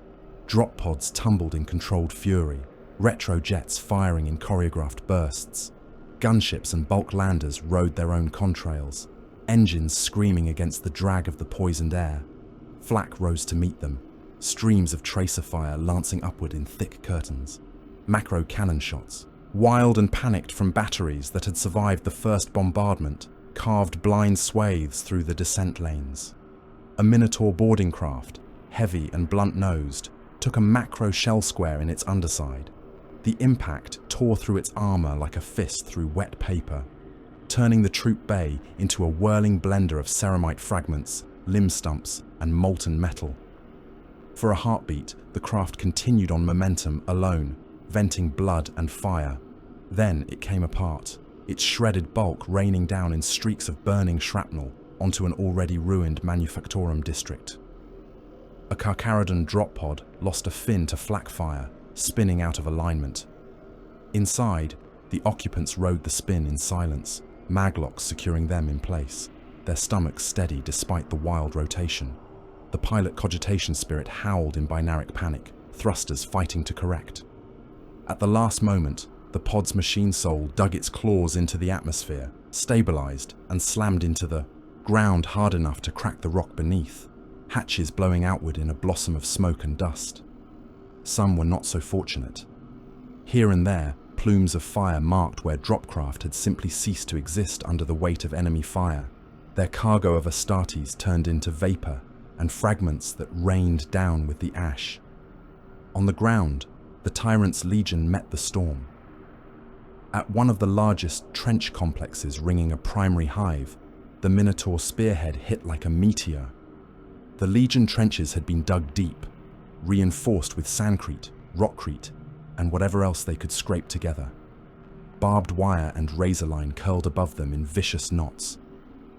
Drop pods tumbled in controlled fury, retro jets firing in choreographed bursts. Gunships and bulk landers rode their own contrails, engines screaming against the drag of the poisoned air. Flak rose to meet them, streams of tracer fire lancing upward in thick curtains. Macro cannon shots, wild and panicked from batteries that had survived the first bombardment, carved blind swathes through the descent lanes. A Minotaur boarding craft, heavy and blunt-nosed, took a macro shell square in its underside. The impact tore through its armor like a fist through wet paper, turning the troop bay into a whirling blender of ceramite fragments, limb stumps, and molten metal. For a heartbeat, the craft continued on momentum alone, venting blood and fire. Then it came apart, its shredded bulk raining down in streaks of burning shrapnel onto an already ruined manufactorum district. A Carcharodon drop pod lost a fin to flak fire, spinning out of alignment. Inside, the occupants rode the spin in silence, maglocks securing them in place, their stomachs steady despite the wild rotation. The pilot cogitation spirit howled in binaric panic, thrusters fighting to correct. At the last moment, the pod's machine soul dug its claws into the atmosphere, stabilized, and slammed into the ground hard enough to crack the rock beneath, hatches blowing outward in a blossom of smoke and dust. Some were not so fortunate. Here and there, plumes of fire marked where dropcraft had simply ceased to exist under the weight of enemy fire. Their cargo of Astartes turned into vapor and fragments that rained down with the ash. On the ground, the tyrant's legion met the storm. At one of the largest trench complexes ringing a primary hive, the Minotaur spearhead hit like a meteor. The legion trenches had been dug deep, reinforced with sandcrete, rockcrete, and whatever else they could scrape together. Barbed wire and razor line curled above them in vicious knots.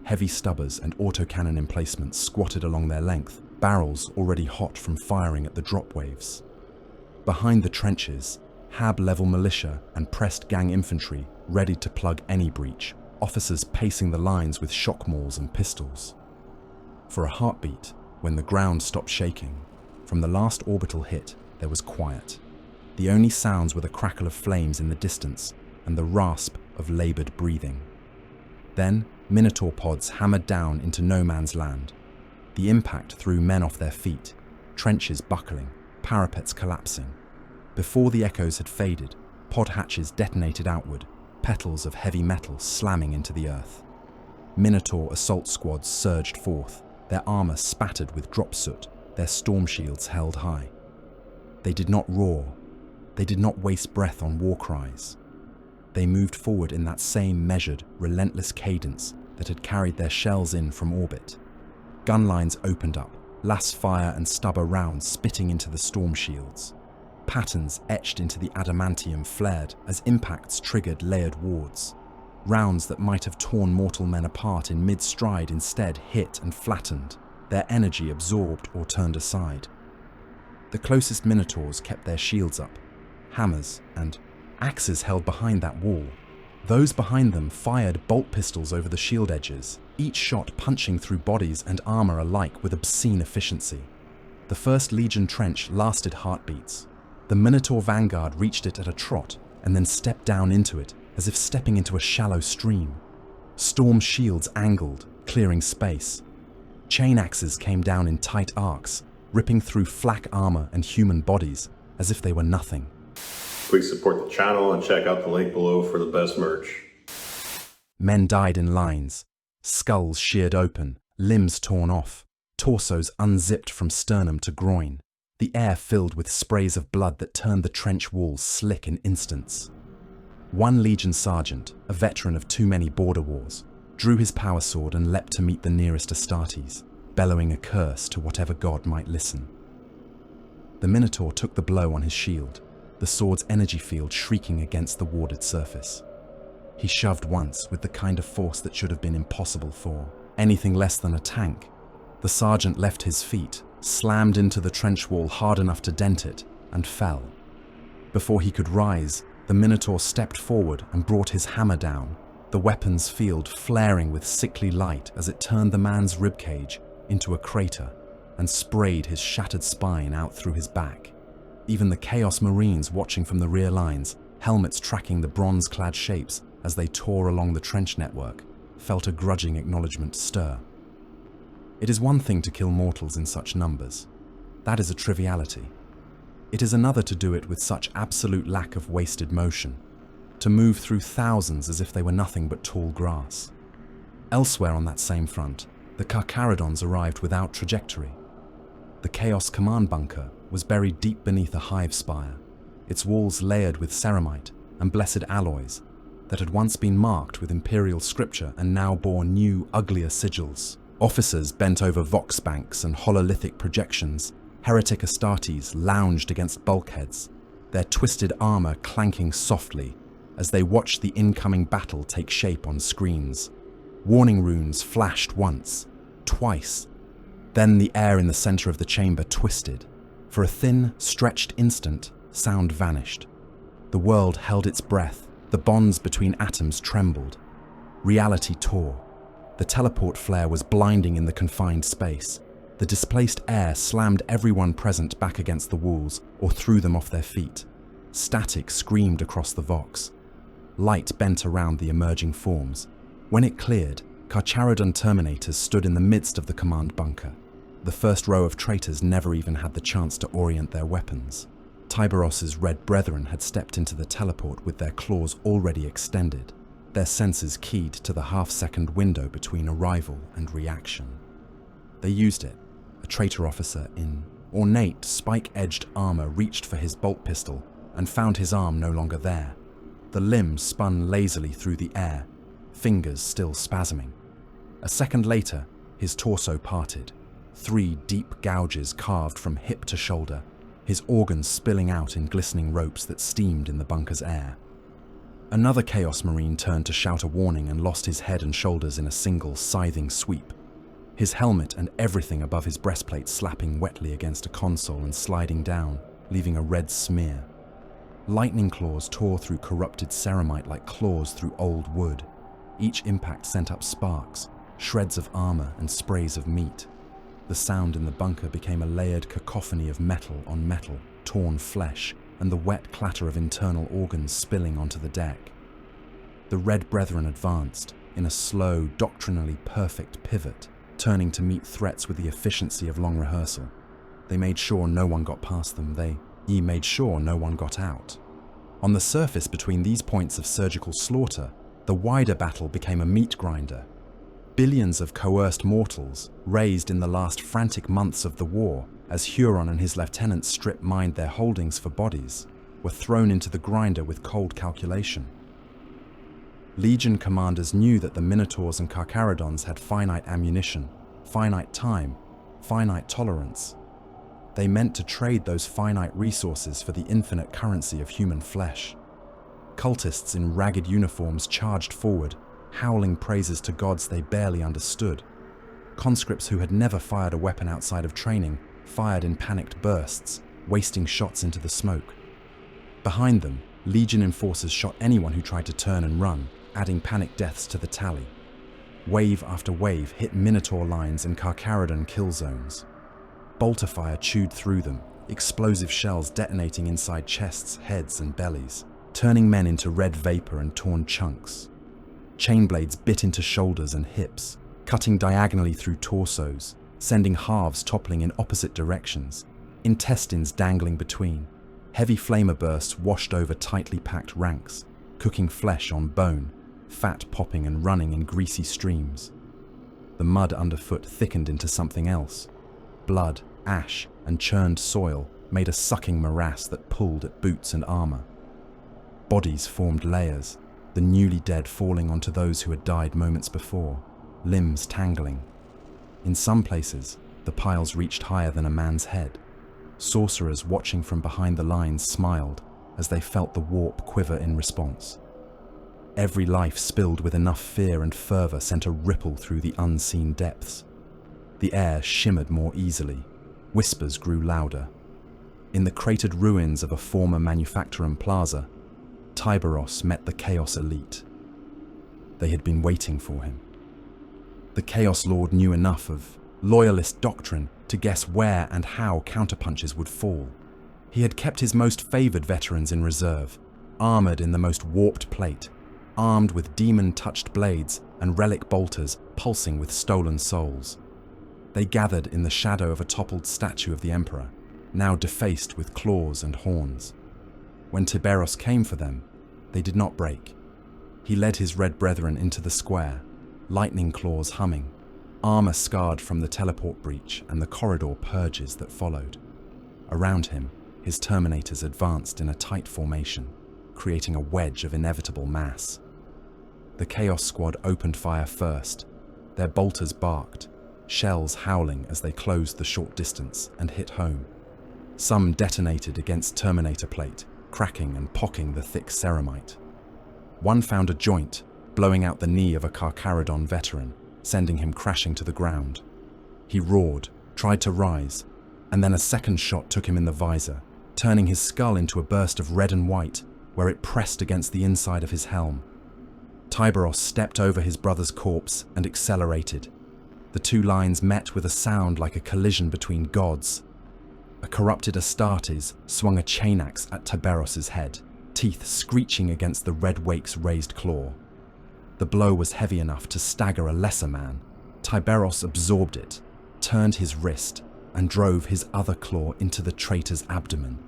Heavy stubbers and autocannon emplacements squatted along their length, barrels already hot from firing at the drop waves. Behind the trenches, Hab-level militia and pressed gang infantry ready to plug any breach, officers pacing the lines with shock mauls and pistols. For a heartbeat, when the ground stopped shaking, from the last orbital hit, there was quiet. The only sounds were the crackle of flames in the distance and the rasp of labored breathing. Then, Minotaur pods hammered down into no man's land. The impact threw men off their feet, trenches buckling, parapets collapsing. Before the echoes had faded, pod hatches detonated outward, petals of heavy metal slamming into the earth. Minotaur assault squads surged forth, their armor spattered with drop soot, their storm shields held high. They did not roar. They did not waste breath on war cries. They moved forward in that same measured, relentless cadence that had carried their shells in from orbit. Gun lines opened up, las fire and stubber rounds spitting into the storm shields. Patterns etched into the adamantium flared as impacts triggered layered wards. Rounds that might have torn mortal men apart in mid-stride instead hit and flattened, their energy absorbed or turned aside. The closest Minotaurs kept their shields up, hammers and axes held behind that wall. Those behind them fired bolt pistols over the shield edges, each shot punching through bodies and armor alike with obscene efficiency. The first Legion trench lasted heartbeats. The Minotaur vanguard reached it at a trot and then stepped down into it as if stepping into a shallow stream. Storm shields angled, clearing space. Chain axes came down in tight arcs, ripping through flak armor and human bodies as if they were nothing. Please support the channel and check out the link below for the best merch. Men died in lines, skulls sheared open, limbs torn off, torsos unzipped from sternum to groin. The air filled with sprays of blood that turned the trench walls slick in instants. One Legion sergeant, a veteran of too many border wars, drew his power sword and leapt to meet the nearest Astartes, bellowing a curse to whatever god might listen. The Minotaur took the blow on his shield, the sword's energy field shrieking against the warded surface. He shoved once with the kind of force that should have been impossible for anything less than a tank. The sergeant left his feet, slammed into the trench wall hard enough to dent it, and fell. Before he could rise, the Minotaur stepped forward and brought his hammer down, the weapon's field flaring with sickly light as it turned the man's ribcage into a crater and sprayed his shattered spine out through his back. Even the Chaos Marines watching from the rear lines, helmets tracking the bronze-clad shapes as they tore along the trench network, felt a grudging acknowledgement stir. It is one thing to kill mortals in such numbers. That is a triviality. It is another to do it with such absolute lack of wasted motion, to move through thousands as if they were nothing but tall grass. Elsewhere on that same front, the Carcharodons arrived without trajectory. The Chaos Command Bunker was buried deep beneath a hive spire, its walls layered with ceramite and blessed alloys that had once been marked with imperial scripture and now bore new, uglier sigils. Officers bent over vox banks and hololithic projections, heretic Astartes lounged against bulkheads, their twisted armor clanking softly, as they watched the incoming battle take shape on screens. Warning runes flashed once, twice. Then the air in the center of the chamber twisted. For a thin, stretched instant, sound vanished. The world held its breath. The bonds between atoms trembled. Reality tore. The teleport flare was blinding in the confined space. The displaced air slammed everyone present back against the walls or threw them off their feet. Static screamed across the Vox. Light bent around the emerging forms. When it cleared, Carcharodon Terminators stood in the midst of the command bunker. The first row of traitors never even had the chance to orient their weapons. Tyberos' red brethren had stepped into the teleport with their claws already extended, their senses keyed to the half-second window between arrival and reaction. They used it. A traitor officer in ornate, spike-edged armor reached for his bolt pistol and found his arm no longer there. The limb spun lazily through the air, fingers still spasming. A second later, his torso parted, 3 deep gouges carved from hip to shoulder, his organs spilling out in glistening ropes that steamed in the bunker's air. Another Chaos Marine turned to shout a warning and lost his head and shoulders in a single, scything sweep. His helmet and everything above his breastplate slapping wetly against a console and sliding down, leaving a red smear. Lightning claws tore through corrupted ceramite like claws through old wood. Each impact sent up sparks, shreds of armor and sprays of meat. The sound in the bunker became a layered cacophony of metal on metal, torn flesh, and the wet clatter of internal organs spilling onto the deck. The Red Brethren advanced, in a slow, doctrinally perfect pivot, turning to meet threats with the efficiency of long rehearsal. They made sure no one got past them. They made sure no one got out. On the surface between these points of surgical slaughter, the wider battle became a meat grinder. Billions of coerced mortals, raised in the last frantic months of the war, as Huron and his lieutenants strip-mined their holdings for bodies, were thrown into the grinder with cold calculation. Legion commanders knew that the Minotaurs and Carcharodons had finite ammunition, finite time, finite tolerance. They meant to trade those finite resources for the infinite currency of human flesh. Cultists in ragged uniforms charged forward, howling praises to gods they barely understood. Conscripts who had never fired a weapon outside of training fired in panicked bursts, wasting shots into the smoke. Behind them, Legion enforcers shot anyone who tried to turn and run, adding panic deaths to the tally. Wave after wave hit Minotaur lines and Carcharodon kill zones. Bolter fire chewed through them, explosive shells detonating inside chests, heads, and bellies, turning men into red vapor and torn chunks. Chain blades bit into shoulders and hips, cutting diagonally through torsos, sending halves toppling in opposite directions, intestines dangling between. Heavy flamer bursts washed over tightly packed ranks, cooking flesh on bone, fat popping and running in greasy streams. The mud underfoot thickened into something else. Blood, ash, and churned soil made a sucking morass that pulled at boots and armor. Bodies formed layers, the newly dead falling onto those who had died moments before, limbs tangling. In some places, the piles reached higher than a man's head. Sorcerers watching from behind the lines smiled as they felt the warp quiver in response. Every life spilled with enough fear and fervor sent a ripple through the unseen depths. The air shimmered more easily. Whispers grew louder. In the cratered ruins of a former manufacturing plaza, Tyberos met the Chaos Elite. They had been waiting for him. The Chaos Lord knew enough of loyalist doctrine to guess where and how counterpunches would fall. He had kept his most favored veterans in reserve, armored in the most warped plate, armed with demon-touched blades and relic bolters pulsing with stolen souls. They gathered in the shadow of a toppled statue of the Emperor, now defaced with claws and horns. When Tyberos came for them, they did not break. He led his red brethren into the square, lightning claws humming, armor scarred from the teleport breach and the corridor purges that followed. Around him, his Terminators advanced in a tight formation, creating a wedge of inevitable mass. The Chaos Squad opened fire first. Their bolters barked, shells howling as they closed the short distance and hit home. Some detonated against Terminator plate, cracking and pocking the thick ceramite. One found a joint, blowing out the knee of a Carcharodon veteran, sending him crashing to the ground. He roared, tried to rise, and then a second shot took him in the visor, turning his skull into a burst of red and white, where it pressed against the inside of his helm. Tyberos stepped over his brother's corpse and accelerated. The two lines met with a sound like a collision between gods. A corrupted Astartes swung a chain axe at Tyberos' head, teeth screeching against the red wake's raised claw. The blow was heavy enough to stagger a lesser man. Tyberos absorbed it, turned his wrist, and drove his other claw into the traitor's abdomen.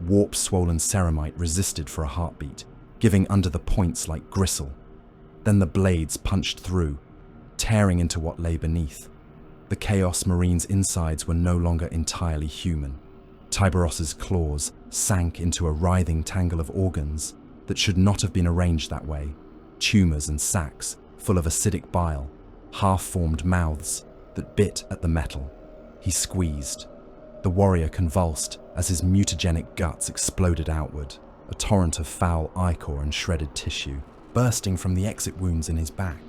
Warp-swollen ceramite resisted for a heartbeat, giving under the points like gristle. Then the blades punched through, tearing into what lay beneath. The Chaos Marine's insides were no longer entirely human. Tyberos' claws sank into a writhing tangle of organs that should not have been arranged that way. Tumors and sacs full of acidic bile, half-formed mouths that bit at the metal. He squeezed. The warrior convulsed as his mutagenic guts exploded outward, a torrent of foul ichor and shredded tissue, bursting from the exit wounds in his back.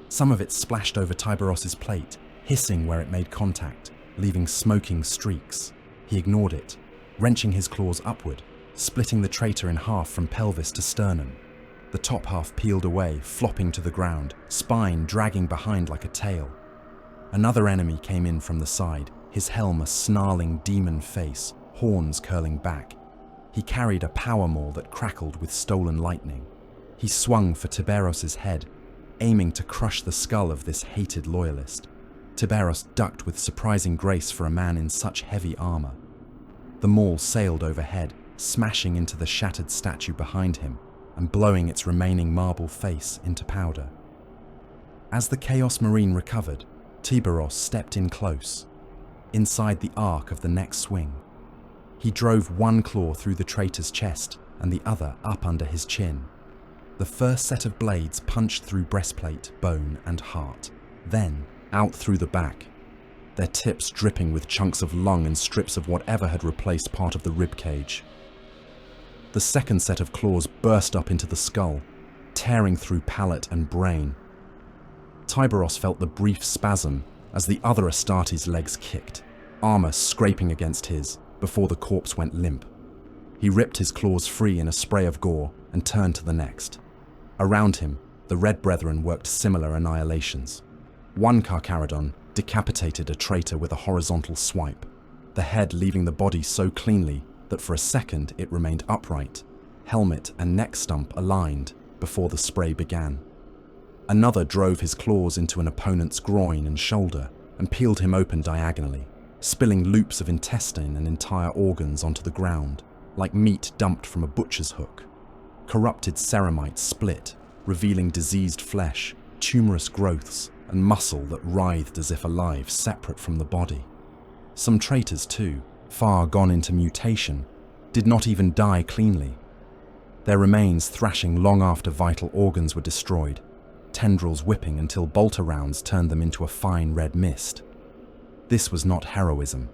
Some of it splashed over Tyberos' plate, hissing where it made contact, leaving smoking streaks. He ignored it, wrenching his claws upward, splitting the traitor in half from pelvis to sternum. The top half peeled away, flopping to the ground, spine dragging behind like a tail. Another enemy came in from the side, his helm a snarling demon face, horns curling back. He carried a power maul that crackled with stolen lightning. He swung for Tyberos' head, aiming to crush the skull of this hated loyalist. Tyberos ducked with surprising grace for a man in such heavy armor. The maul sailed overhead, smashing into the shattered statue behind him and blowing its remaining marble face into powder. As the Chaos Marine recovered, Tyberos stepped in close, inside the arc of the next swing. He drove one claw through the traitor's chest and the other up under his chin. The first set of blades punched through breastplate, bone, and heart, then out through the back, their tips dripping with chunks of lung and strips of whatever had replaced part of the rib cage. The second set of claws burst up into the skull, tearing through palate and brain. Tyberos felt the brief spasm as the other Astartes' legs kicked, armor scraping against his, before the corpse went limp. He ripped his claws free in a spray of gore and turned to the next. Around him, the Red Brethren worked similar annihilations. One Carcharodon decapitated a traitor with a horizontal swipe, the head leaving the body so cleanly that for a second it remained upright, helmet and neck stump aligned before the spray began. Another drove his claws into an opponent's groin and shoulder and peeled him open diagonally, spilling loops of intestine and entire organs onto the ground, like meat dumped from a butcher's hook. Corrupted ceramite split, revealing diseased flesh, tumorous growths, and muscle that writhed as if alive, separate from the body. Some traitors, too, far gone into mutation, did not even die cleanly. Their remains thrashing long after vital organs were destroyed, tendrils whipping until bolter rounds turned them into a fine red mist. This was not heroism.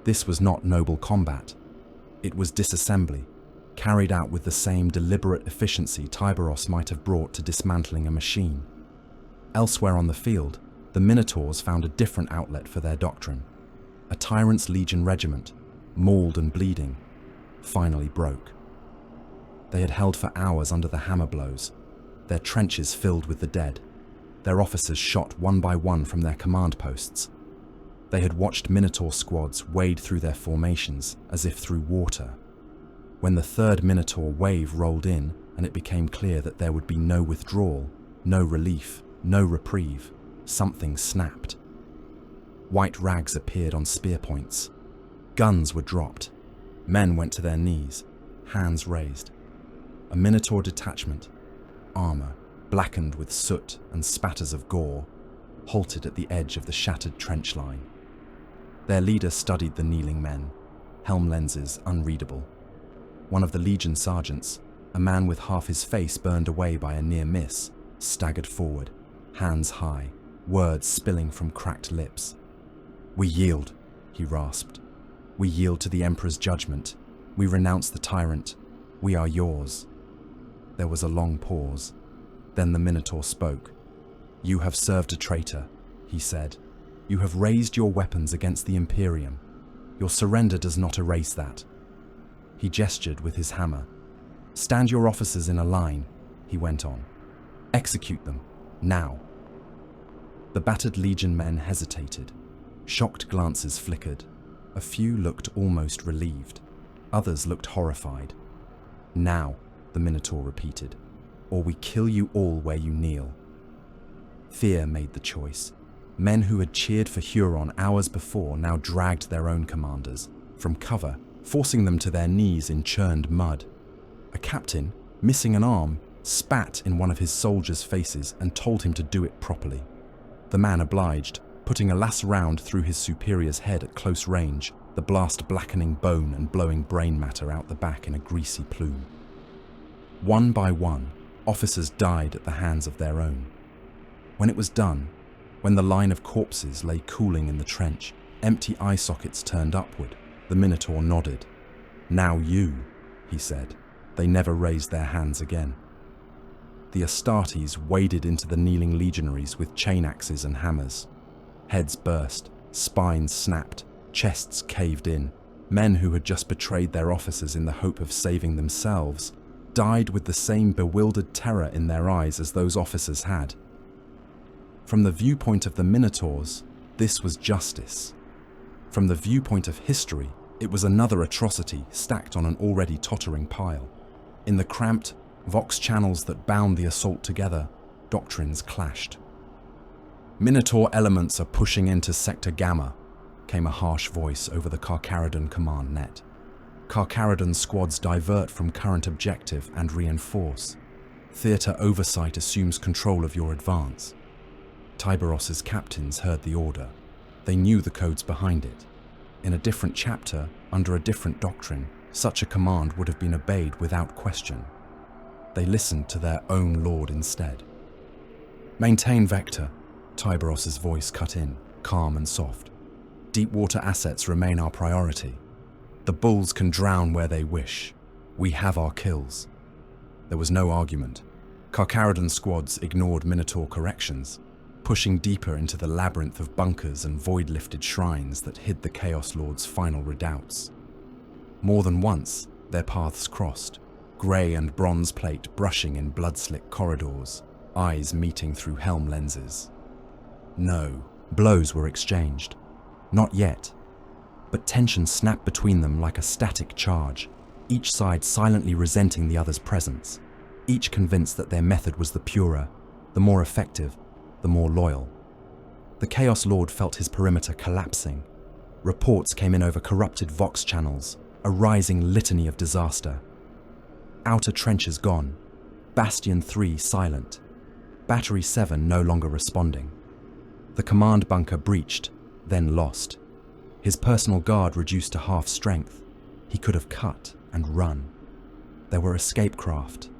This was not noble combat. It was disassembly, carried out with the same deliberate efficiency Tyberos might have brought to dismantling a machine. Elsewhere on the field, the Minotaurs found a different outlet for their doctrine. A Tyrant's Legion regiment, mauled and bleeding, finally broke. They had held for hours under the hammer blows, their trenches filled with the dead, their officers shot one by one from their command posts. They had watched Minotaur squads wade through their formations as if through water. When the third Minotaur wave rolled in and it became clear that there would be no withdrawal, no relief, no reprieve, something snapped. White rags appeared on spear points. Guns were dropped. Men went to their knees, hands raised. A Minotaur detachment, armor blackened with soot and spatters of gore, halted at the edge of the shattered trench line. Their leader studied the kneeling men, helm lenses unreadable. One of the Legion sergeants, a man with half his face burned away by a near miss, staggered forward, hands high, words spilling from cracked lips. "We yield," he rasped. "We yield to the Emperor's judgment. We renounce the tyrant. We are yours." There was a long pause. Then the Minotaur spoke. "You have served a traitor," he said. "You have raised your weapons against the Imperium. Your surrender does not erase that." He gestured with his hammer. "Stand your officers in a line," he went on. "Execute them, now." The battered Legion men hesitated. Shocked glances flickered. A few looked almost relieved. Others looked horrified. "Now," the Minotaur repeated, "or we kill you all where you kneel." Fear made the choice. Men who had cheered for Huron hours before now dragged their own commanders from cover, forcing them to their knees in churned mud. A captain, missing an arm, spat in one of his soldiers' faces and told him to do it properly. The man obliged, putting a last round through his superior's head at close range, the blast blackening bone and blowing brain matter out the back in a greasy plume. One by one, officers died at the hands of their own. When it was done, when the line of corpses lay cooling in the trench, empty eye sockets turned upward, the Minotaur nodded. "Now you," he said. They never raised their hands again. The Astartes waded into the kneeling legionaries with chain axes and hammers. Heads burst, spines snapped, chests caved in. Men who had just betrayed their officers in the hope of saving themselves died with the same bewildered terror in their eyes as those officers had. From the viewpoint of the Minotaurs, this was justice. From the viewpoint of history, it was another atrocity stacked on an already tottering pile. In the cramped, vox channels that bound the assault together, doctrines clashed. "Minotaur elements are pushing into Sector Gamma," came a harsh voice over the Carcharodon command net. Carcharodon squads divert from current objective and reinforce. Theatre oversight assumes control of your advance. Tyberos' captains heard the order. They knew the codes behind it. In a different chapter, under a different doctrine, such a command would have been obeyed without question. They listened to their own lord instead. "Maintain vector," Tyberos' voice cut in, calm and soft. "Deep-water assets remain our priority. The bulls can drown where they wish. We have our kills." There was no argument. Carcharodon squads ignored Minotaur corrections, pushing deeper into the labyrinth of bunkers and void-lifted shrines that hid the Chaos Lord's final redoubts. More than once, their paths crossed, grey and bronze plate brushing in blood-slick corridors, eyes meeting through helm lenses. No, blows were exchanged. Not yet. But tension snapped between them like a static charge, each side silently resenting the other's presence, each convinced that their method was the purer, the more effective, the more loyal. The Chaos Lord felt his perimeter collapsing. Reports came in over corrupted vox channels, a rising litany of disaster. Outer trenches gone, Bastion 3 silent, Battery 7 no longer responding. The command bunker breached, then lost. His personal guard reduced to half strength. He could have cut and run. There were escape craft,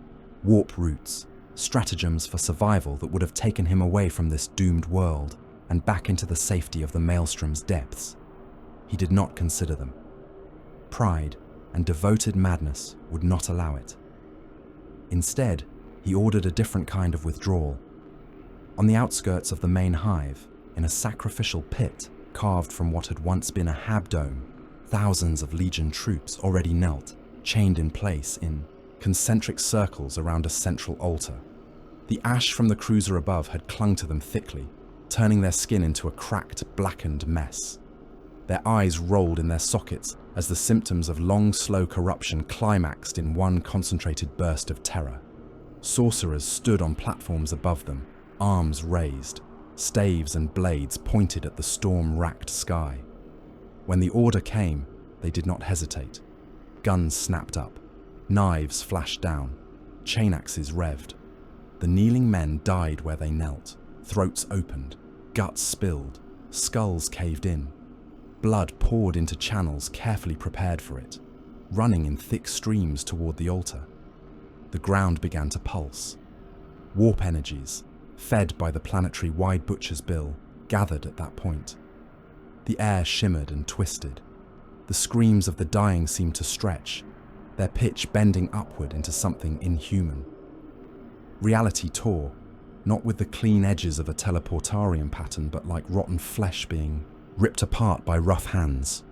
warp routes, stratagems for survival that would have taken him away from this doomed world and back into the safety of the Maelstrom's depths. He did not consider them. Pride and devoted madness would not allow it. Instead, he ordered a different kind of withdrawal. On the outskirts of the main hive, in a sacrificial pit carved from what had once been a habdome, thousands of Legion troops already knelt, chained in place in concentric circles around a central altar. The ash from the cruiser above had clung to them thickly, turning their skin into a cracked, blackened mess. Their eyes rolled in their sockets as the symptoms of long, slow corruption climaxed in one concentrated burst of terror. Sorcerers stood on platforms above them, arms raised, staves and blades pointed at the storm-racked sky. When the order came, they did not hesitate. Guns snapped up, knives flashed down, chain axes revved. The kneeling men died where they knelt, throats opened, guts spilled, skulls caved in. Blood poured into channels carefully prepared for it, running in thick streams toward the altar. The ground began to pulse. Warp energies, fed by the planetary wide butcher's bill, gathered at that point. The air shimmered and twisted. The screams of the dying seemed to stretch, their pitch bending upward into something inhuman. Reality tore, not with the clean edges of a teleportarium pattern, but like rotten flesh being ripped apart by rough hands.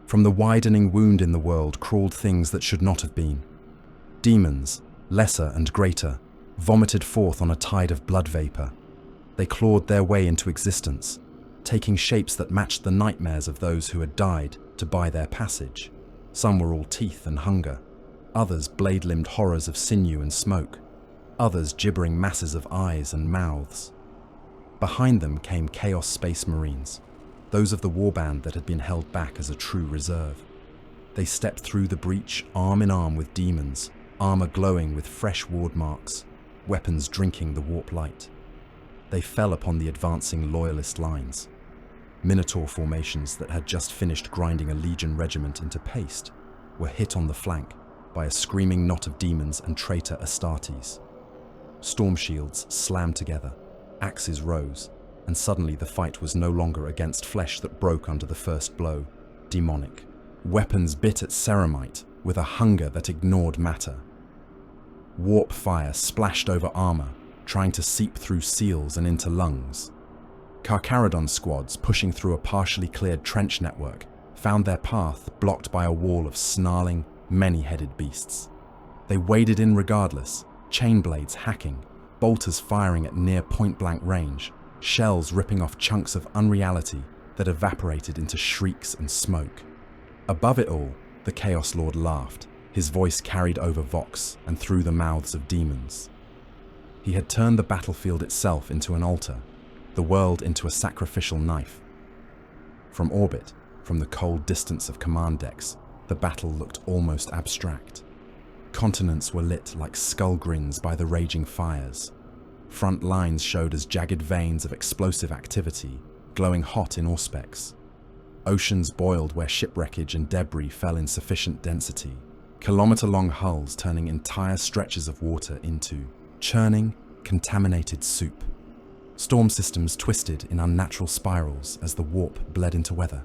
From the widening wound in the world crawled things that should not have been. Demons, lesser and greater, vomited forth on a tide of blood vapor. They clawed their way into existence, taking shapes that matched the nightmares of those who had died to buy their passage. Some were all teeth and hunger, others blade-limbed horrors of sinew and smoke, others gibbering masses of eyes and mouths. Behind them came Chaos Space Marines, those of the warband that had been held back as a true reserve. They stepped through the breach arm in arm with demons, armor glowing with fresh ward marks, weapons drinking the warp light. They fell upon the advancing loyalist lines. Minotaur formations that had just finished grinding a legion regiment into paste were hit on the flank by a screaming knot of demons and traitor Astartes. Storm shields slammed together, axes rose, and suddenly the fight was no longer against flesh that broke under the first blow, demonic. Weapons bit at ceramite with a hunger that ignored matter. Warp fire splashed over armor, trying to seep through seals and into lungs. Carcharodon squads pushing through a partially cleared trench network found their path blocked by a wall of snarling, many-headed beasts. They waded in regardless, chain blades hacking, bolters firing at near point-blank range, shells ripping off chunks of unreality that evaporated into shrieks and smoke. Above it all, the Chaos Lord laughed, his voice carried over Vox and through the mouths of demons. He had turned the battlefield itself into an altar, the world into a sacrificial knife. From orbit, from the cold distance of command decks, the battle looked almost abstract. Continents were lit like skull grins by the raging fires. Front lines showed as jagged veins of explosive activity, glowing hot in auspex. Oceans boiled where shipwreckage and debris fell in sufficient density, kilometer-long hulls turning entire stretches of water into churning, contaminated soup. Storm systems twisted in unnatural spirals as the warp bled into weather.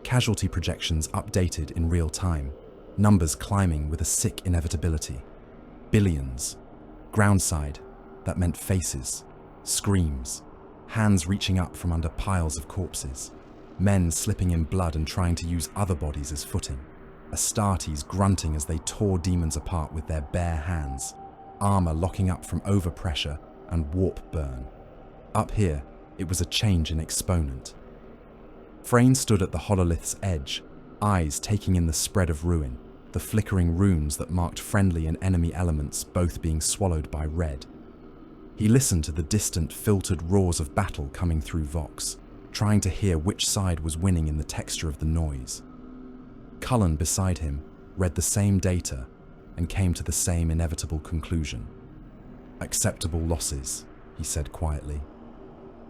Casualty projections updated in real time, numbers climbing with a sick inevitability. Billions. Groundside, that meant faces, screams, hands reaching up from under piles of corpses, men slipping in blood and trying to use other bodies as footing, Astartes grunting as they tore demons apart with their bare hands, armor locking up from overpressure and warp burn. Up here, it was a change in exponent. Frayne stood at the hololith's edge, eyes taking in the spread of ruin, the flickering runes that marked friendly and enemy elements both being swallowed by red. He listened to the distant, filtered roars of battle coming through Vox, trying to hear which side was winning in the texture of the noise. Cullen beside him read the same data and came to the same inevitable conclusion. Acceptable losses, he said quietly.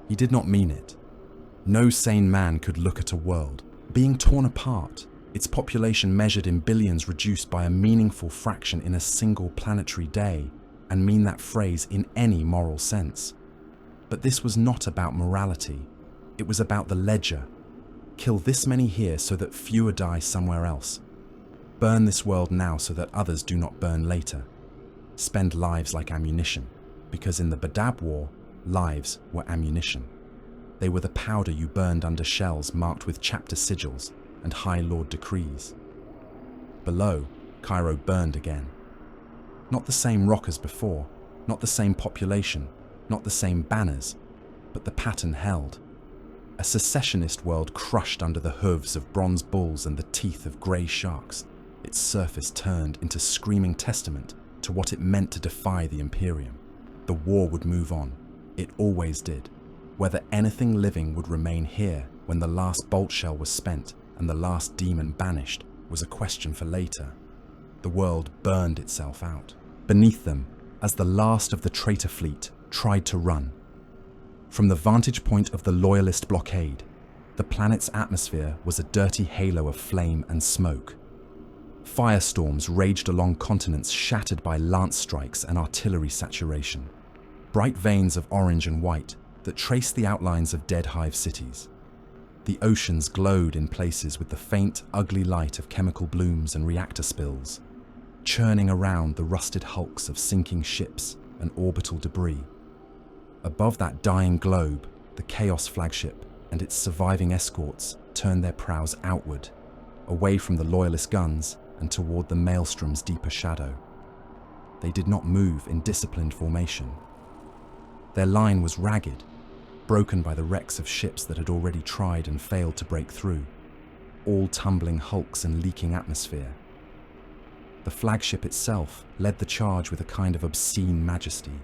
He did not mean it. No sane man could look at a world being torn apart, its population measured in billions reduced by a meaningful fraction in a single planetary day, and mean that phrase in any moral sense. But this was not about morality. It was about the ledger. Kill this many here so that fewer die somewhere else. Burn this world now so that others do not burn later. Spend lives like ammunition, because in the Badab War, lives were ammunition. They were the powder you burned under shells marked with chapter sigils and High Lord decrees. Below, Cairo burned again. Not the same rock as before, not the same population, not the same banners, but the pattern held. A secessionist world crushed under the hooves of bronze bulls and the teeth of grey sharks, its surface turned into screaming testament to what it meant to defy the Imperium. The war would move on. It always did. Whether anything living would remain here when the last bolt shell was spent and the last demon banished was a question for later. The world burned itself out. Beneath them, as the last of the traitor fleet tried to run. From the vantage point of the Loyalist blockade, the planet's atmosphere was a dirty halo of flame and smoke. Firestorms raged along continents shattered by lance strikes and artillery saturation. Bright veins of orange and white that traced the outlines of dead hive cities. The oceans glowed in places with the faint, ugly light of chemical blooms and reactor spills, churning around the rusted hulks of sinking ships and orbital debris. Above that dying globe, the Chaos flagship and its surviving escorts turned their prows outward, away from the Loyalist guns and toward the Maelstrom's deeper shadow. They did not move in disciplined formation. Their line was ragged, broken by the wrecks of ships that had already tried and failed to break through, all tumbling hulks and leaking atmosphere. The flagship itself led the charge with a kind of obscene majesty,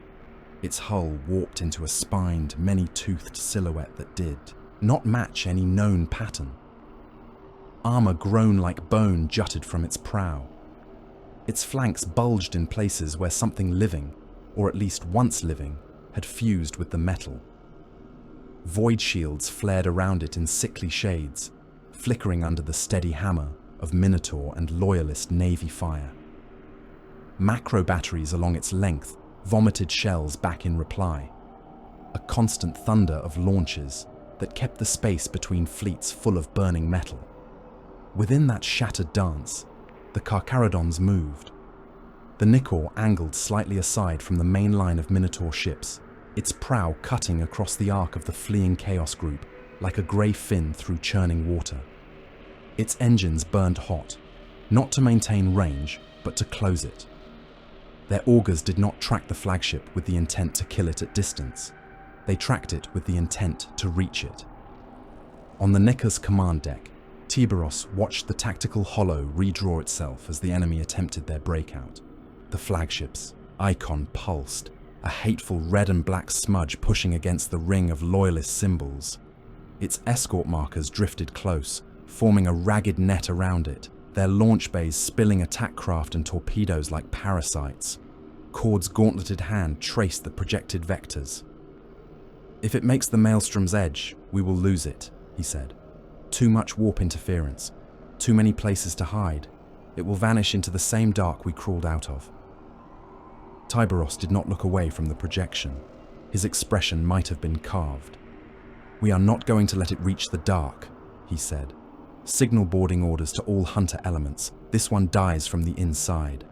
its hull warped into a spined, many-toothed silhouette that did not match any known pattern. Armor grown like bone jutted from its prow. Its flanks bulged in places where something living, or at least once living, had fused with the metal. Void shields flared around it in sickly shades, flickering under the steady hammer of Minotaur and Loyalist Navy fire. Macro batteries along its length vomited shells back in reply, a constant thunder of launches that kept the space between fleets full of burning metal. Within that shattered dance, the Carcharodons moved. The Nicor angled slightly aside from the main line of Minotaur ships, its prow cutting across the arc of the fleeing Chaos group like a grey fin through churning water. Its engines burned hot, not to maintain range, but to close it. Their augers did not track the flagship with the intent to kill it at distance. They tracked it with the intent to reach it. On the Nicor's command deck, Tyberos watched the tactical hollow redraw itself as the enemy attempted their breakout. The flagship's icon pulsed, a hateful red and black smudge pushing against the ring of Loyalist symbols. Its escort markers drifted close, forming a ragged net around it, their launch bays spilling attack craft and torpedoes like parasites. Cord's gauntleted hand traced the projected vectors. "If it makes the Maelstrom's edge, we will lose it," he said. "Too much warp interference, too many places to hide. It will vanish into the same dark we crawled out of." Tyberos did not look away from the projection. His expression might have been carved. "We are not going to let it reach the dark," he said. "Signal boarding orders to all hunter elements. This one dies from the inside."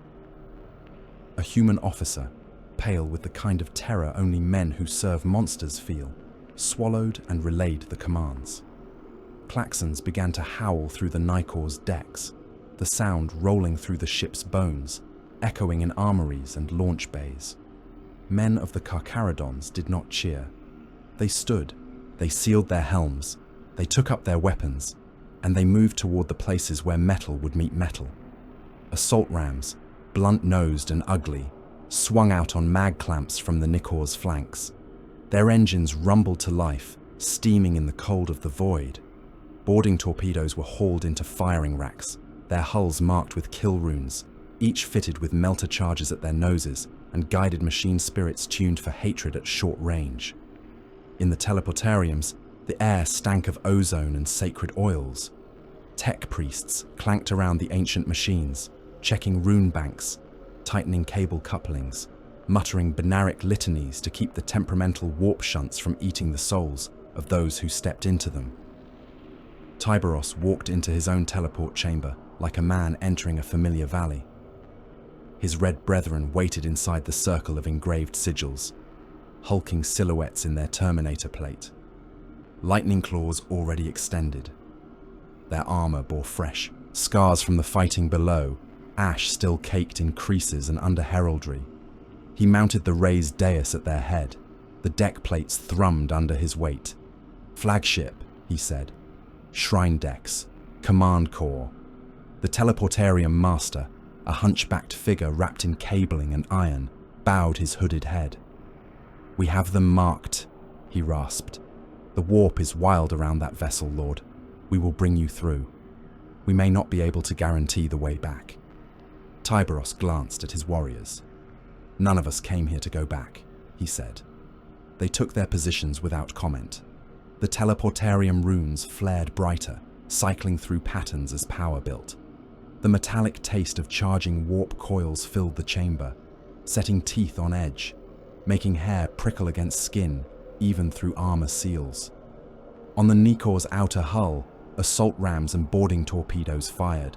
A human officer, pale with the kind of terror only men who serve monsters feel, swallowed and relayed the commands. Klaxons began to howl through the Nicor's decks, the sound rolling through the ship's bones, echoing in armories and launch bays. Men of the Carcharodons did not cheer. They stood, they sealed their helms, they took up their weapons, and they moved toward the places where metal would meet metal. Assault rams, blunt-nosed and ugly, swung out on mag clamps from the Nicor's flanks. Their engines rumbled to life, steaming in the cold of the void. Boarding torpedoes were hauled into firing racks, their hulls marked with kill runes, each fitted with melter charges at their noses and guided machine spirits tuned for hatred at short range. In the teleportariums, the air stank of ozone and sacred oils. Tech priests clanked around the ancient machines, checking rune banks, tightening cable couplings, muttering binaric litanies to keep the temperamental warp shunts from eating the souls of those who stepped into them. Tyberos walked into his own teleport chamber like a man entering a familiar valley. His red brethren waited inside the circle of engraved sigils, hulking silhouettes in their Terminator plate. Lightning claws already extended. Their armor bore fresh scars from the fighting below, ash still caked in creases and under heraldry. He mounted the raised dais at their head. The deck plates thrummed under his weight. "Flagship," he said. "Shrine decks. Command core." The teleportarium master, a hunchbacked figure wrapped in cabling and iron, bowed his hooded head. "We have them marked," he rasped. "The warp is wild around that vessel, Lord. We will bring you through. We may not be able to guarantee the way back." Tyberos glanced at his warriors. "None of us came here to go back," he said. They took their positions without comment. The teleportarium runes flared brighter, cycling through patterns as power built. The metallic taste of charging warp coils filled the chamber, setting teeth on edge, making hair prickle against skin, even through armor seals. On the Nicor's outer hull, assault rams and boarding torpedoes fired.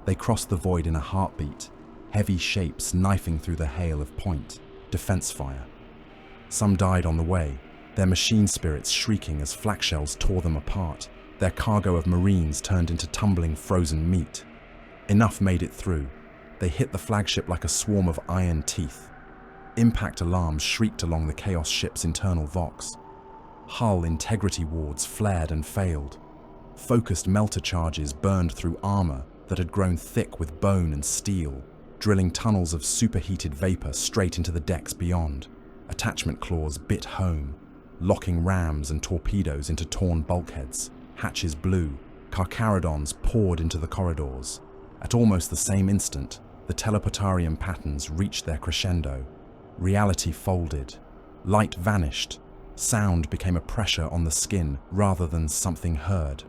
They crossed the void in a heartbeat, heavy shapes knifing through the hail of point. defense fire. Some died on the way, their machine spirits shrieking as flak shells tore them apart, their cargo of Marines turned into tumbling frozen meat. Enough made it through. They hit the flagship like a swarm of iron teeth. Impact alarms shrieked along the Chaos ship's internal Vox. Hull integrity wards flared and failed. Focused melter charges burned through armor that had grown thick with bone and steel, drilling tunnels of superheated vapor straight into the decks beyond. Attachment claws bit home, locking rams and torpedoes into torn bulkheads. Hatches blew, Carcharodons poured into the corridors. At almost the same instant, the teleportarium patterns reached their crescendo. Reality folded. Light vanished. Sound became a pressure on the skin rather than something heard.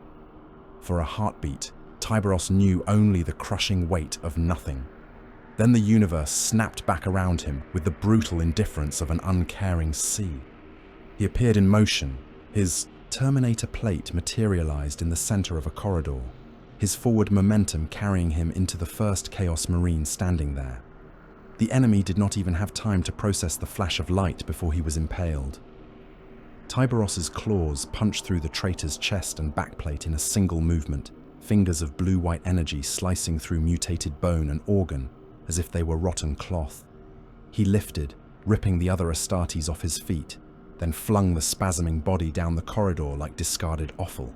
For a heartbeat, Tyberos knew only the crushing weight of nothing. Then the universe snapped back around him with the brutal indifference of an uncaring sea. He appeared in motion. His Terminator plate materialized in the center of a corridor, his forward momentum carrying him into the first Chaos Marine standing there. The enemy did not even have time to process the flash of light before he was impaled. Tyberos's claws punched through the traitor's chest and backplate in a single movement, fingers of blue-white energy slicing through mutated bone and organ as if they were rotten cloth. He lifted, ripping the other Astartes off his feet, then flung the spasming body down the corridor like discarded offal.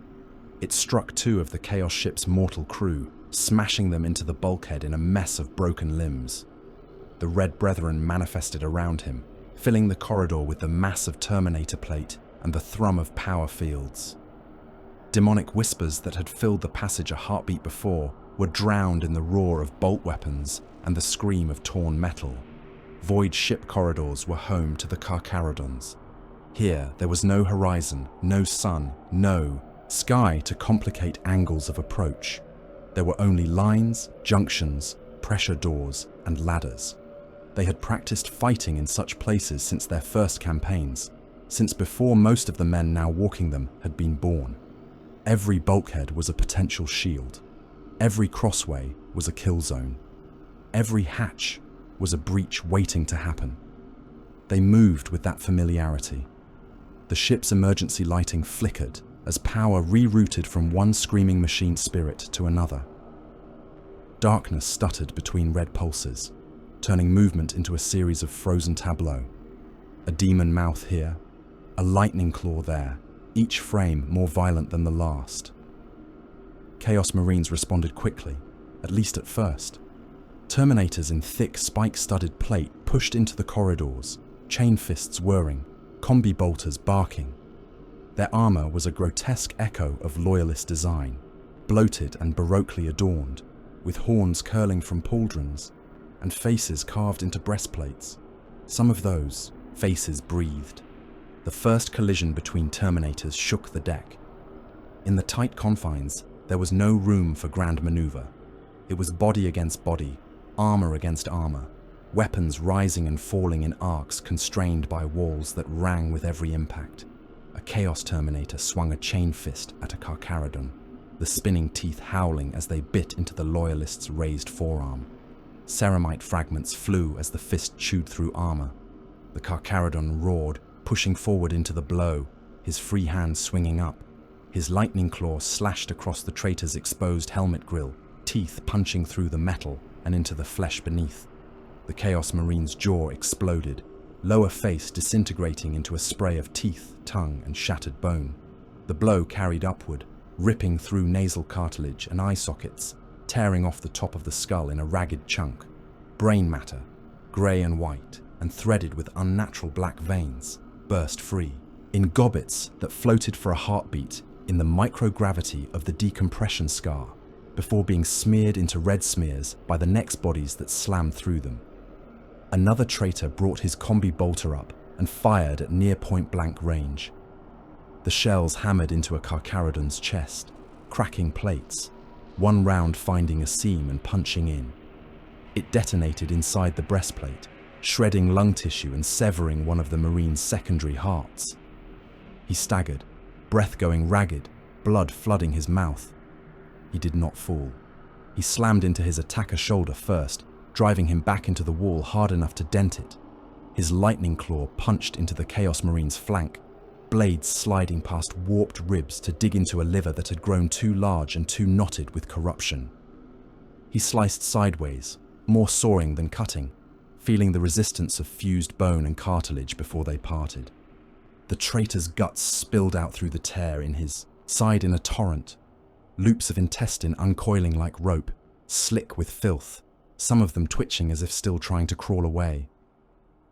It struck two of the Chaos ship's mortal crew, smashing them into the bulkhead in a mess of broken limbs. The Red Brethren manifested around him, filling the corridor with the mass of Terminator plate and the thrum of power fields. Demonic whispers that had filled the passage a heartbeat before were drowned in the roar of bolt weapons and the scream of torn metal. Void ship corridors were home to the Carcharodons. Here, there was no horizon, no sun, no sky to complicate angles of approach. There were only lines, junctions, pressure doors, and ladders. They had practiced fighting in such places since their first campaigns, since before most of the men now walking them had been born. Every bulkhead was a potential shield. Every crossway was a kill zone. Every hatch was a breach waiting to happen. They moved with that familiarity. The ship's emergency lighting flickered as power rerouted from one screaming machine spirit to another. Darkness stuttered between red pulses, turning movement into a series of frozen tableaux. A demon mouth here, a lightning claw there, each frame more violent than the last. Chaos Marines responded quickly, at least at first. Terminators in thick, spike-studded plate pushed into the corridors, chain fists whirring, combi bolters barking. Their armor was a grotesque echo of loyalist design, bloated and baroquely adorned, with horns curling from pauldrons and faces carved into breastplates. Some of those faces breathed. The first collision between Terminators shook the deck. In the tight confines, there was no room for grand maneuver. It was body against body, armor against armor, weapons rising and falling in arcs constrained by walls that rang with every impact. A Chaos Terminator swung a chain fist at a Carcharodon, the spinning teeth howling as they bit into the Loyalist's raised forearm. Ceramite fragments flew as the fist chewed through armor. The Carcharodon roared, pushing forward into the blow, his free hand swinging up. His lightning claw slashed across the traitor's exposed helmet grille, teeth punching through the metal and into the flesh beneath. The Chaos Marine's jaw exploded, lower face disintegrating into a spray of teeth, tongue, and shattered bone. The blow carried upward, ripping through nasal cartilage and eye sockets, tearing off the top of the skull in a ragged chunk. Brain matter, grey and white, and threaded with unnatural black veins, burst free, in gobbets that floated for a heartbeat in the microgravity of the decompression scar, before being smeared into red smears by the next bodies that slammed through them. Another traitor brought his combi bolter up and fired at near point-blank range. The shells hammered into a Carcharodon's chest, cracking plates, one round finding a seam and punching in. It detonated inside the breastplate, shredding lung tissue and severing one of the Marine's secondary hearts. He staggered, breath going ragged, blood flooding his mouth. He did not fall. He slammed into his attacker's shoulder first, driving him back into the wall hard enough to dent it. His lightning claw punched into the Chaos Marine's flank, blades sliding past warped ribs to dig into a liver that had grown too large and too knotted with corruption. He sliced sideways, more sawing than cutting, feeling the resistance of fused bone and cartilage before they parted. The traitor's guts spilled out through the tear in his side in a torrent, loops of intestine uncoiling like rope, slick with filth, some of them twitching as if still trying to crawl away.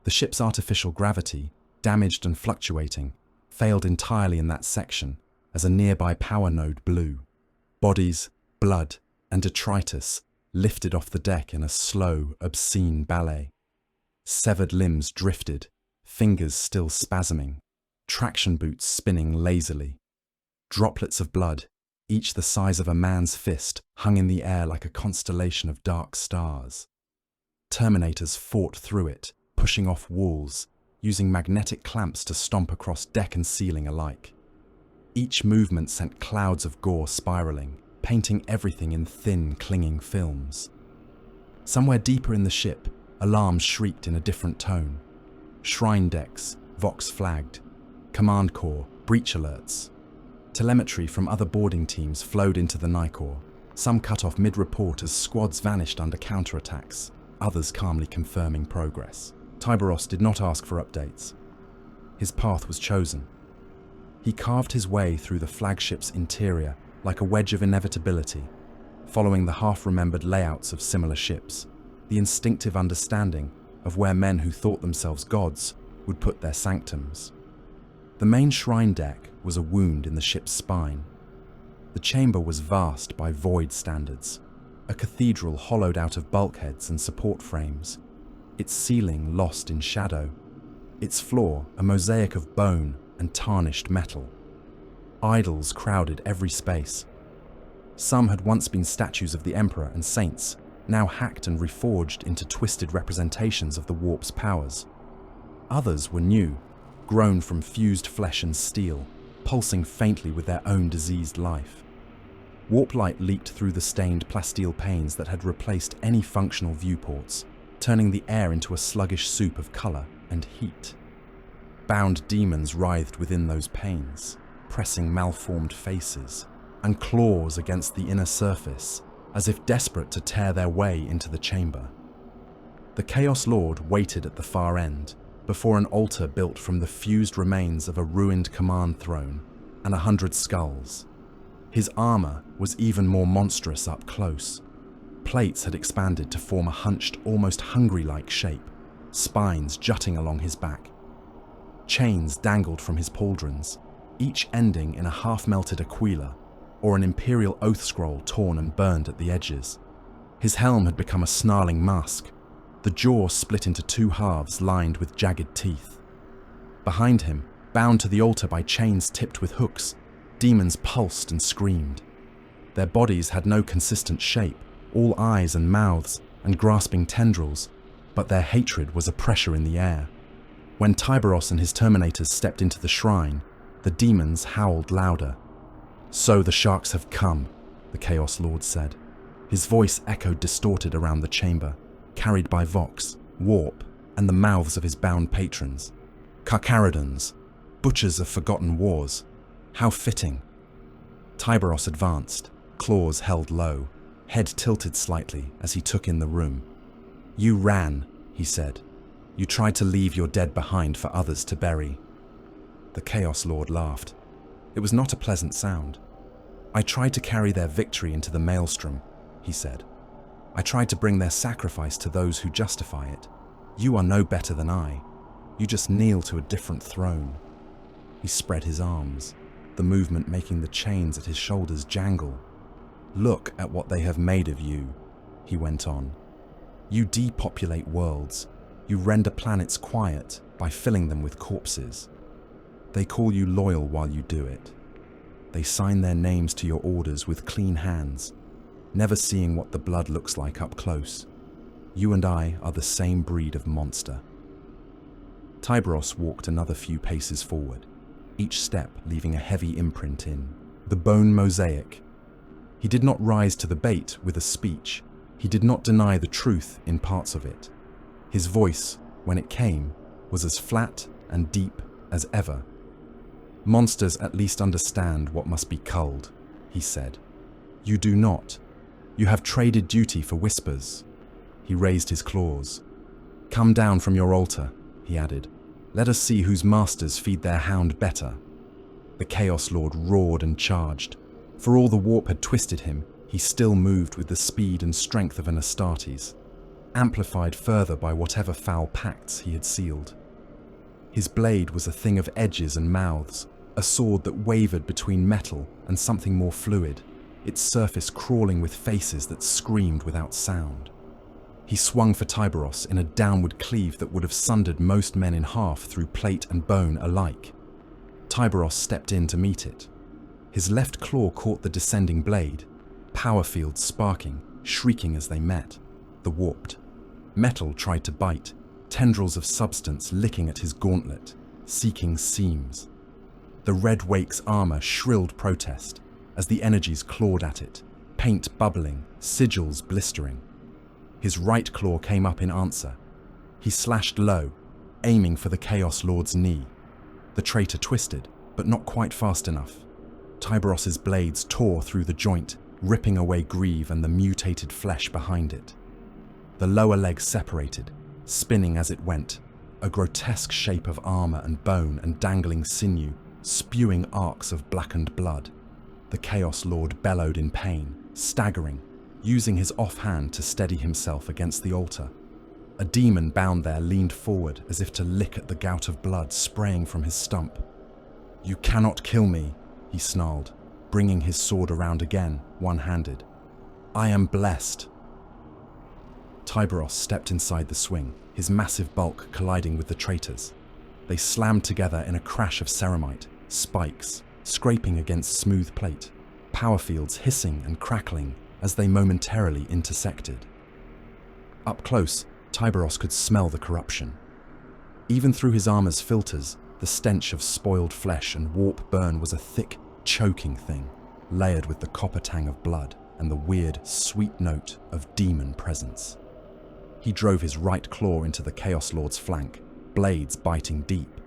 The ship's artificial gravity, damaged and fluctuating, failed entirely in that section as a nearby power node blew. Bodies, blood, and detritus lifted off the deck in a slow, obscene ballet. Severed limbs drifted, fingers still spasming, traction boots spinning lazily. Droplets of blood, each the size of a man's fist, hung in the air like a constellation of dark stars. Terminators fought through it, pushing off walls, using magnetic clamps to stomp across deck and ceiling alike. Each movement sent clouds of gore spiraling, painting everything in thin, clinging films. Somewhere deeper in the ship, alarms shrieked in a different tone. Shrine decks, Vox flagged. Command Corps, breach alerts. Telemetry from other boarding teams flowed into the Nicor, some cut off mid-report as squads vanished under counterattacks, others calmly confirming progress. Tyberos did not ask for updates. His path was chosen. He carved his way through the flagship's interior like a wedge of inevitability, following the half-remembered layouts of similar ships, the instinctive understanding of where men who thought themselves gods would put their sanctums. The main shrine deck was a wound in the ship's spine. The chamber was vast by void standards, a cathedral hollowed out of bulkheads and support frames, its ceiling lost in shadow, its floor a mosaic of bone and tarnished metal. Idols crowded every space. Some had once been statues of the Emperor and saints, now hacked and reforged into twisted representations of the warp's powers. Others were new, grown from fused flesh and steel, pulsing faintly with their own diseased life. Warp light leaked through the stained plasteel panes that had replaced any functional viewports, turning the air into a sluggish soup of color and heat. Bound demons writhed within those panes, pressing malformed faces, and claws against the inner surface, as if desperate to tear their way into the chamber. The Chaos Lord waited at the far end, before an altar built from the fused remains of a ruined command throne and 100 skulls. His armor was even more monstrous up close. Plates had expanded to form a hunched, almost hungry-like shape, spines jutting along his back. Chains dangled from his pauldrons, each ending in a half-melted aquila, or an imperial oath scroll torn and burned at the edges. His helm had become a snarling mask, the jaw split into two halves lined with jagged teeth. Behind him, bound to the altar by chains tipped with hooks, demons pulsed and screamed. Their bodies had no consistent shape, all eyes and mouths and grasping tendrils, but their hatred was a pressure in the air. When Tyberos and his Terminators stepped into the shrine, the demons howled louder. "So the sharks have come," the Chaos Lord said. His voice echoed distorted around the chamber, carried by Vox, Warp, and the mouths of his bound patrons. Carcharodons, butchers of forgotten wars. How fitting. Tyberos advanced, claws held low, head tilted slightly as he took in the room. "You ran," he said. "You tried to leave your dead behind for others to bury." The Chaos Lord laughed. It was not a pleasant sound. "I tried to carry their victory into the maelstrom," he said. "I tried to bring their sacrifice to those who justify it. You are no better than I. You just kneel to a different throne." He spread his arms, the movement making the chains at his shoulders jangle. "Look at what they have made of you," he went on. "You depopulate worlds. You render planets quiet by filling them with corpses. They call you loyal while you do it. They sign their names to your orders with clean hands, never seeing what the blood looks like up close. You and I are the same breed of monster." Tyberos walked another few paces forward, each step leaving a heavy imprint in the bone mosaic. He did not rise to the bait with a speech. He did not deny the truth in parts of it. His voice, when it came, was as flat and deep as ever. "Monsters at least understand what must be culled," he said. "You do not. You have traded duty for whispers." He raised his claws. "Come down from your altar," he added. "Let us see whose masters feed their hound better." The Chaos Lord roared and charged. For all the warp had twisted him, he still moved with the speed and strength of an Astartes, amplified further by whatever foul pacts he had sealed. His blade was a thing of edges and mouths, a sword that wavered between metal and something more fluid, its surface crawling with faces that screamed without sound. He swung for Tyberos in a downward cleave that would have sundered most men in half through plate and bone alike. Tyberos stepped in to meet it. His left claw caught the descending blade, power fields sparking, shrieking as they met. The warped metal tried to bite, tendrils of substance licking at his gauntlet, seeking seams. The Red Wake's armor shrilled protest as the energies clawed at it, paint bubbling, sigils blistering. His right claw came up in answer. He slashed low, aiming for the Chaos Lord's knee. The traitor twisted, but not quite fast enough. Tyberos's blades tore through the joint, ripping away greave and the mutated flesh behind it. The lower leg separated, spinning as it went, a grotesque shape of armor and bone and dangling sinew, spewing arcs of blackened blood. The Chaos Lord bellowed in pain, staggering, using his offhand to steady himself against the altar. A demon bound there leaned forward as if to lick at the gout of blood spraying from his stump. "You cannot kill me," he snarled, bringing his sword around again, one-handed. "I am blessed." Tyberos stepped inside the swing, his massive bulk colliding with the traitors. They slammed together in a crash of ceramite, spikes, scraping against smooth plate, power fields hissing and crackling as they momentarily intersected. Up close, Tyberos could smell the corruption. Even through his armor's filters, the stench of spoiled flesh and warp burn was a thick, choking thing, layered with the copper tang of blood and the weird, sweet note of demon presence. He drove his right claw into the Chaos Lord's flank, blades biting deep.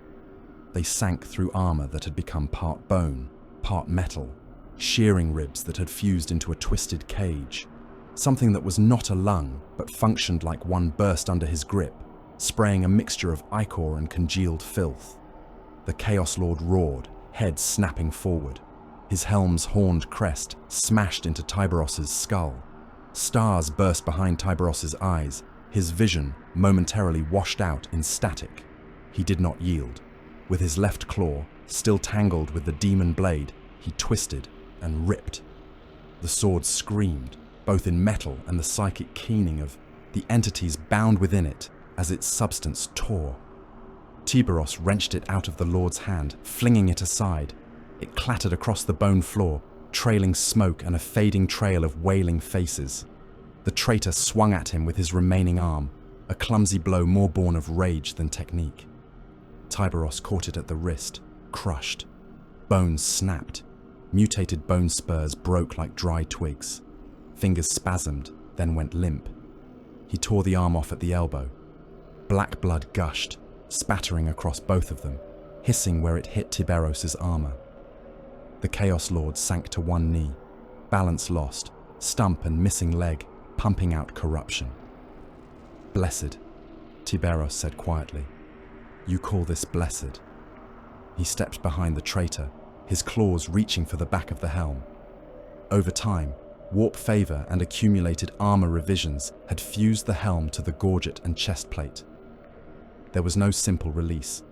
They sank through armor that had become part bone, part metal, shearing ribs that had fused into a twisted cage, something that was not a lung but functioned like one burst under his grip, spraying a mixture of ichor and congealed filth. The Chaos Lord roared, head snapping forward. His helm's horned crest smashed into Tyberos's skull. Stars burst behind Tyberos's eyes, his vision momentarily washed out in static. He did not yield. With his left claw, still tangled with the demon blade, he twisted and ripped. The sword screamed, both in metal and the psychic keening of the entities bound within it as its substance tore. Tyberos wrenched it out of the Lord's hand, flinging it aside. It clattered across the bone floor, trailing smoke and a fading trail of wailing faces. The traitor swung at him with his remaining arm, a clumsy blow more born of rage than technique. Tyberos caught it at the wrist, crushed. Bones snapped. Mutated bone spurs broke like dry twigs. Fingers spasmed, then went limp. He tore the arm off at the elbow. Black blood gushed, spattering across both of them, hissing where it hit Tyberos's armor. The Chaos Lord sank to one knee, balance lost, stump and missing leg, pumping out corruption. "Blessed," Tyberos said quietly. "You call this blessed." He stepped behind the traitor, his claws reaching for the back of the helm. Over time, warp favor and accumulated armor revisions had fused the helm to the gorget and chest plate. There was no simple release.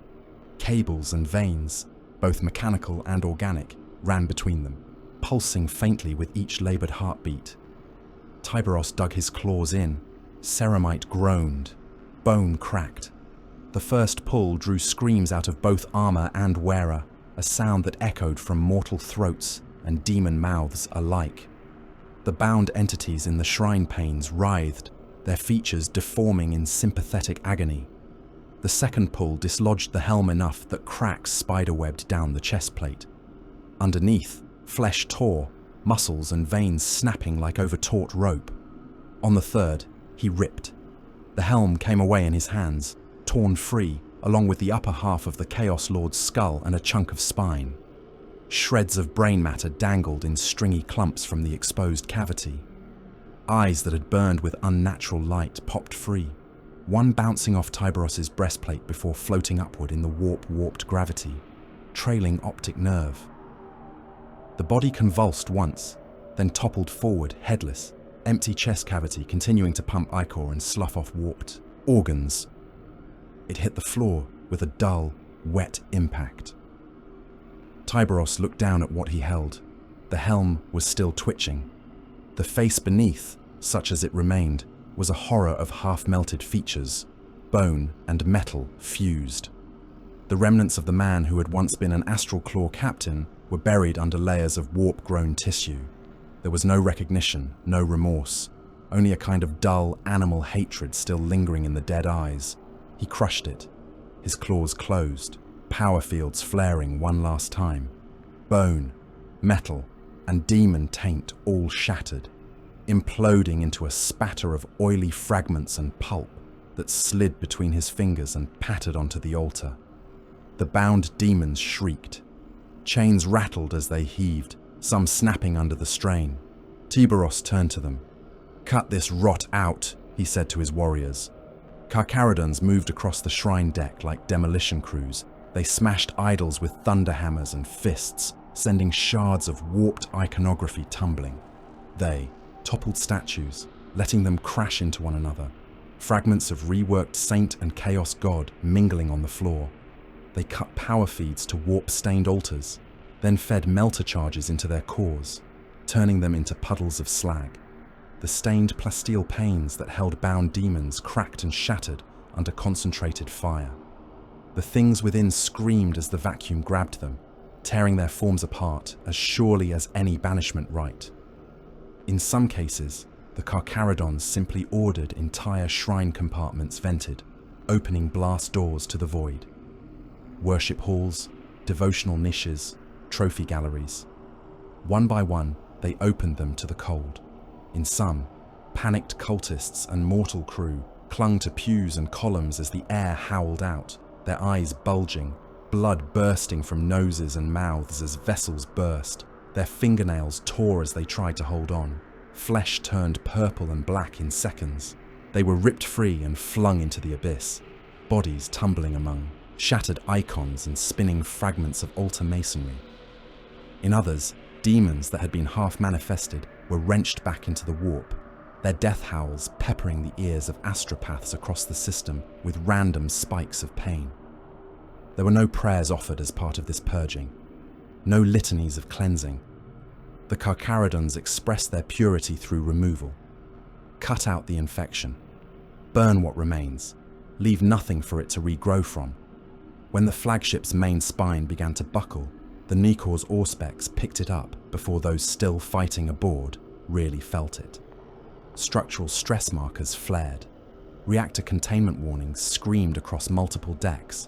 Cables and veins, both mechanical and organic, ran between them, pulsing faintly with each labored heartbeat. Tyberos dug his claws in. Ceramite groaned. Bone cracked. The first pull drew screams out of both armor and wearer, a sound that echoed from mortal throats and demon mouths alike. The bound entities in the shrine panes writhed, their features deforming in sympathetic agony. The second pull dislodged the helm enough that cracks spiderwebbed down the chest plate. Underneath, flesh tore, muscles and veins snapping like over taut rope. On the third, he ripped. The helm came away in his hands, torn free, along with the upper half of the Chaos Lord's skull and a chunk of spine. Shreds of brain matter dangled in stringy clumps from the exposed cavity. Eyes that had burned with unnatural light popped free, one bouncing off Tyberos' breastplate before floating upward in the warped gravity, trailing optic nerve. The body convulsed once, then toppled forward, headless, empty chest cavity continuing to pump ichor and slough off warped organs. It hit the floor with a dull, wet impact. Tyberos looked down at what he held. The helm was still twitching. The face beneath, such as it remained, was a horror of half-melted features, bone and metal fused. The remnants of the man who had once been an astral claw captain were buried under layers of warp-grown tissue. There was no recognition, no remorse, only a kind of dull animal hatred still lingering in the dead eyes. He crushed it, his claws closed, power fields flaring one last time. Bone, metal, and demon taint all shattered, imploding into a spatter of oily fragments and pulp that slid between his fingers and pattered onto the altar. The bound demons shrieked. Chains rattled as they heaved, some snapping under the strain. Tyberos turned to them. "Cut this rot out," he said to his warriors. Carcharodons moved across the shrine deck like demolition crews. They smashed idols with thunderhammers and fists, sending shards of warped iconography tumbling. They toppled statues, letting them crash into one another, fragments of reworked saint and chaos god mingling on the floor. They cut power feeds to warp-stained altars, then fed melter charges into their cores, turning them into puddles of slag. The stained plasteel panes that held bound demons cracked and shattered under concentrated fire. The things within screamed as the vacuum grabbed them, tearing their forms apart as surely as any banishment rite. In some cases, the Carcharodons simply ordered entire shrine compartments vented, opening blast doors to the void. Worship halls, devotional niches, trophy galleries. One by one, they opened them to the cold. In some, panicked cultists and mortal crew clung to pews and columns as the air howled out, their eyes bulging, blood bursting from noses and mouths as vessels burst. Their fingernails tore as they tried to hold on. Flesh turned purple and black in seconds. They were ripped free and flung into the abyss, bodies tumbling among shattered icons and spinning fragments of altar masonry. In others, demons that had been half-manifested were wrenched back into the warp, their death howls peppering the ears of astropaths across the system with random spikes of pain. There were no prayers offered as part of this purging, no litanies of cleansing. The Carcharodons expressed their purity through removal. Cut out the infection. Burn what remains. Leave nothing for it to regrow from. When the flagship's main spine began to buckle, the Nikor's Auspex picked it up before those still fighting aboard really felt it. Structural stress markers flared. Reactor containment warnings screamed across multiple decks.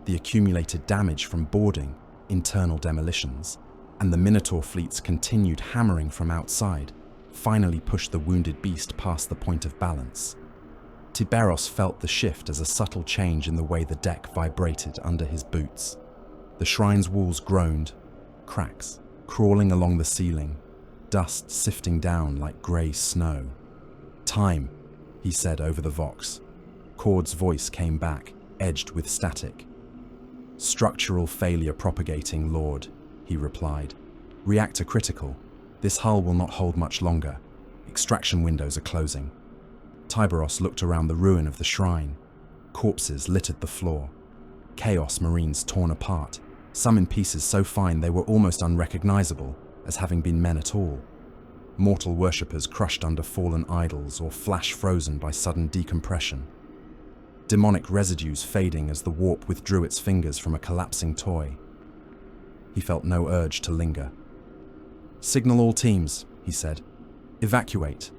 The accumulated damage from boarding, internal demolitions, and the Minotaur fleets continued hammering from outside, finally pushed the wounded beast past the point of balance. Tyberos felt the shift as a subtle change in the way the deck vibrated under his boots. The shrine's walls groaned, cracks crawling along the ceiling, dust sifting down like grey snow. "Time," he said over the vox. Cord's voice came back, edged with static. "Structural failure propagating, Lord," he replied. "Reactor critical. This hull will not hold much longer. Extraction windows are closing." Tyberos looked around the ruin of the shrine. Corpses littered the floor. Chaos Marines torn apart, some in pieces so fine they were almost unrecognizable as having been men at all. Mortal worshippers crushed under fallen idols or flash frozen by sudden decompression. Demonic residues fading as the warp withdrew its fingers from a collapsing toy. He felt no urge to linger. "Signal all teams," he said. "Evacuate.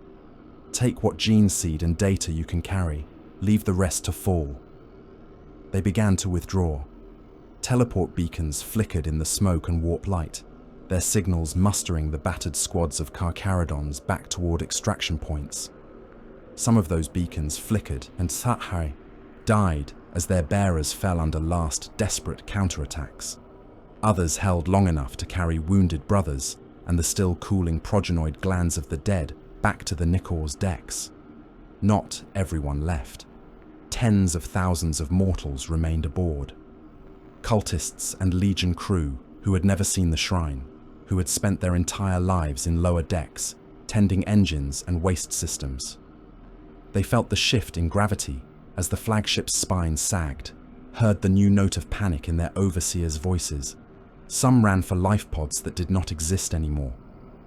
Take what gene seed and data you can carry. Leave the rest to fall." They began to withdraw. Teleport beacons flickered in the smoke and warp light, their signals mustering the battered squads of Carcharodons back toward extraction points. Some of those beacons flickered and Sathai died as their bearers fell under last desperate counterattacks. Others held long enough to carry wounded brothers and the still cooling progenoid glands of the dead back to the Minotaurs' decks. Not everyone left. Tens of thousands of mortals remained aboard. Cultists and Legion crew who had never seen the shrine, who had spent their entire lives in lower decks, tending engines and waste systems. They felt the shift in gravity as the flagship's spine sagged, heard the new note of panic in their overseers' voices. Some ran for life pods that did not exist anymore.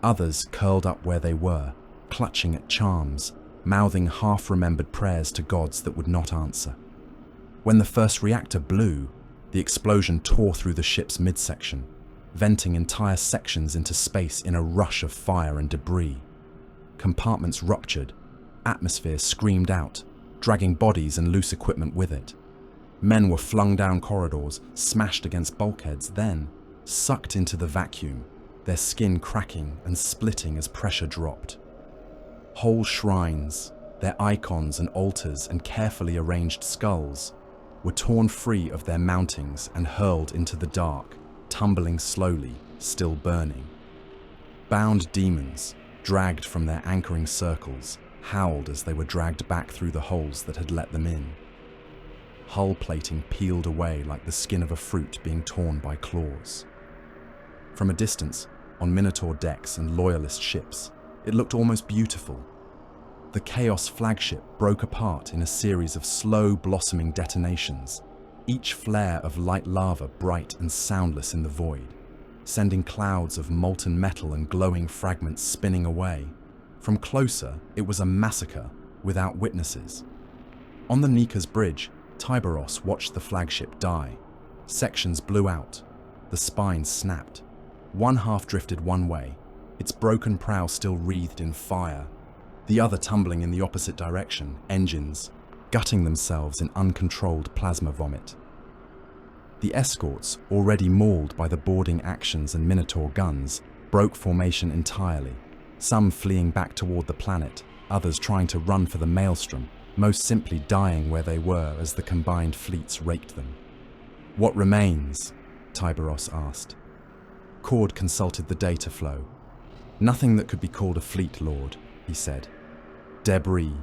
Others curled up where they were, clutching at charms, mouthing half-remembered prayers to gods that would not answer. When the first reactor blew, the explosion tore through the ship's midsection, venting entire sections into space in a rush of fire and debris. Compartments ruptured, atmosphere screamed out, dragging bodies and loose equipment with it. Men were flung down corridors, smashed against bulkheads, then sucked into the vacuum, their skin cracking and splitting as pressure dropped. Whole shrines, their icons and altars and carefully arranged skulls, were torn free of their mountings and hurled into the dark, tumbling slowly, still burning. Bound demons, dragged from their anchoring circles, howled as they were dragged back through the holes that had let them in. Hull plating peeled away like the skin of a fruit being torn by claws. From a distance, on Minotaur decks and Loyalist ships, it looked almost beautiful. The Chaos flagship broke apart in a series of slow blossoming detonations, each flare of light lava bright and soundless in the void, sending clouds of molten metal and glowing fragments spinning away. From closer, it was a massacre without witnesses. On the Nika's bridge, Tyberos watched the flagship die. Sections blew out. The spine snapped. One half drifted one way, its broken prow still wreathed in fire. The other tumbling in the opposite direction, engines, gutting themselves in uncontrolled plasma vomit. The escorts, already mauled by the boarding actions and Minotaur guns, broke formation entirely, some fleeing back toward the planet, others trying to run for the maelstrom, most simply dying where they were as the combined fleets raked them. "What remains?" Tyberos asked. Cord consulted the data flow. "Nothing that could be called a fleet, Lord," he said. "Debris,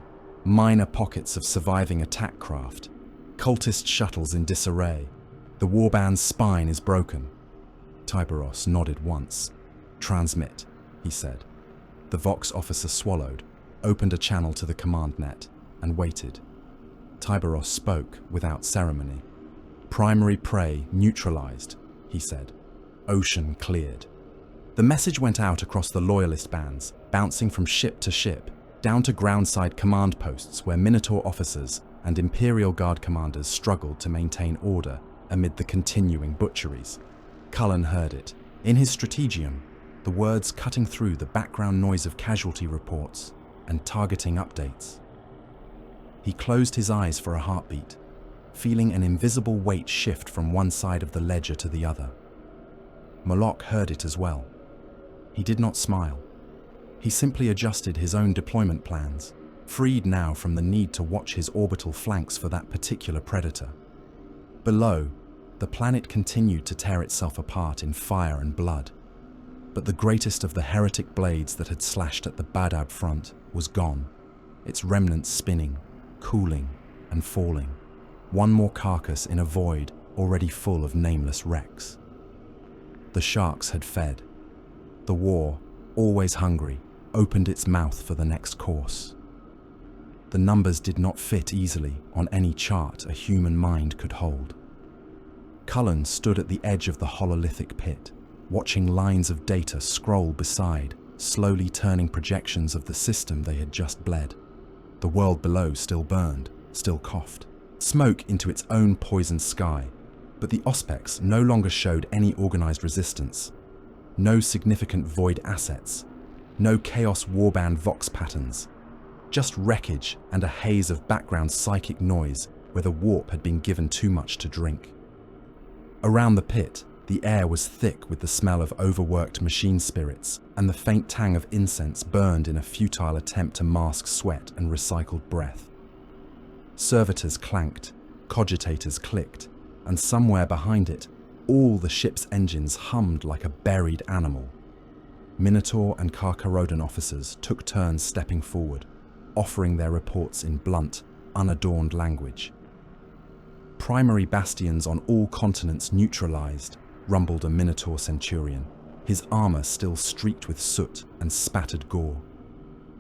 minor pockets of surviving attack craft, cultist shuttles in disarray. The warband's spine is broken." Tyberos nodded once. "Transmit," he said. The Vox officer swallowed, opened a channel to the command net, and waited. Tyberos spoke without ceremony. "Primary prey neutralized," he said. "Ocean cleared." The message went out across the Loyalist bands, bouncing from ship to ship, down to groundside command posts where Minotaur officers and Imperial Guard commanders struggled to maintain order amid the continuing butcheries. Cullen heard it. In his strategium, the words cutting through the background noise of casualty reports and targeting updates. He closed his eyes for a heartbeat, feeling an invisible weight shift from one side of the ledger to the other. Moloch heard it as well. He did not smile. He simply adjusted his own deployment plans, freed now from the need to watch his orbital flanks for that particular predator. Below, the planet continued to tear itself apart in fire and blood. But the greatest of the heretic blades that had slashed at the Badab front was gone, its remnants spinning, cooling, and falling. One more carcass in a void already full of nameless wrecks. The sharks had fed. The war, always hungry, opened its mouth for the next course. The numbers did not fit easily on any chart a human mind could hold. Cullen stood at the edge of the hololithic pit, watching lines of data scroll beside, slowly turning projections of the system they had just bled. The world below still burned, still coughed. Smoke into its own poisoned sky, but the Auspex no longer showed any organized resistance. No significant void assets. No Chaos Warband Vox patterns. Just wreckage and a haze of background psychic noise where the warp had been given too much to drink. Around the pit, the air was thick with the smell of overworked machine spirits, and the faint tang of incense burned in a futile attempt to mask sweat and recycled breath. Servitors clanked, Cogitators clicked, and somewhere behind it, all the ship's engines hummed like a buried animal. Minotaur and Karkarodan officers took turns stepping forward, offering their reports in blunt, unadorned language. Primary bastions on all continents neutralized, rumbled a Minotaur centurion, his armor still streaked with soot and spattered gore.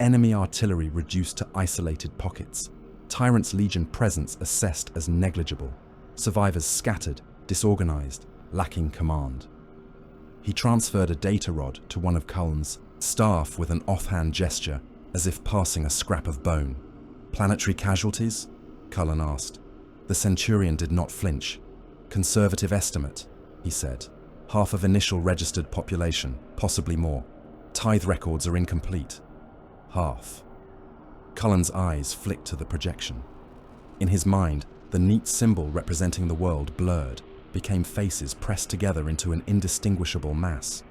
Enemy artillery reduced to isolated pockets, Tyrant's Legion presence assessed as negligible, survivors scattered, disorganized, lacking command. He transferred a data rod to one of Cullen's staff with an offhand gesture, as if passing a scrap of bone. "Planetary casualties?" Cullen asked. The Centurion did not flinch. "Conservative estimate," he said. "Half of initial registered population, possibly more. Tithe records are incomplete." Half. Cullen's eyes flicked to the projection. In his mind, the neat symbol representing the world blurred, became faces pressed together into an indistinguishable mass.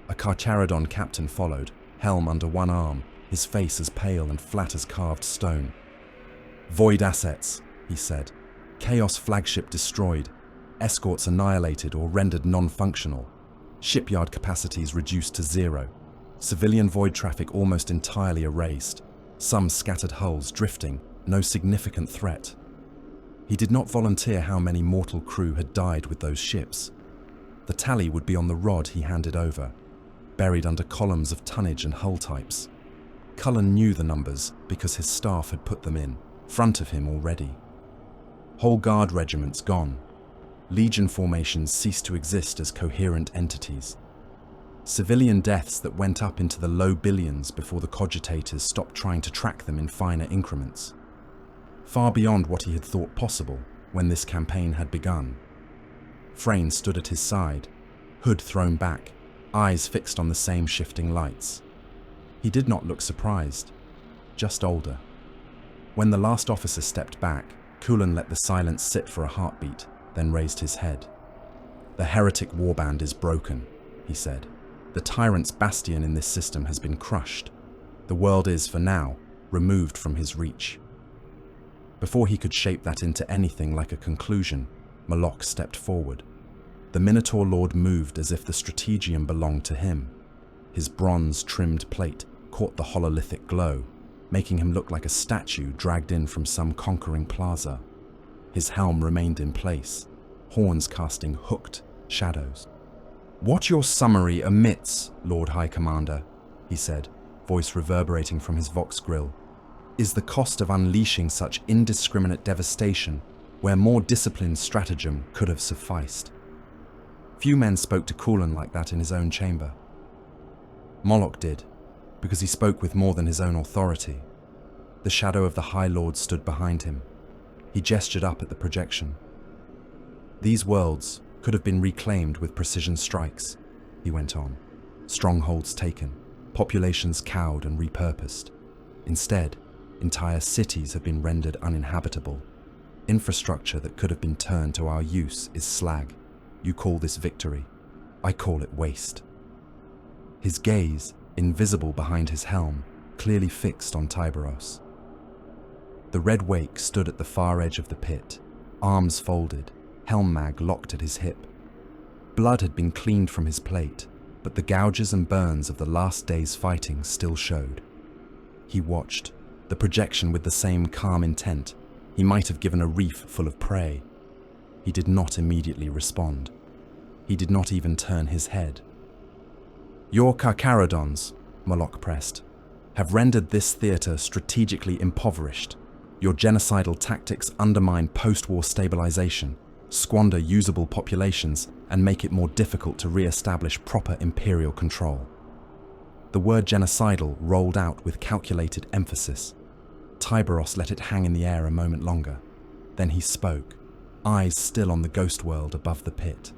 A Carcharodon captain followed, helm under one arm, his face as pale and flat as carved stone. "Void assets," he said. "Chaos flagship destroyed. Escorts annihilated or rendered non-functional. Shipyard capacities reduced to zero. Civilian void traffic almost entirely erased. Some scattered hulls drifting, no significant threat." He did not volunteer how many mortal crew had died with those ships. The tally would be on the rod he handed over, buried under columns of tonnage and hull types. Cullen knew the numbers because his staff had put them in front of him already. Whole guard regiments gone. Legion formations ceased to exist as coherent entities. Civilian deaths that went up into the low billions before the Cogitators stopped trying to track them in finer increments. Far beyond what he had thought possible when this campaign had begun. Frayne stood at his side, hood thrown back, eyes fixed on the same shifting lights. He did not look surprised, just older. When the last officer stepped back, Cullen let the silence sit for a heartbeat, then raised his head. "The heretic warband is broken," he said. "The tyrant's bastion in this system has been crushed. The world is, for now, removed from his reach." Before he could shape that into anything like a conclusion, Moloch stepped forward. The Minotaur Lord moved as if the strategium belonged to him. His bronze-trimmed plate caught the hololithic glow, making him look like a statue dragged in from some conquering plaza. His helm remained in place, horns casting hooked shadows. "What your summary omits, Lord High Commander," he said, voice reverberating from his Vox grill, "is the cost of unleashing such indiscriminate devastation where more disciplined stratagem could have sufficed." Few men spoke to Cullen like that in his own chamber. Moloch did, because he spoke with more than his own authority. The shadow of the High Lord stood behind him. He gestured up at the projection. "These worlds could have been reclaimed with precision strikes," he went on. "Strongholds taken, populations cowed and repurposed. Instead, entire cities have been rendered uninhabitable. Infrastructure that could have been turned to our use is slag. You call this victory. I call it waste." His gaze, invisible behind his helm, clearly fixed on Tyberos. The Red Wake stood at the far edge of the pit, arms folded, helm mag locked at his hip. Blood had been cleaned from his plate, but the gouges and burns of the last day's fighting still showed. He watched, the projection with the same calm intent. He might have given a reef full of prey. He did not immediately respond. He did not even turn his head. "Your Carcharodons," Moloch pressed, "have rendered this theatre strategically impoverished. Your genocidal tactics undermine post-war stabilization, squander usable populations, and make it more difficult to re-establish proper imperial control." The word genocidal rolled out with calculated emphasis. Tyberos let it hang in the air a moment longer. Then he spoke, eyes still on the ghost world above the pit.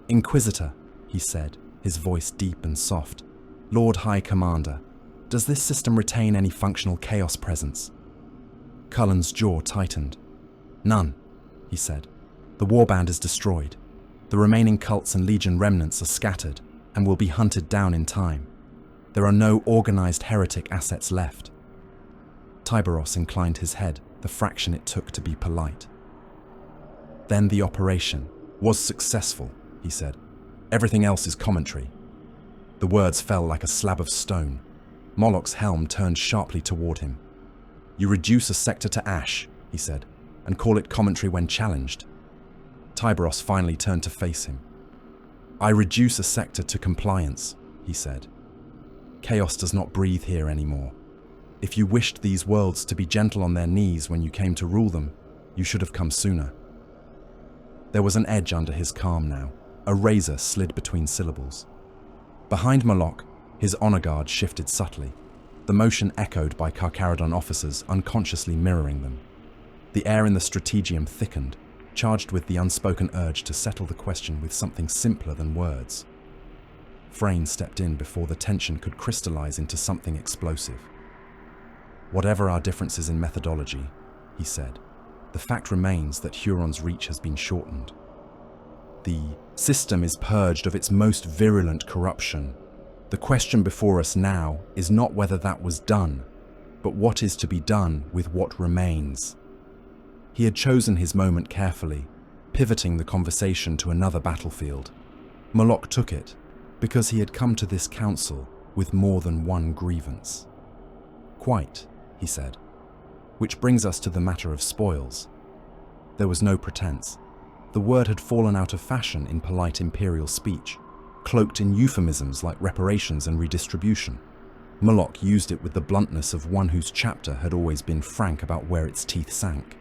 "Inquisitor," he said, his voice deep and soft. "Lord High Commander, does this system retain any functional chaos presence?" Cullen's jaw tightened. "None," he said. "The warband is destroyed. The remaining cults and legion remnants are scattered and will be hunted down in time. There are no organized heretic assets left." Tyberos inclined his head, the fraction it took to be polite. Then the operation was successful, he said. Everything else is commentary. The words fell like a slab of stone. Moloch's helm turned sharply toward him. You reduce a sector to ash, he said, and call it commentary when challenged. Tyberos finally turned to face him. I reduce a sector to compliance, he said. Chaos does not breathe here anymore. If you wished these worlds to be gentle on their knees when you came to rule them, you should have come sooner. There was an edge under his calm now. A razor slid between syllables. Behind Moloch, his honor guard shifted subtly, the motion echoed by Carcharodon officers unconsciously mirroring them. The air in the strategium thickened, charged with the unspoken urge to settle the question with something simpler than words. Frayne stepped in before the tension could crystallize into something explosive. Whatever our differences in methodology, he said, the fact remains that Huron's reach has been shortened. The system is purged of its most virulent corruption. The question before us now is not whether that was done, but what is to be done with what remains. He had chosen his moment carefully, pivoting the conversation to another battlefield. Moloch took it, because he had come to this council with more than one grievance. Quite, he said. Which brings us to the matter of spoils. There was no pretense. The word had fallen out of fashion in polite imperial speech, cloaked in euphemisms like reparations and redistribution. Moloch used it with the bluntness of one whose chapter had always been frank about where its teeth sank.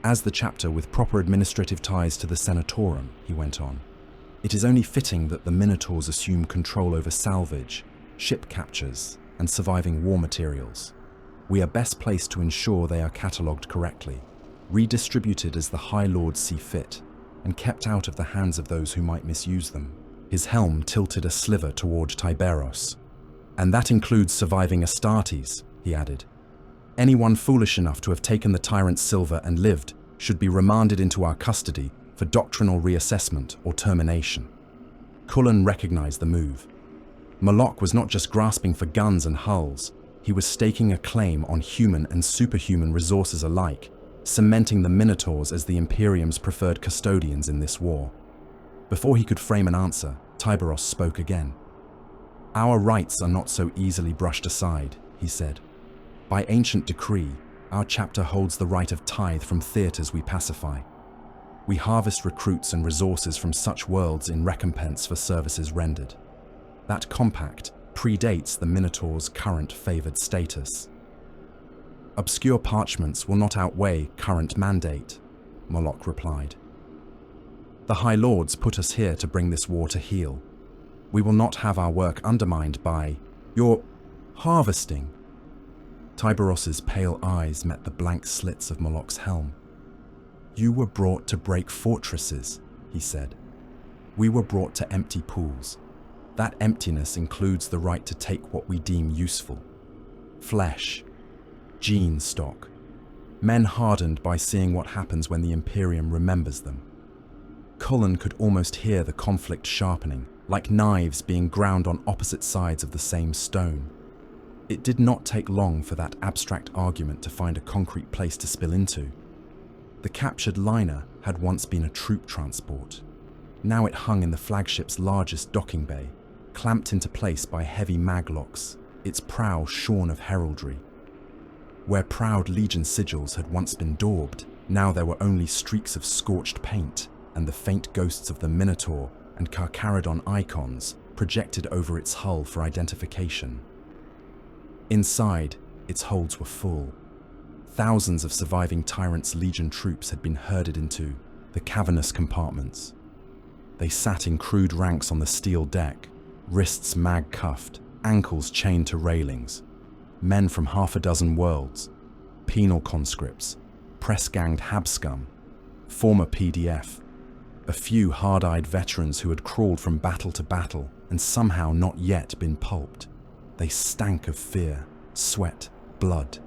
As the chapter with proper administrative ties to the Senatorum, he went on, it is only fitting that the Minotaurs assume control over salvage, ship captures, and surviving war materials. We are best placed to ensure they are catalogued correctly, redistributed as the High Lords see fit, and kept out of the hands of those who might misuse them. His helm tilted a sliver toward Tyberos. And that includes surviving Astartes, he added. Anyone foolish enough to have taken the tyrant's silver and lived should be remanded into our custody for doctrinal reassessment or termination. Cullen recognized the move. Moloch was not just grasping for guns and hulls, he was staking a claim on human and superhuman resources alike, cementing the Minotaurs as the Imperium's preferred custodians in this war. Before he could frame an answer, Tyberos spoke again. Our rights are not so easily brushed aside, he said. By ancient decree, our chapter holds the right of tithe from theatres we pacify. We harvest recruits and resources from such worlds in recompense for services rendered. That compact predates the Minotaur's current favoured status. Obscure parchments will not outweigh current mandate, Moloch replied. The High Lords put us here to bring this war to heel. We will not have our work undermined by your harvesting. Tyberos's pale eyes met the blank slits of Moloch's helm. You were brought to break fortresses, he said. We were brought to empty pools. That emptiness includes the right to take what we deem useful. Flesh, gene stock, men hardened by seeing what happens when the Imperium remembers them. Cullen could almost hear the conflict sharpening, like knives being ground on opposite sides of the same stone. It did not take long for that abstract argument to find a concrete place to spill into. The captured liner had once been a troop transport. Now it hung in the flagship's largest docking bay, clamped into place by heavy maglocks, its prow shorn of heraldry. Where proud legion sigils had once been daubed, now there were only streaks of scorched paint and the faint ghosts of the Minotaur and Carcharodon icons projected over its hull for identification. Inside, its holds were full. Thousands of surviving Tyrant's Legion troops had been herded into the cavernous compartments. They sat in crude ranks on the steel deck, wrists mag-cuffed, ankles chained to railings. Men from half a dozen worlds, penal conscripts, press-ganged habscum, former PDF, a few hard-eyed veterans who had crawled from battle to battle and somehow not yet been pulped. They stank of fear, sweat, blood,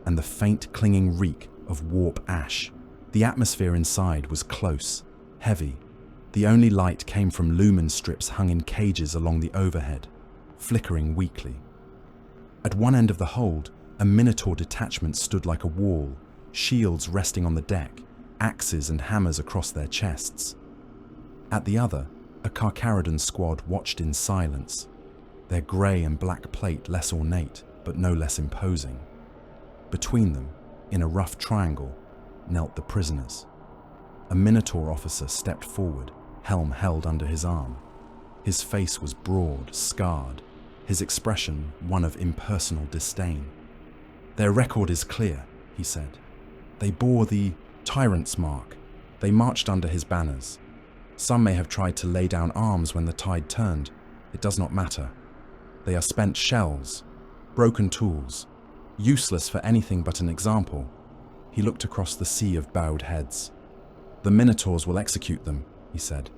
and the faint clinging reek of warp ash. The atmosphere inside was close, heavy. The only light came from lumen strips hung in cages along the overhead, flickering weakly. At one end of the hold, a Minotaur detachment stood like a wall, shields resting on the deck, axes and hammers across their chests. At the other, a Carcharodon squad watched in silence, their grey and black plate less ornate, but no less imposing. Between them, in a rough triangle, knelt the prisoners. A Minotaur officer stepped forward, helm held under his arm. His face was broad, scarred, his expression one of impersonal disdain. "Their record is clear," he said. "They bore the tyrant's mark. They marched under his banners. Some may have tried to lay down arms when the tide turned. It does not matter. They are spent shells, broken tools, useless for anything but an example." He looked across the sea of bowed heads. "The Minotaurs will execute them," he said.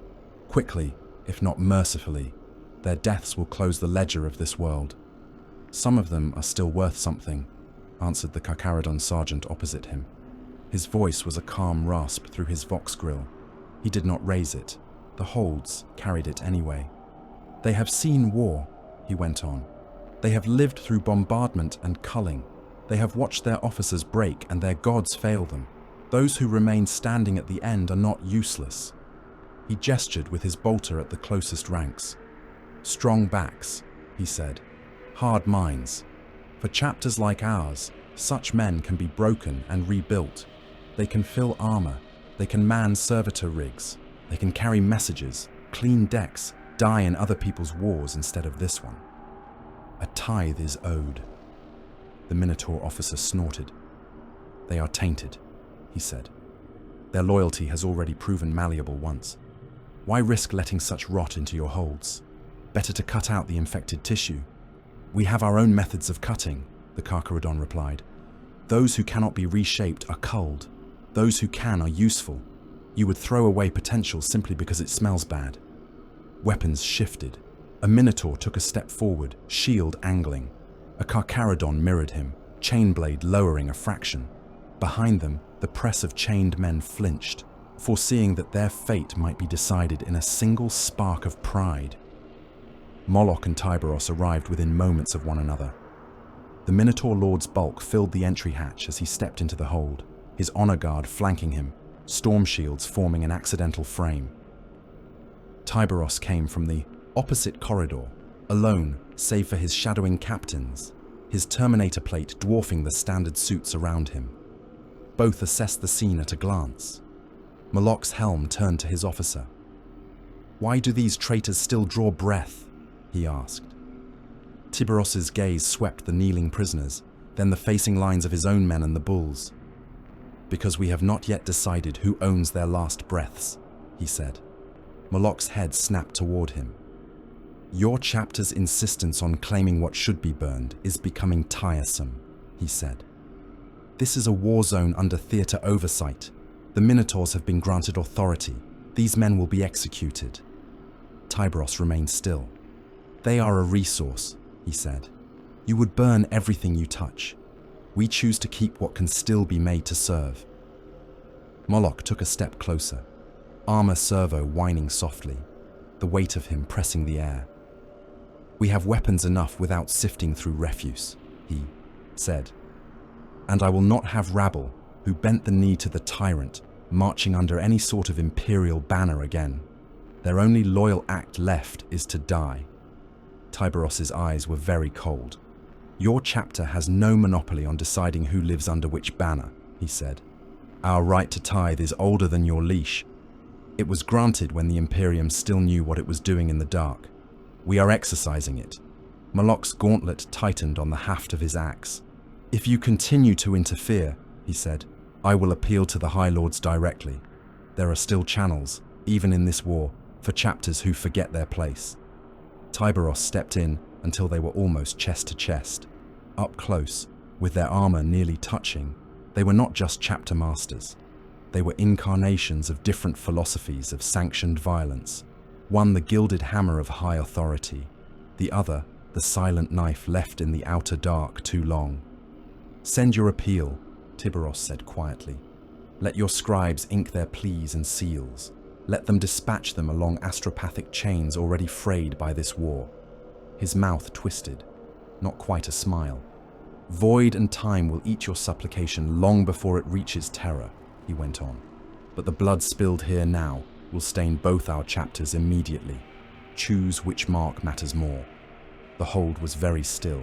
"Quickly, if not mercifully. Their deaths will close the ledger of this world." "Some of them are still worth something," answered the Carcharodon sergeant opposite him. His voice was a calm rasp through his vox grill. He did not raise it. The holds carried it anyway. "They have seen war," he went on. "They have lived through bombardment and culling. They have watched their officers break and their gods fail them. Those who remain standing at the end are not useless." He gestured with his bolter at the closest ranks. "Strong backs," he said. "Hard minds. For chapters like ours, such men can be broken and rebuilt. They can fill armor. They can man servitor rigs. They can carry messages, clean decks, die in other people's wars instead of this one. A tithe is owed." The Minotaur officer snorted. "They are tainted," he said. "Their loyalty has already proven malleable once. Why risk letting such rot into your holds? Better to cut out the infected tissue." "We have our own methods of cutting," the Carcharodon replied. "Those who cannot be reshaped are culled. Those who can are useful. You would throw away potential simply because it smells bad." Weapons shifted. A Minotaur took a step forward, shield angling. A Carcharodon mirrored him, chainblade lowering a fraction. Behind them, the press of chained men flinched, foreseeing that their fate might be decided in a single spark of pride. Moloch and Tyberos arrived within moments of one another. The Minotaur Lord's bulk filled the entry hatch as he stepped into the hold, his honor guard flanking him, storm shields forming an accidental frame. Tyberos came from the opposite corridor, alone save for his shadowing captains, his Terminator plate dwarfing the standard suits around him. Both assessed the scene at a glance. Moloch's helm turned to his officer. "Why do these traitors still draw breath?" he asked. Tyberos's gaze swept the kneeling prisoners, then the facing lines of his own men and the bulls. "Because we have not yet decided who owns their last breaths," he said. Moloch's head snapped toward him. "Your chapter's insistence on claiming what should be burned is becoming tiresome," he said. "This is a war zone under theater oversight. The Minotaurs have been granted authority. These men will be executed." Tyberos remained still. "They are a resource," he said. "You would burn everything you touch. We choose to keep what can still be made to serve." Moloch took a step closer, armor servo whining softly, the weight of him pressing the air. "We have weapons enough without sifting through refuse," he said. "And I will not have rabble who bent the knee to the tyrant marching under any sort of imperial banner again. Their only loyal act left is to die." Tyberos's eyes were very cold. "Your chapter has no monopoly on deciding who lives under which banner," he said. "Our right to tithe is older than your leash. It was granted when the Imperium still knew what it was doing in the dark. We are exercising it." Moloch's gauntlet tightened on the haft of his axe. "If you continue to interfere," he said, "I will appeal to the High Lords directly. There are still channels, even in this war, for chapters who forget their place." Tyberos stepped in until they were almost chest to chest. Up close, with their armor nearly touching, they were not just chapter masters. They were incarnations of different philosophies of sanctioned violence. One the gilded hammer of high authority, the other the silent knife left in the outer dark too long. "Send your appeal," Tyberos said quietly. "Let your scribes ink their pleas and seals. Let them dispatch them along astropathic chains already frayed by this war." His mouth twisted, not quite a smile. "Void and time will eat your supplication long before it reaches terror," he went on. but the blood spilled here now will stain both our chapters immediately. Choose which mark matters more." The hold was very still.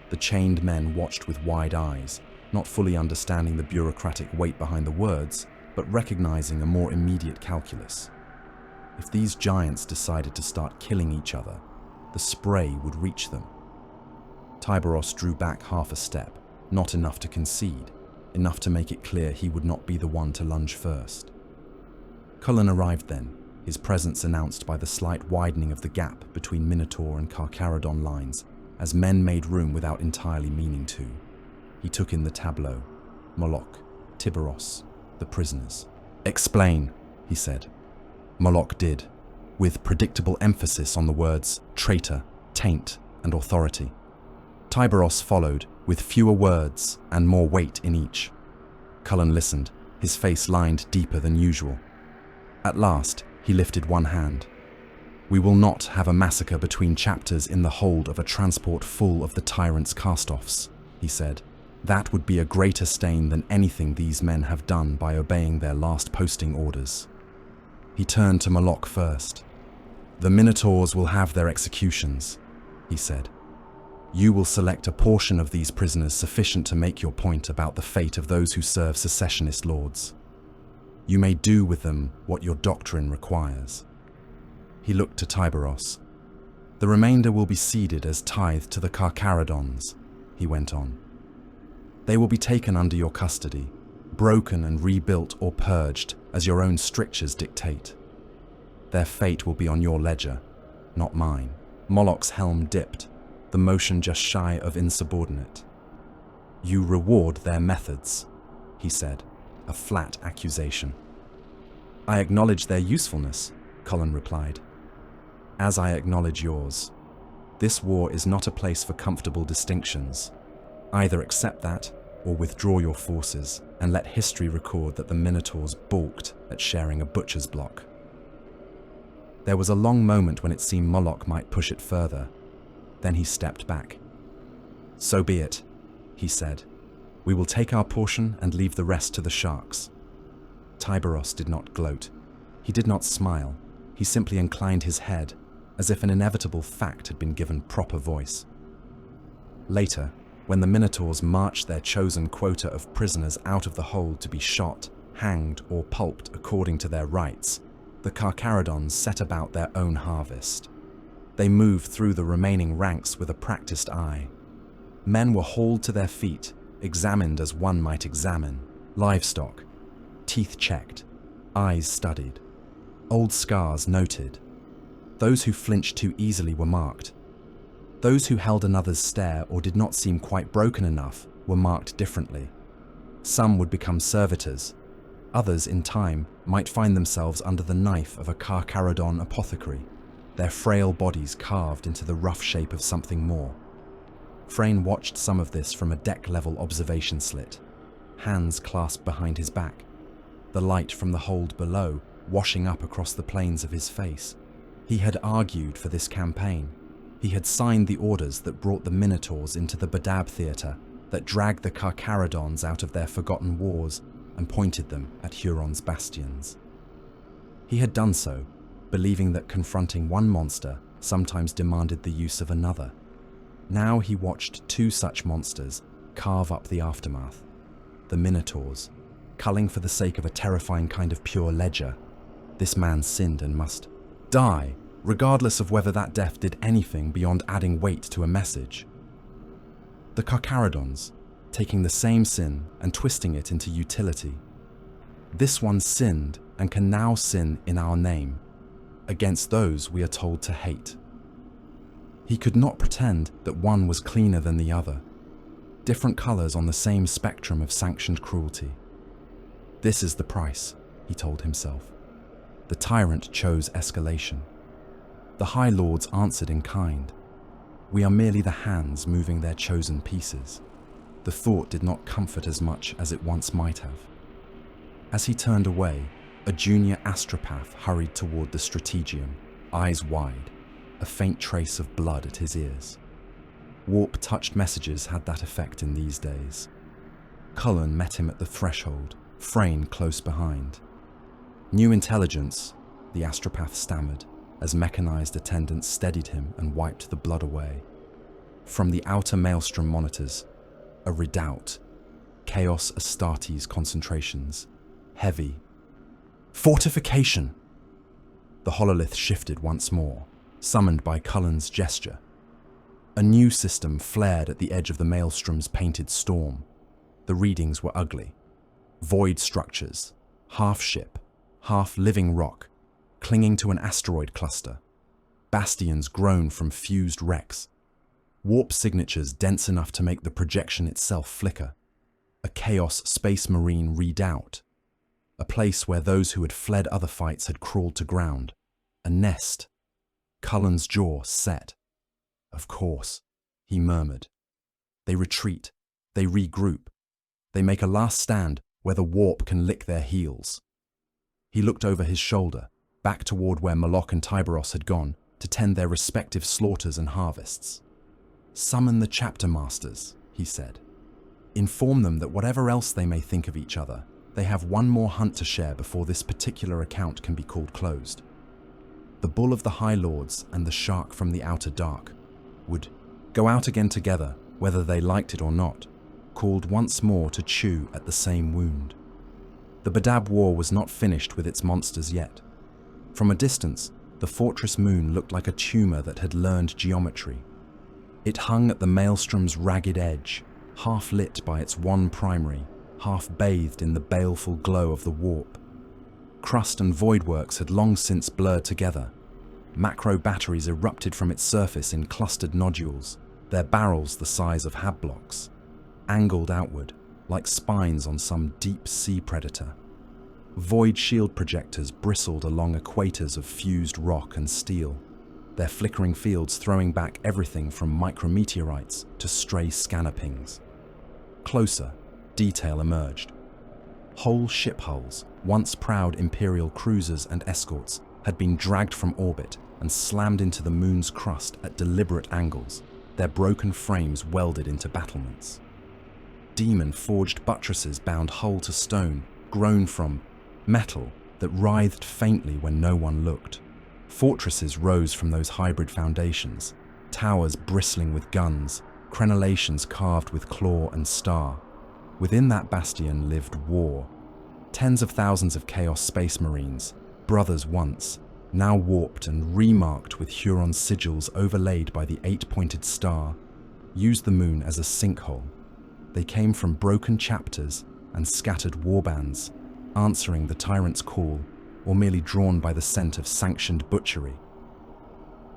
The chained men watched with wide eyes, not fully understanding the bureaucratic weight behind the words, but recognizing a more immediate calculus. If these giants decided to start killing each other, the spray would reach them. Tyberos drew back half a step, not enough to concede, enough to make it clear he would not be the one to lunge first. Cullen arrived then, his presence announced by the slight widening of the gap between Minotaur and Carcharodon lines, as men made room without entirely meaning to. He took in the tableau. Moloch, Tyberos, the prisoners. "Explain," he said. Moloch did, with predictable emphasis on the words traitor, taint, and authority. Tyberos followed, with fewer words and more weight in each. Cullen listened, his face lined deeper than usual. At last, he lifted one hand. "We will not have a massacre between chapters in the hold of a transport full of the tyrant's cast-offs," he said. "That would be a greater stain than anything these men have done by obeying their last posting orders." He turned to Moloch first. "The Minotaurs will have their executions," he said. "You will select a portion of these prisoners sufficient to make your point about the fate of those who serve secessionist lords. You may do with them what your doctrine requires." He looked to Tyberos. "The remainder will be ceded as tithe to the Carcharodons," he went on. "They will be taken under your custody, broken and rebuilt or purged as your own strictures dictate. Their fate will be on your ledger, not mine." Moloch's helm dipped, the motion just shy of insubordinate. "You reward their methods," he said, a flat accusation. "I acknowledge their usefulness," Cullen replied, "as I acknowledge yours. This war is not a place for comfortable distinctions. Either accept that, or withdraw your forces and let history record that the Minotaurs balked at sharing a butcher's block." There was a long moment when it seemed Moloch might push it further. Then he stepped back. "So be it," he said. "We will take our portion and leave the rest to the sharks." Tyberos did not gloat. He did not smile. He simply inclined his head, as if an inevitable fact had been given proper voice. Later, when the Minotaurs marched their chosen quota of prisoners out of the hold to be shot, hanged, or pulped according to their rights, the Carcharodons set about their own harvest. They moved through the remaining ranks with a practiced eye. Men were hauled to their feet, examined as one might examine, livestock, teeth checked, eyes studied, old scars noted. Those who flinched too easily were marked. Those who held another's stare or did not seem quite broken enough were marked differently. Some would become servitors. Others, in time, might find themselves under the knife of a Carcharodon apothecary, their frail bodies carved into the rough shape of something more. Frayne watched some of this from a deck-level observation slit, hands clasped behind his back, the light from the hold below washing up across the planes of his face. He had argued for this campaign. He had signed the orders that brought the Minotaurs into the Badab theatre, that dragged the Carcharodons out of their forgotten wars and pointed them at Huron's bastions. He had done so, believing that confronting one monster sometimes demanded the use of another. Now he watched two such monsters carve up the aftermath. The Minotaurs, culling for the sake of a terrifying kind of pure ledger. This man sinned and must die, regardless of whether that death did anything beyond adding weight to a message. The Carcharodons, taking the same sin and twisting it into utility. This one sinned and can now sin in our name, against those we are told to hate. He could not pretend that one was cleaner than the other, different colors on the same spectrum of sanctioned cruelty. This is the price, he told himself. The tyrant chose escalation. The High Lords answered in kind. We are merely the hands moving their chosen pieces. The thought did not comfort as much as it once might have. As he turned away, a junior astropath hurried toward the strategium, eyes wide, a faint trace of blood at his ears. Warp-touched messages had that effect in these days. Cullen met him at the threshold, Frayne close behind. New intelligence, the astropath stammered, as mechanized attendants steadied him and wiped the blood away. From the outer maelstrom monitors, a redoubt, Chaos Astartes concentrations, heavy. Fortification! The hololith shifted once more, summoned by Cullen's gesture. A new system flared at the edge of the maelstrom's painted storm. The readings were ugly. Void structures, half ship, half living rock, clinging to an asteroid cluster. Bastions grown from fused wrecks. Warp signatures dense enough to make the projection itself flicker. A Chaos Space Marine redoubt. A place where those who had fled other fights had crawled to ground. A nest. Cullen's jaw set. Of course, he murmured. They retreat. They regroup. They make a last stand where the warp can lick their heels. He looked over his shoulder, back toward where Moloch and Tyberos had gone to tend their respective slaughters and harvests. Summon the chapter masters, he said. Inform them that whatever else they may think of each other, they have one more hunt to share before this particular account can be called closed. The bull of the High Lords and the shark from the outer dark would go out again together, whether they liked it or not, called once more to chew at the same wound. The Badab war was not finished with its monsters yet. From a distance, the fortress moon looked like a tumor that had learned geometry. It hung at the maelstrom's ragged edge, half lit by its one primary, half bathed in the baleful glow of the warp. Crust and voidworks had long since blurred together. Macro batteries erupted from its surface in clustered nodules, their barrels the size of hab blocks, angled outward, like spines on some deep sea predator. Void shield projectors bristled along equators of fused rock and steel, their flickering fields throwing back everything from micrometeorites to stray scanner pings. Closer, detail emerged. Whole ship hulls, once proud Imperial cruisers and escorts, had been dragged from orbit and slammed into the moon's crust at deliberate angles, their broken frames welded into battlements. Demon-forged buttresses bound hull to stone, grown from metal that writhed faintly when no one looked. Fortresses rose from those hybrid foundations, towers bristling with guns, crenellations carved with claw and star. Within that bastion lived war. Tens of thousands of Chaos Space Marines, brothers once, now warped and remarked with Huron sigils overlaid by the 8-pointed star, used the moon as a sinkhole. They came from broken chapters and scattered warbands, answering the tyrant's call or merely drawn by the scent of sanctioned butchery.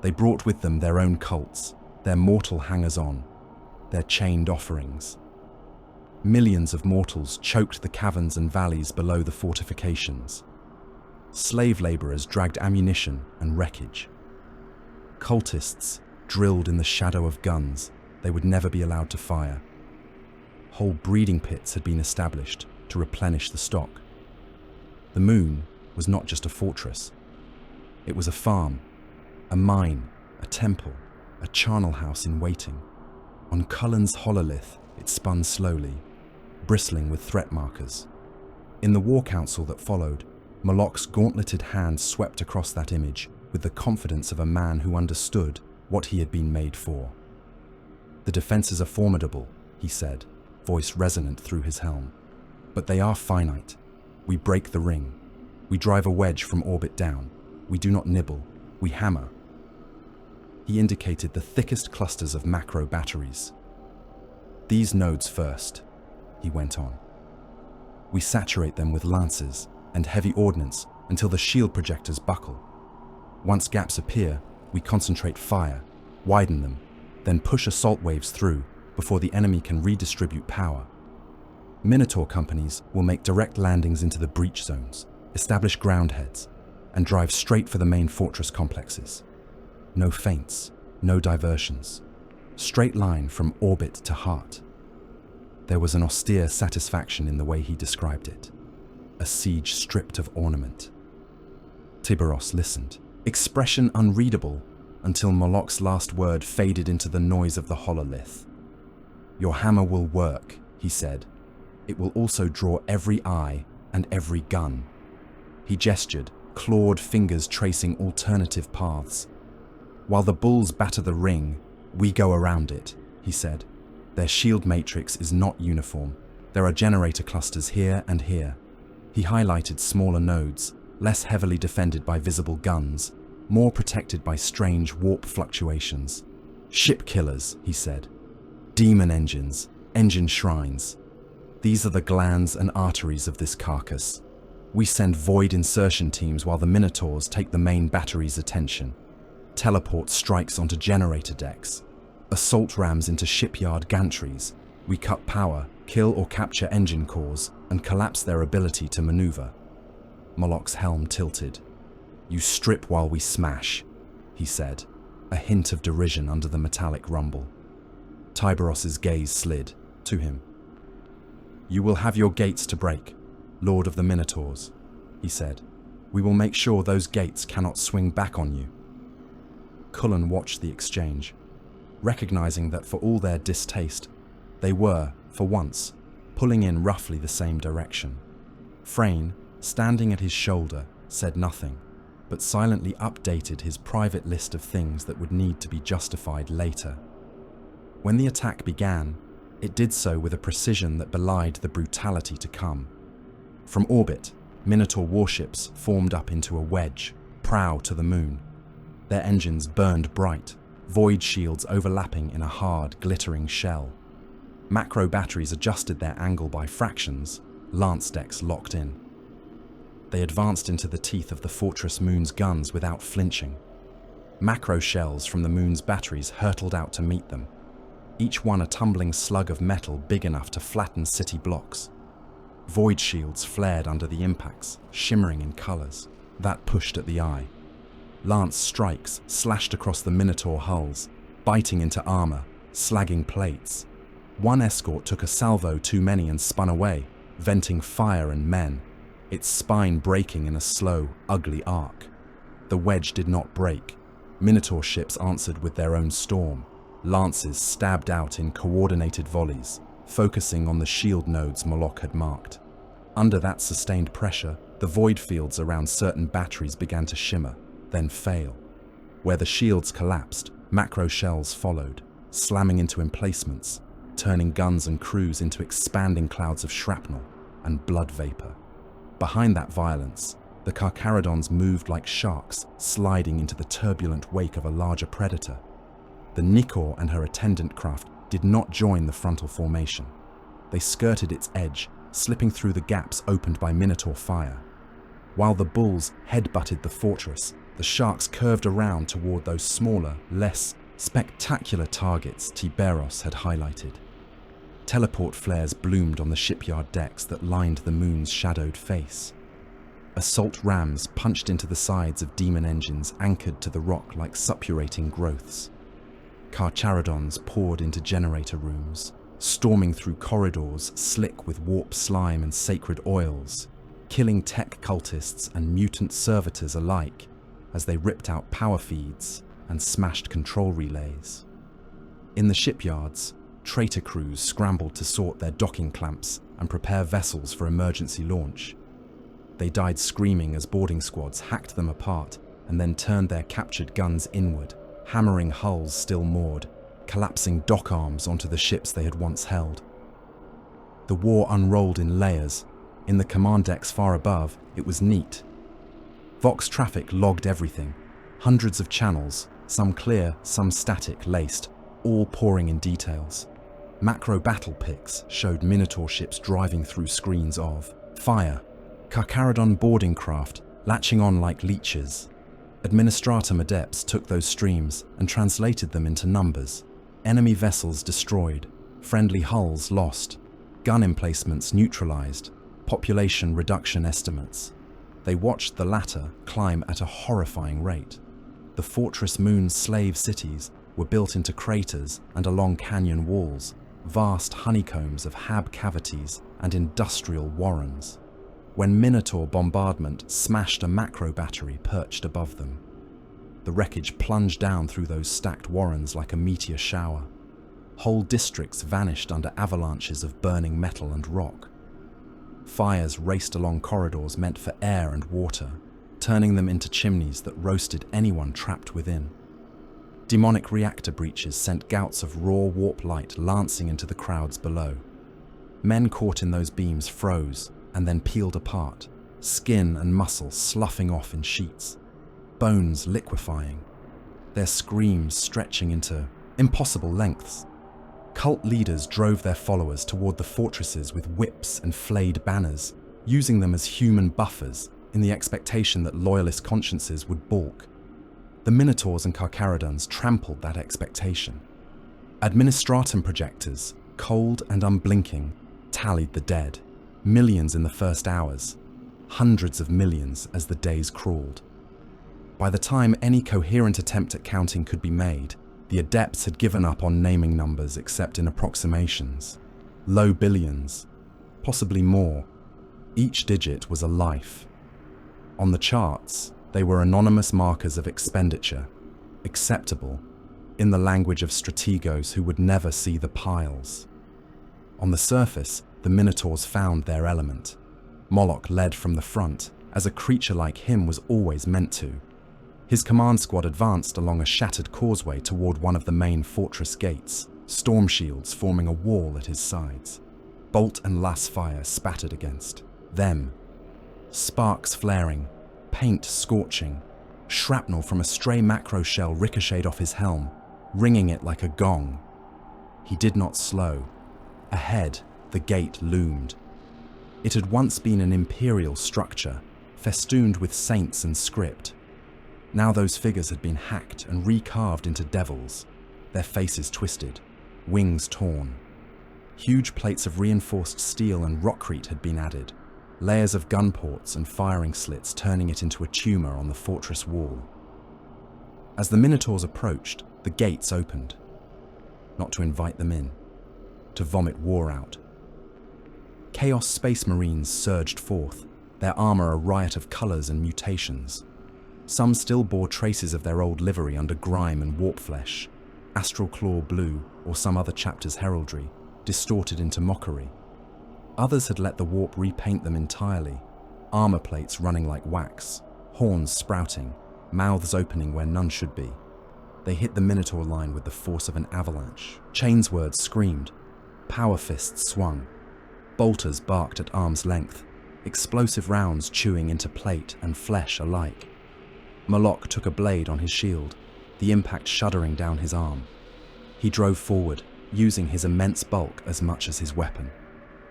They brought with them their own cults, their mortal hangers-on, their chained offerings. Millions of mortals choked the caverns and valleys below the fortifications. Slave laborers dragged ammunition and wreckage. Cultists drilled in the shadow of guns they would never be allowed to fire. Whole breeding pits had been established to replenish the stock. The moon was not just a fortress. It was a farm, a mine, a temple, a charnel house in waiting. On Cullen's hololith, it spun slowly, bristling with threat markers. In the war council that followed, Moloch's gauntleted hand swept across that image with the confidence of a man who understood what he had been made for. "The defenses are formidable," he said, voice resonant through his helm. "But they are finite. We break the ring. We drive a wedge from orbit down. We do not nibble. We hammer." He indicated the thickest clusters of macro batteries. "These nodes first," he went on. "We saturate them with lances and heavy ordnance until the shield projectors buckle. Once gaps appear, we concentrate fire, widen them, then push assault waves through before the enemy can redistribute power. Minotaur companies will make direct landings into the breach zones, establish ground heads, and drive straight for the main fortress complexes. No feints, no diversions. Straight line from orbit to heart." There was an austere satisfaction in the way he described it. A siege stripped of ornament. Tyberos listened, expression unreadable, until Moloch's last word faded into the noise of the hololith. "Your hammer will work," he said. "It will also draw every eye and every gun." He gestured, clawed fingers tracing alternative paths. While the bulls batter the ring, we go around it, he said. Their shield matrix is not uniform. There are generator clusters here and here. He highlighted smaller nodes, less heavily defended by visible guns, more protected by strange warp fluctuations. Ship killers, he said. Demon engines, engine shrines. These are the glands and arteries of this carcass. We send void insertion teams while the Minotaurs take the main battery's attention. Teleport strikes onto generator decks. Assault rams into shipyard gantries. We cut power, kill or capture engine cores, and collapse their ability to maneuver. Moloch's helm tilted. You strip while we smash, he said, a hint of derision under the metallic rumble. Tyberos's gaze slid to him. You will have your gates to break, Lord of the Minotaurs, he said. We will make sure those gates cannot swing back on you. Cullen watched the exchange, recognizing that for all their distaste, they were, for once, pulling in roughly the same direction. Frayne, standing at his shoulder, said nothing, but silently updated his private list of things that would need to be justified later. When the attack began, it did so with a precision that belied the brutality to come. From orbit, Minotaur warships formed up into a wedge, prow to the moon. Their engines burned bright, void shields overlapping in a hard, glittering shell. Macro batteries adjusted their angle by fractions, lance decks locked in. They advanced into the teeth of the Fortress Moon's guns without flinching. Macro shells from the Moon's batteries hurtled out to meet them, each one a tumbling slug of metal big enough to flatten city blocks. Void shields flared under the impacts, shimmering in colors. That pushed at the eye. Lance strikes slashed across the Minotaur hulls, biting into armor, slagging plates. One escort took a salvo too many and spun away, venting fire and men, its spine breaking in a slow, ugly arc. The wedge did not break. Minotaur ships answered with their own storm. Lances stabbed out in coordinated volleys, focusing on the shield nodes Moloch had marked. Under that sustained pressure, the void fields around certain batteries began to shimmer, then fail. Where the shields collapsed, macro shells followed, slamming into emplacements, turning guns and crews into expanding clouds of shrapnel and blood vapor. Behind that violence, the Carcharodons moved like sharks, sliding into the turbulent wake of a larger predator. The Nikor and her attendant craft did not join the frontal formation. They skirted its edge, slipping through the gaps opened by Minotaur fire. While the bulls head-butted the fortress, the sharks curved around toward those smaller, less spectacular targets Tyberos had highlighted. Teleport flares bloomed on the shipyard decks that lined the moon's shadowed face. Assault rams punched into the sides of demon engines anchored to the rock like suppurating growths. Carcharodons poured into generator rooms, storming through corridors slick with warp slime and sacred oils, killing tech cultists and mutant servitors alike as they ripped out power feeds and smashed control relays. In the shipyards, traitor crews scrambled to sort their docking clamps and prepare vessels for emergency launch. They died screaming as boarding squads hacked them apart and then turned their captured guns inward, hammering hulls still moored, collapsing dock arms onto the ships they had once held. The war unrolled in layers. In the command decks far above, it was neat. Vox traffic logged everything. Hundreds of channels, some clear, some static laced, all pouring in details. Macro battle pics showed Minotaur ships driving through screens of fire, Carcharodon boarding craft latching on like leeches. Administratum adepts took those streams and translated them into numbers. Enemy vessels destroyed, friendly hulls lost, gun emplacements neutralized, population reduction estimates. They watched the latter climb at a horrifying rate. The Fortress Moon's slave cities were built into craters and along canyon walls, vast honeycombs of hab cavities and industrial warrens. When Minotaur bombardment smashed a macro battery perched above them, the wreckage plunged down through those stacked warrens like a meteor shower. Whole districts vanished under avalanches of burning metal and rock. Fires raced along corridors meant for air and water, turning them into chimneys that roasted anyone trapped within. Demonic reactor breaches sent gouts of raw warp light lancing into the crowds below. Men caught in those beams froze and then peeled apart, skin and muscle sloughing off in sheets, bones liquefying, their screams stretching into impossible lengths. Cult leaders drove their followers toward the fortresses with whips and flayed banners, using them as human buffers in the expectation that loyalist consciences would balk. The Minotaurs and Carcharodons trampled that expectation. Administratum projectors, cold and unblinking, tallied the dead, millions in the first hours, hundreds of millions as the days crawled. By the time any coherent attempt at counting could be made, the adepts had given up on naming numbers except in approximations. Low billions, possibly more. Each digit was a life. On the charts, they were anonymous markers of expenditure, acceptable, in the language of strategos who would never see the piles. On the surface, the Minotaurs found their element. Moloch led from the front, as a creature like him was always meant to. His command squad advanced along a shattered causeway toward one of the main fortress gates, storm shields forming a wall at his sides. Bolt and lass fire spattered against them. Sparks flaring, paint scorching, shrapnel from a stray macro shell ricocheted off his helm, ringing it like a gong. He did not slow. Ahead, the gate loomed. It had once been an imperial structure, festooned with saints and script. Now those figures had been hacked and recarved into devils, their faces twisted, wings torn. Huge plates of reinforced steel and rockcrete had been added, layers of gun ports and firing slits turning it into a tumor on the fortress wall. As the Minotaurs approached, the gates opened. Not to invite them in, to vomit war out. Chaos Space Marines surged forth, their armor a riot of colors and mutations. Some still bore traces of their old livery under grime and warp flesh, astral claw blue or some other chapter's heraldry, distorted into mockery. Others had let the warp repaint them entirely, armor plates running like wax, horns sprouting, mouths opening where none should be. They hit the Minotaur line with the force of an avalanche. Chainswords screamed, power fists swung, bolters barked at arm's length, explosive rounds chewing into plate and flesh alike. Moloch took a blade on his shield, the impact shuddering down his arm. He drove forward, using his immense bulk as much as his weapon.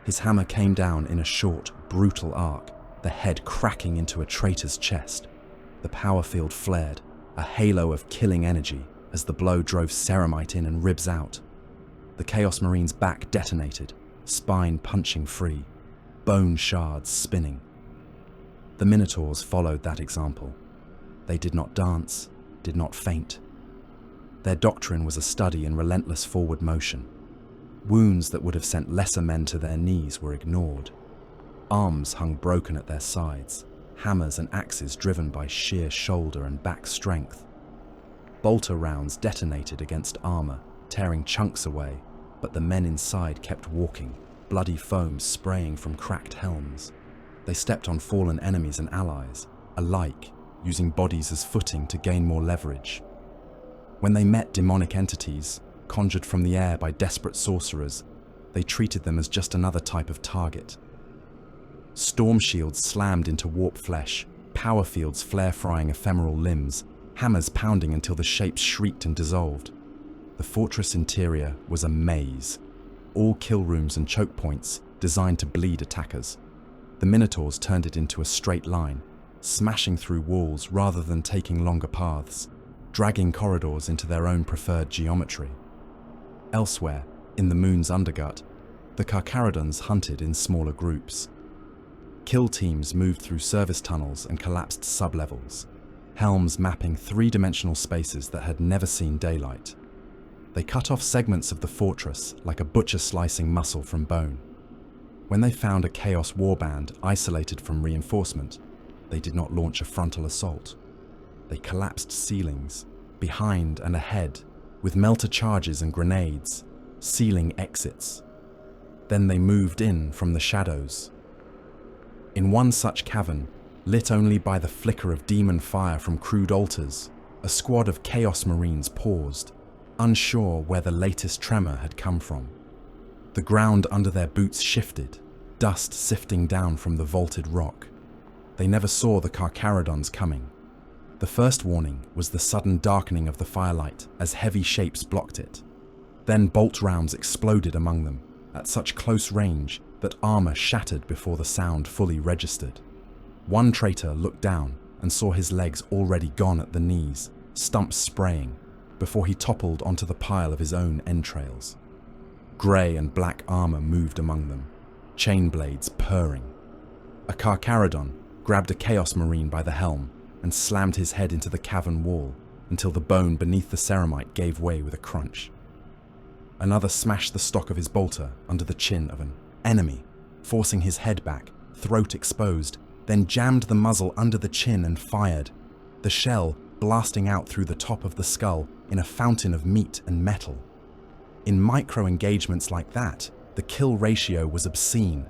His hammer came down in a short, brutal arc, the head cracking into a traitor's chest. The power field flared, a halo of killing energy, as the blow drove ceramite in and ribs out. The Chaos Marine's back detonated, spine punching free, bone shards spinning. The Minotaurs followed that example. They did not dance, did not faint. Their doctrine was a study in relentless forward motion. Wounds that would have sent lesser men to their knees were ignored. Arms hung broken at their sides, hammers and axes driven by sheer shoulder and back strength. Bolter rounds detonated against armor, tearing chunks away, but the men inside kept walking, bloody foam spraying from cracked helms. They stepped on fallen enemies and allies, alike, using bodies as footing to gain more leverage. When they met demonic entities, conjured from the air by desperate sorcerers, they treated them as just another type of target. Storm shields slammed into warp flesh, power fields flare-frying ephemeral limbs, hammers pounding until the shapes shrieked and dissolved. The fortress interior was a maze, all kill rooms and choke points designed to bleed attackers. The Minotaurs turned it into a straight line, smashing through walls rather than taking longer paths, dragging corridors into their own preferred geometry. Elsewhere, in the moon's undergut, the Carcharodons hunted in smaller groups. Kill teams moved through service tunnels and collapsed sublevels, helms mapping three-dimensional spaces that had never seen daylight. They cut off segments of the fortress like a butcher slicing muscle from bone. When they found a Chaos warband isolated from reinforcement, they did not launch a frontal assault. They collapsed ceilings, behind and ahead, with melter charges and grenades, sealing exits. Then they moved in from the shadows. In one such cavern, lit only by the flicker of demon fire from crude altars, a squad of Chaos Marines paused, unsure where the latest tremor had come from. The ground under their boots shifted, dust sifting down from the vaulted rock. They never saw the Carcharodons coming. The first warning was the sudden darkening of the firelight as heavy shapes blocked it. Then bolt rounds exploded among them, at such close range that armor shattered before the sound fully registered. One traitor looked down and saw his legs already gone at the knees, stumps spraying, before he toppled onto the pile of his own entrails. Grey and black armor moved among them, chain blades purring. A Carcharodon grabbed a Chaos Marine by the helm and slammed his head into the cavern wall until the bone beneath the ceramite gave way with a crunch. Another smashed the stock of his bolter under the chin of an enemy, forcing his head back, throat exposed, then jammed the muzzle under the chin and fired, the shell blasting out through the top of the skull in a fountain of meat and metal. In micro-engagements like that, the kill ratio was obscene.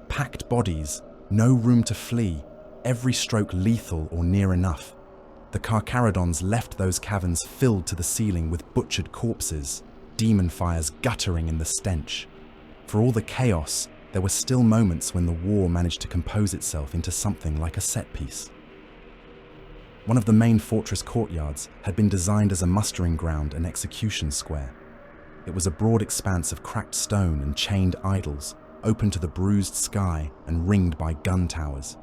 Packed bodies, no room to flee, every stroke lethal or near enough. The Carcharodons left those caverns filled to the ceiling with butchered corpses, demon fires guttering in the stench. For all the chaos, there were still moments when the war managed to compose itself into something like a set piece. One of the main fortress courtyards had been designed as a mustering ground and execution square. It was a broad expanse of cracked stone and chained idols, open to the bruised sky and ringed by gun towers.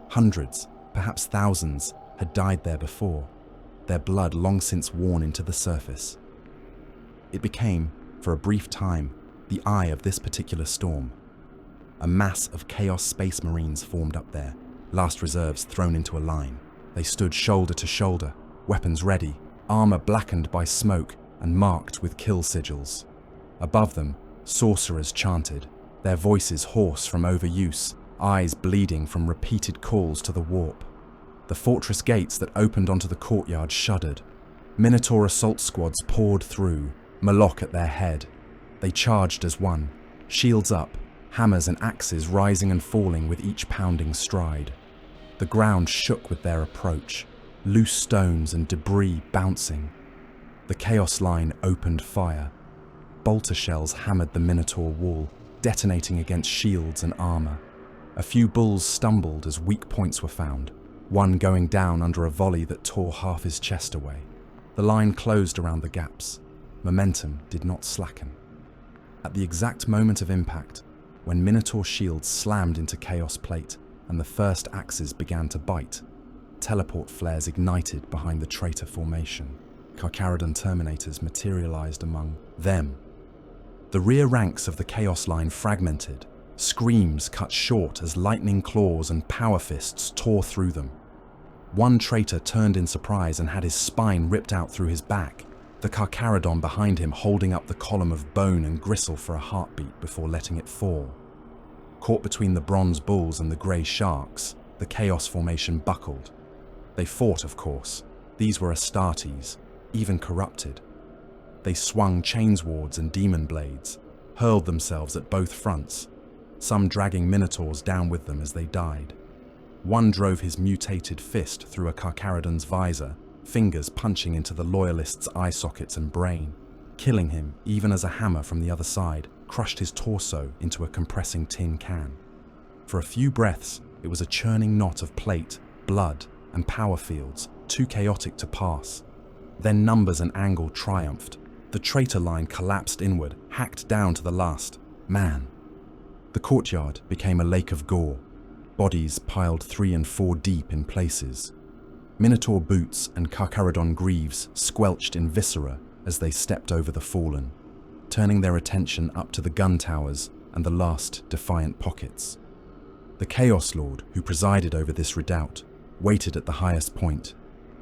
Hundreds, perhaps thousands, had died there before, their blood long since worn into the surface. It became, for a brief time, the eye of this particular storm. A mass of Chaos Space Marines formed up there, last reserves thrown into a line. They stood shoulder to shoulder, weapons ready, armor blackened by smoke and marked with kill sigils. Above them, sorcerers chanted, their voices hoarse from overuse, eyes bleeding from repeated calls to the warp. The fortress gates that opened onto the courtyard shuddered. Minotaur assault squads poured through, Moloch at their head. They charged as one, shields up, hammers and axes rising and falling with each pounding stride. The ground shook with their approach, loose stones and debris bouncing. The Chaos Line opened fire. Bolter shells hammered the Minotaur wall, detonating against shields and armor. A few bulls stumbled as weak points were found, one going down under a volley that tore half his chest away. The line closed around the gaps. Momentum did not slacken. At the exact moment of impact, when Minotaur shields slammed into Chaos Plate and the first axes began to bite, teleport flares ignited behind the traitor formation. Carcharodon Terminators materialized among them. The rear ranks of the Chaos Line fragmented, screams cut short as lightning claws and power fists tore through them. One traitor turned in surprise and had his spine ripped out through his back, the Carcharodon behind him holding up the column of bone and gristle for a heartbeat before letting it fall. Caught between the bronze bulls and the grey sharks, the Chaos formation buckled. They fought, of course. These were Astartes, even corrupted. They swung chainswords and demon blades, hurled themselves at both fronts, some dragging Minotaurs down with them as they died. One drove his mutated fist through a Carcharodon's visor, fingers punching into the loyalist's eye sockets and brain, killing him even as a hammer from the other side crushed his torso into a compressing tin can. For a few breaths, it was a churning knot of plate, blood, and power fields, too chaotic to pass. Then numbers and angle triumphed. The traitor line collapsed inward, hacked down to the last man. The courtyard became a lake of gore, bodies piled 3 and 4 deep in places. Minotaur boots and Carcharodon greaves squelched in viscera as they stepped over the fallen, turning their attention up to the gun towers and the last defiant pockets. The Chaos Lord, who presided over this redoubt, waited at the highest point,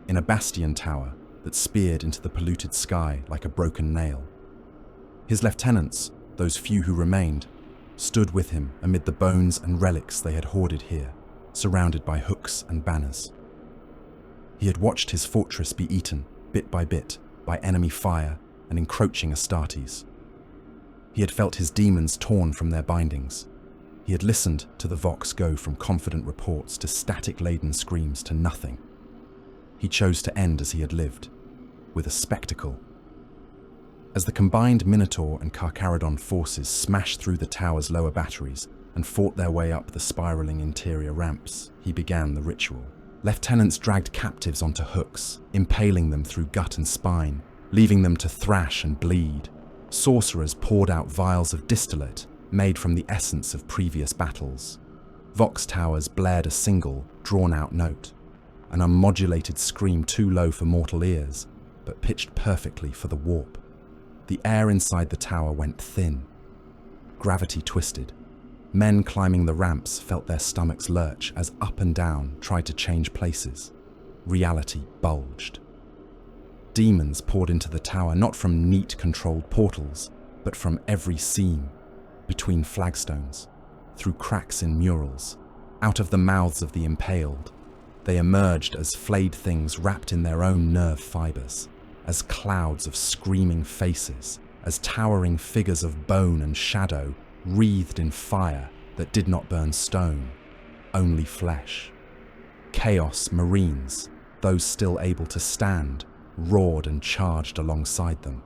in a bastion tower that speared into the polluted sky like a broken nail. His lieutenants, those few who remained, stood with him amid the bones and relics they had hoarded here, surrounded by hooks and banners. He had watched his fortress be eaten, bit by bit, by enemy fire and encroaching Astartes. He had felt his demons torn from their bindings. He had listened to the Vox go from confident reports to static-laden screams to nothing. He chose to end as he had lived, with a spectacle. As the combined Minotaur and Carcharodon forces smashed through the tower's lower batteries and fought their way up the spiraling interior ramps, he began the ritual. Lieutenants dragged captives onto hooks, impaling them through gut and spine, leaving them to thrash and bleed. Sorcerers poured out vials of distillate made from the essence of previous battles. Vox towers blared a single, drawn-out note, an unmodulated scream too low for mortal ears, but pitched perfectly for the warp. The air inside the tower went thin. Gravity twisted. Men climbing the ramps felt their stomachs lurch as up and down tried to change places. Reality bulged. Demons poured into the tower not from neat, controlled portals, but from every seam, between flagstones, through cracks in murals, out of the mouths of the impaled. They emerged as flayed things wrapped in their own nerve fibers, as clouds of screaming faces, as towering figures of bone and shadow wreathed in fire that did not burn stone, only flesh. Chaos Marines, those still able to stand, roared and charged alongside them.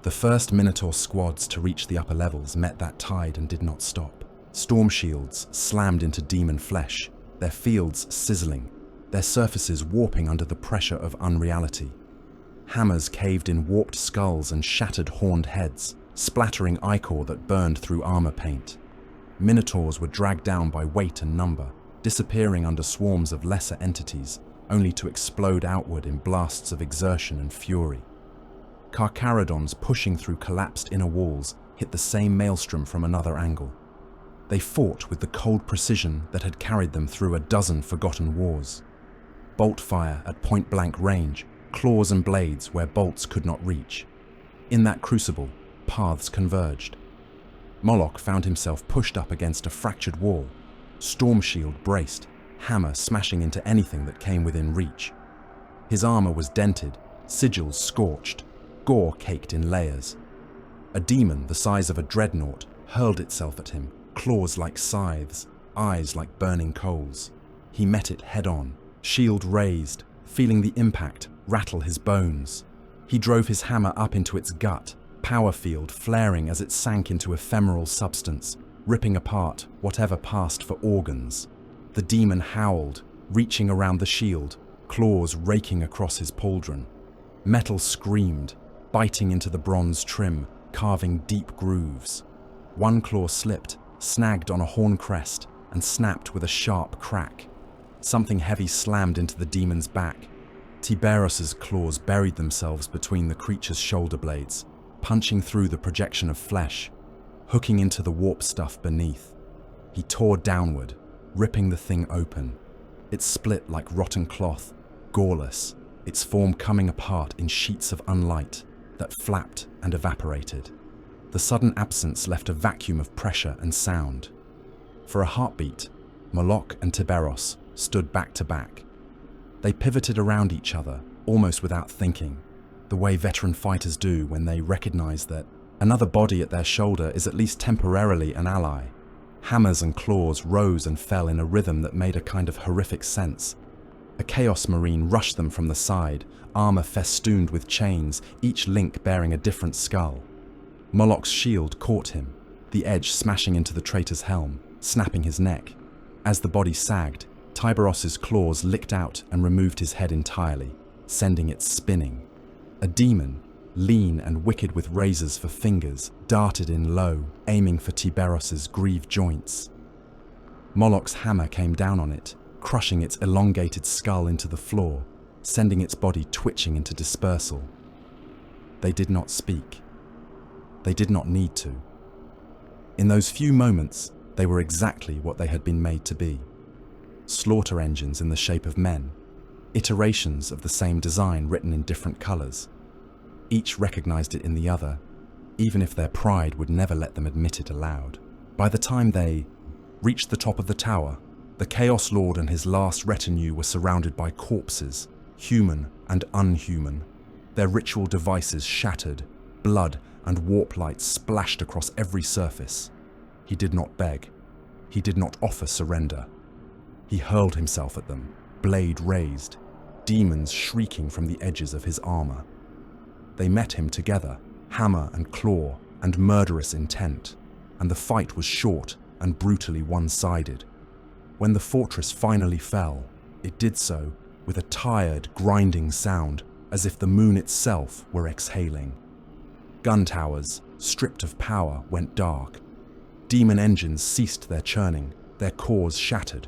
The first Minotaur squads to reach the upper levels met that tide and did not stop. Storm shields slammed into demon flesh, their fields sizzling, their surfaces warping under the pressure of unreality. Hammers caved in warped skulls and shattered horned heads, splattering ichor that burned through armor paint. Minotaurs were dragged down by weight and number, disappearing under swarms of lesser entities, only to explode outward in blasts of exertion and fury. Carcharodons pushing through collapsed inner walls hit the same maelstrom from another angle. They fought with the cold precision that had carried them through a dozen forgotten wars. Bolt fire at point-blank range, claws and blades where bolts could not reach. In that crucible, paths converged. Moloch found himself pushed up against a fractured wall, storm shield braced, hammer smashing into anything that came within reach. His armor was dented, sigils scorched, gore caked in layers. A demon the size of a dreadnought hurled itself at him, claws like scythes, eyes like burning coals. He met it head-on, shield raised, feeling the impact rattle his bones. He drove his hammer up into its gut, power field flaring as it sank into ephemeral substance, ripping apart whatever passed for organs. The demon howled, reaching around the shield, claws raking across his pauldron. Metal screamed, biting into the bronze trim, carving deep grooves. One claw slipped, snagged on a horn crest, and snapped with a sharp crack. Something heavy slammed into the demon's back. Tyberos' claws buried themselves between the creature's shoulder blades, punching through the projection of flesh, hooking into the warp stuff beneath. He tore downward, ripping the thing open. It split like rotten cloth, goreless, its form coming apart in sheets of unlight that flapped and evaporated. The sudden absence left a vacuum of pressure and sound. For a heartbeat, Moloch and Tyberos stood back to back. They pivoted around each other, almost without thinking, the way veteran fighters do when they recognize that another body at their shoulder is at least temporarily an ally. Hammers and claws rose and fell in a rhythm that made a kind of horrific sense. A Chaos Marine rushed them from the side, armor festooned with chains, each link bearing a different skull. Moloch's shield caught him, the edge smashing into the traitor's helm, snapping his neck. As the body sagged, Tyberos' claws licked out and removed his head entirely, sending it spinning. A demon, lean and wicked with razors for fingers, darted in low, aiming for Tyberos' greave joints. Moloch's hammer came down on it, crushing its elongated skull into the floor, sending its body twitching into dispersal. They did not speak. They did not need to. In those few moments, they were exactly what they had been made to be. Slaughter engines in the shape of men, iterations of the same design written in different colors. Each recognized it in the other, even if their pride would never let them admit it aloud. By the time they reached the top of the tower, the Chaos Lord and his last retinue were surrounded by corpses, human and unhuman. Their ritual devices shattered, blood and warp light splashed across every surface. He did not beg. he did not offer surrender. He hurled himself at them, blade raised, demons shrieking from the edges of his armor. They met him together, hammer and claw and murderous intent, and the fight was short and brutally one-sided. When the fortress finally fell, it did so with a tired, grinding sound, as if the moon itself were exhaling. Gun towers, stripped of power, went dark. Demon engines ceased their churning, their cores shattered.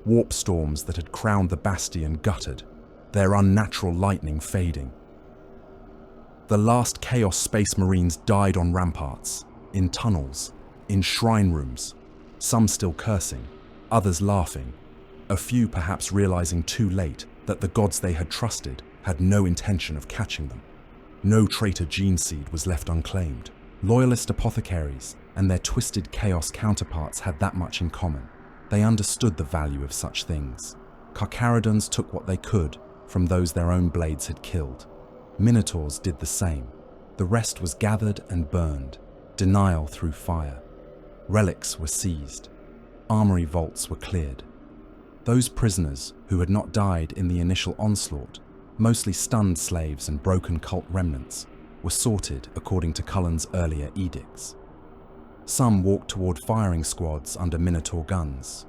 Warp storms that had crowned the bastion guttered, their unnatural lightning fading. The last Chaos Space Marines died on ramparts, in tunnels, in shrine rooms, some still cursing, others laughing, a few perhaps realizing too late that the gods they had trusted had no intention of catching them. No traitor gene seed was left unclaimed. Loyalist apothecaries and their twisted chaos counterparts had that much in common. They understood the value of such things. Carcharodons took what they could from those their own blades had killed. Minotaurs did the same. The rest was gathered and burned, denial through fire. Relics were seized. Armory vaults were cleared. Those prisoners who had not died in the initial onslaught, mostly stunned slaves and broken cult remnants, were sorted according to Cullen's earlier edicts. Some walked toward firing squads under Minotaur guns.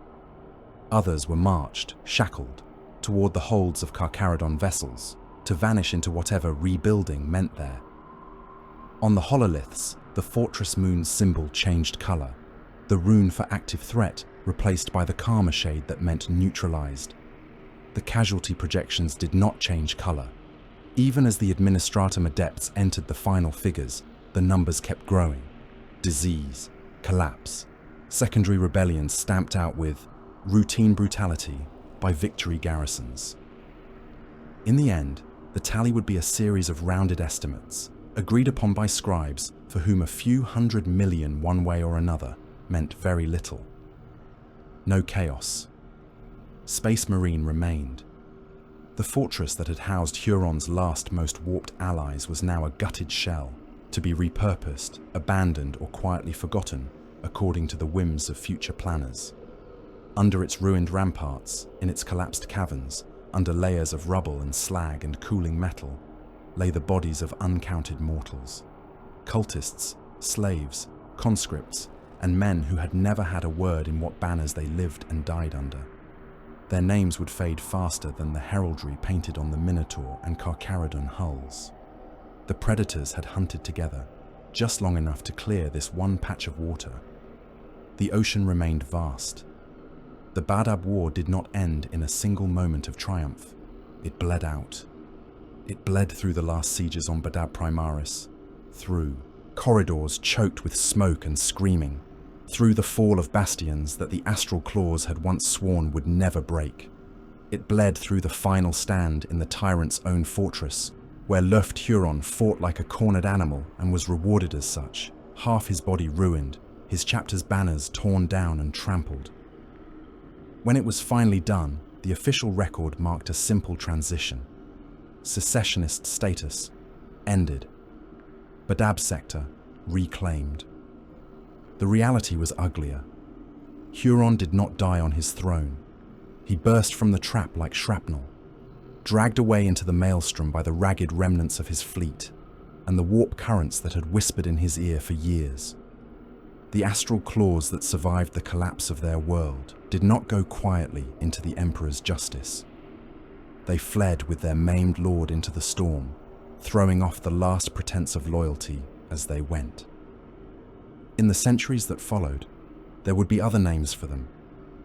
Others were marched, shackled, toward the holds of Carcharodon vessels, to vanish into whatever rebuilding meant there. On the hololiths, the fortress moon's symbol changed color, the rune for active threat replaced by the karma shade that meant neutralized. The casualty projections did not change color. Even as the Administratum adepts entered the final figures, the numbers kept growing. Disease, collapse, secondary rebellions stamped out with routine brutality by victory garrisons. In the end, the tally would be a series of rounded estimates, agreed upon by scribes for whom a few 100 million one way or another meant very little. No chaos. Space Marine remained. The fortress that had housed Huron's last most warped allies was now a gutted shell, to be repurposed, abandoned or quietly forgotten according to the whims of future planners. Under its ruined ramparts, in its collapsed caverns, under layers of rubble and slag and cooling metal, lay the bodies of uncounted mortals. Cultists, slaves, conscripts, and men who had never had a word in what banners they lived and died under. Their names would fade faster than the heraldry painted on the Minotaur and Carcharodon hulls. The predators had hunted together, just long enough to clear this one patch of water. The ocean remained vast. The Badab War did not end in a single moment of triumph. It bled out. It bled through the last sieges on Badab Primaris, through corridors choked with smoke and screaming, through the fall of bastions that the astral claws had once sworn would never break. It bled through the final stand in the tyrant's own fortress, where Luft Huron fought like a cornered animal and was rewarded as such, half his body ruined, his chapter's banners torn down and trampled. When it was finally done, the official record marked a simple transition. Secessionist status ended. Badab sector reclaimed. The reality was uglier. Huron did not die on his throne. He burst from the trap like shrapnel, dragged away into the maelstrom by the ragged remnants of his fleet and the warp currents that had whispered in his ear for years. The astral claws that survived the collapse of their world did not go quietly into the Emperor's justice. They fled with their maimed lord into the storm, throwing off the last pretense of loyalty as they went. In the centuries that followed, there would be other names for them.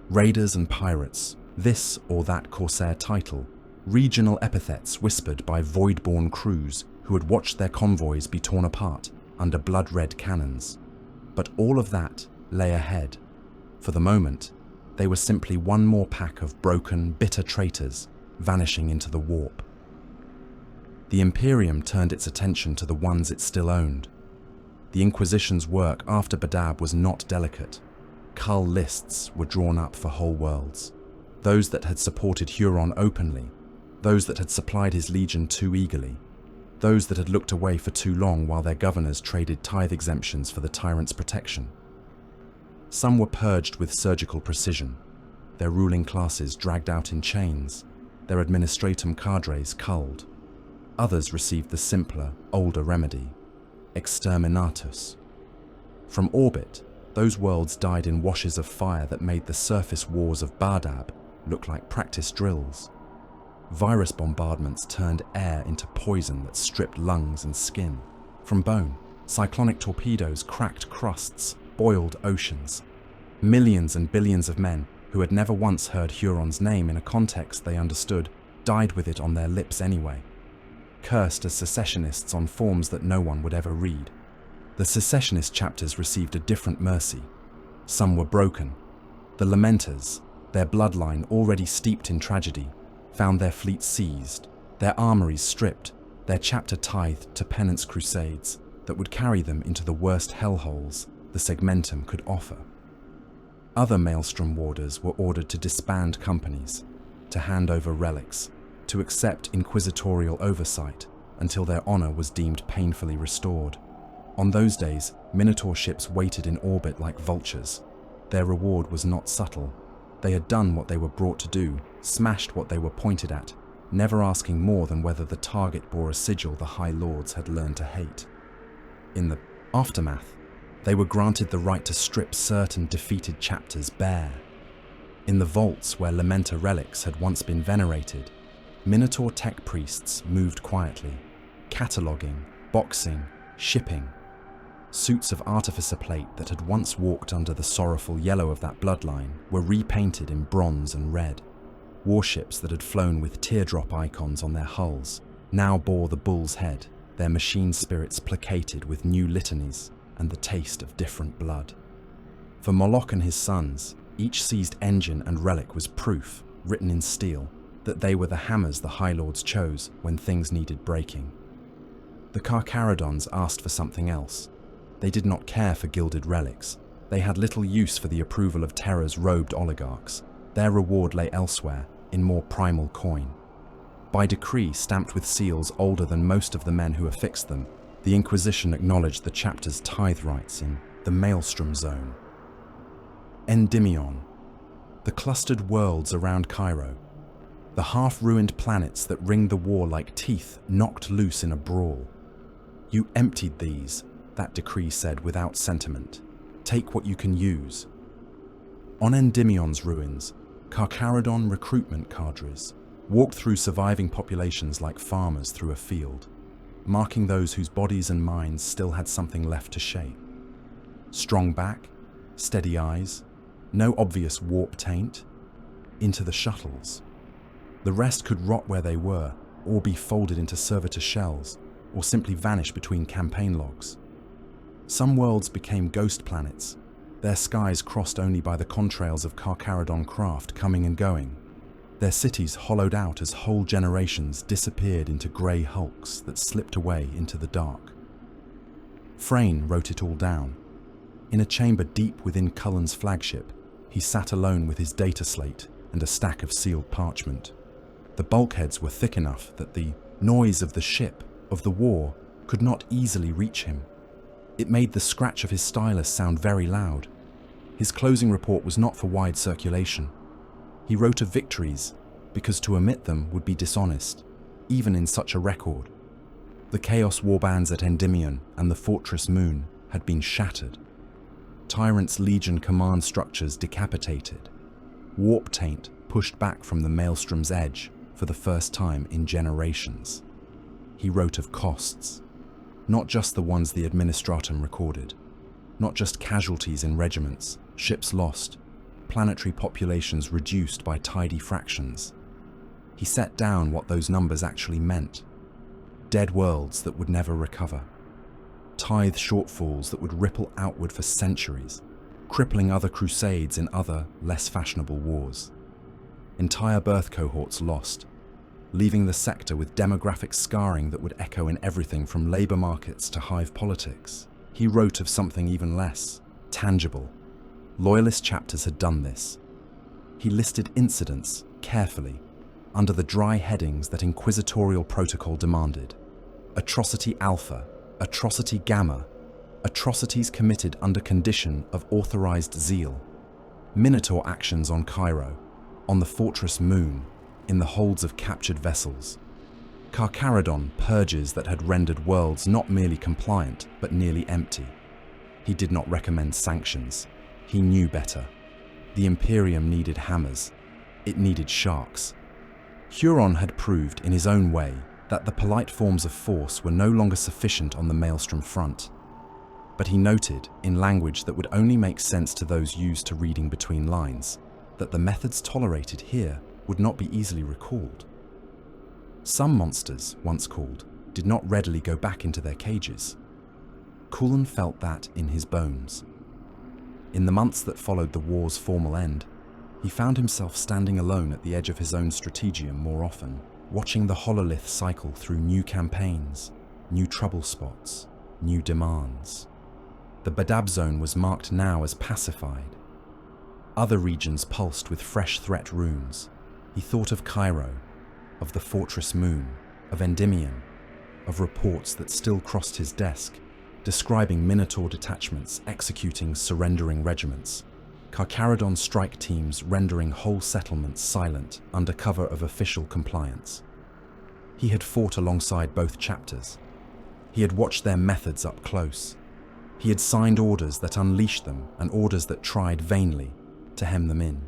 Raiders and pirates, this or that corsair title, regional epithets whispered by void-born crews who had watched their convoys be torn apart under blood-red cannons. But all of that lay ahead. For the moment, they were simply one more pack of broken, bitter traitors vanishing into the warp. The Imperium turned its attention to the ones it still owned. The Inquisition's work after Badab was not delicate. Cull lists were drawn up for whole worlds. Those that had supported Huron openly, those that had supplied his legion too eagerly, those that had looked away for too long while their governors traded tithe exemptions for the tyrant's protection. Some were purged with surgical precision, their ruling classes dragged out in chains, their administratum cadres culled. Others received the simpler, older remedy, exterminatus. From orbit, those worlds died in washes of fire that made the surface wars of Badab look like practice drills. Virus bombardments turned air into poison that stripped lungs and skin. From bone, cyclonic torpedoes cracked crusts, boiled oceans. Millions and billions of men who had never once heard Huron's name in a context they understood died with it on their lips anyway, cursed as secessionists on forms that no one would ever read. The secessionist chapters received a different mercy. Some were broken. The Lamenters, their bloodline already steeped in tragedy, found their fleet seized, their armories stripped, their chapter tithed to penance crusades that would carry them into the worst hellholes the segmentum could offer. Other Maelstrom warders were ordered to disband companies, to hand over relics, to accept inquisitorial oversight until their honor was deemed painfully restored. On those days, Minotaur ships waited in orbit like vultures. Their reward was not subtle. They had done what they were brought to do, smashed what they were pointed at, never asking more than whether the target bore a sigil the High Lords had learned to hate. In the aftermath, they were granted the right to strip certain defeated chapters bare. In the vaults where Lamenta relics had once been venerated, Minotaur tech priests moved quietly, cataloguing, boxing, shipping. Suits of artificer plate that had once walked under the sorrowful yellow of that bloodline were repainted in bronze and red. Warships that had flown with teardrop icons on their hulls now bore the bull's head, their machine spirits placated with new litanies and the taste of different blood. For Moloch and his sons, each seized engine and relic was proof, written in steel, that they were the hammers the High Lords chose when things needed breaking. The Carcharodons asked for something else. They did not care for gilded relics. They had little use for the approval of Terra's robed oligarchs. Their reward lay elsewhere, in more primal coin. By decree stamped with seals older than most of the men who affixed them, the Inquisition acknowledged the chapter's tithe rights in the Maelstrom Zone. Endymion, the clustered worlds around Cairo, the half-ruined planets that ringed the war like teeth knocked loose in a brawl. You emptied these, that decree said without sentiment. Take what you can use. On Endymion's ruins, Carcharodon recruitment cadres walked through surviving populations like farmers through a field, marking those whose bodies and minds still had something left to shape. Strong back, steady eyes, no obvious warp taint, into the shuttles. The rest could rot where they were, or be folded into servitor shells, or simply vanish between campaign logs. Some worlds became ghost planets, their skies crossed only by the contrails of Carcharodon craft coming and going, their cities hollowed out as whole generations disappeared into grey hulks that slipped away into the dark. Frayne wrote it all down. In a chamber deep within Cullen's flagship, he sat alone with his data slate and a stack of sealed parchment. The bulkheads were thick enough that the noise of the ship, of the war, could not easily reach him. It made the scratch of his stylus sound very loud. His closing report was not for wide circulation. He wrote of victories, because to omit them would be dishonest, even in such a record. The Chaos warbands at Endymion and the Fortress Moon had been shattered. Tyrant's Legion command structures decapitated. Warp taint pushed back from the Maelstrom's edge for the first time in generations. He wrote of costs, not just the ones the Administratum recorded, not just casualties in regiments, ships lost, planetary populations reduced by tidy fractions. He set down what those numbers actually meant. Dead worlds that would never recover. Tithe shortfalls that would ripple outward for centuries, crippling other crusades in other, less fashionable wars. Entire birth cohorts lost, leaving the sector with demographic scarring that would echo in everything from labour markets to hive politics. He wrote of something even less tangible. Loyalist chapters had done this. He listed incidents, carefully, under the dry headings that inquisitorial protocol demanded. Atrocity Alpha, Atrocity Gamma, atrocities committed under condition of authorized zeal, Minotaur actions on Cairo, on the fortress Moon, in the holds of captured vessels. Carcharodon purges that had rendered worlds not merely compliant, but nearly empty. He did not recommend sanctions. He knew better. The Imperium needed hammers. It needed sharks. Huron had proved in his own way that the polite forms of force were no longer sufficient on the Maelstrom front. But he noted, in language that would only make sense to those used to reading between lines, that the methods tolerated here would not be easily recalled. Some monsters, once called, did not readily go back into their cages. Cullen felt that in his bones. In the months that followed the war's formal end, he found himself standing alone at the edge of his own strategium more often, watching the hololith cycle through new campaigns, new trouble spots, new demands. The Badab zone was marked now as pacified. Other regions pulsed with fresh threat runes. He thought of Cairo, of the fortress Moon, of Endymion, of reports that still crossed his desk, describing Minotaur detachments executing surrendering regiments, Carcharodon strike teams rendering whole settlements silent under cover of official compliance. He had fought alongside both chapters. He had watched their methods up close. He had signed orders that unleashed them and orders that tried vainly to hem them in.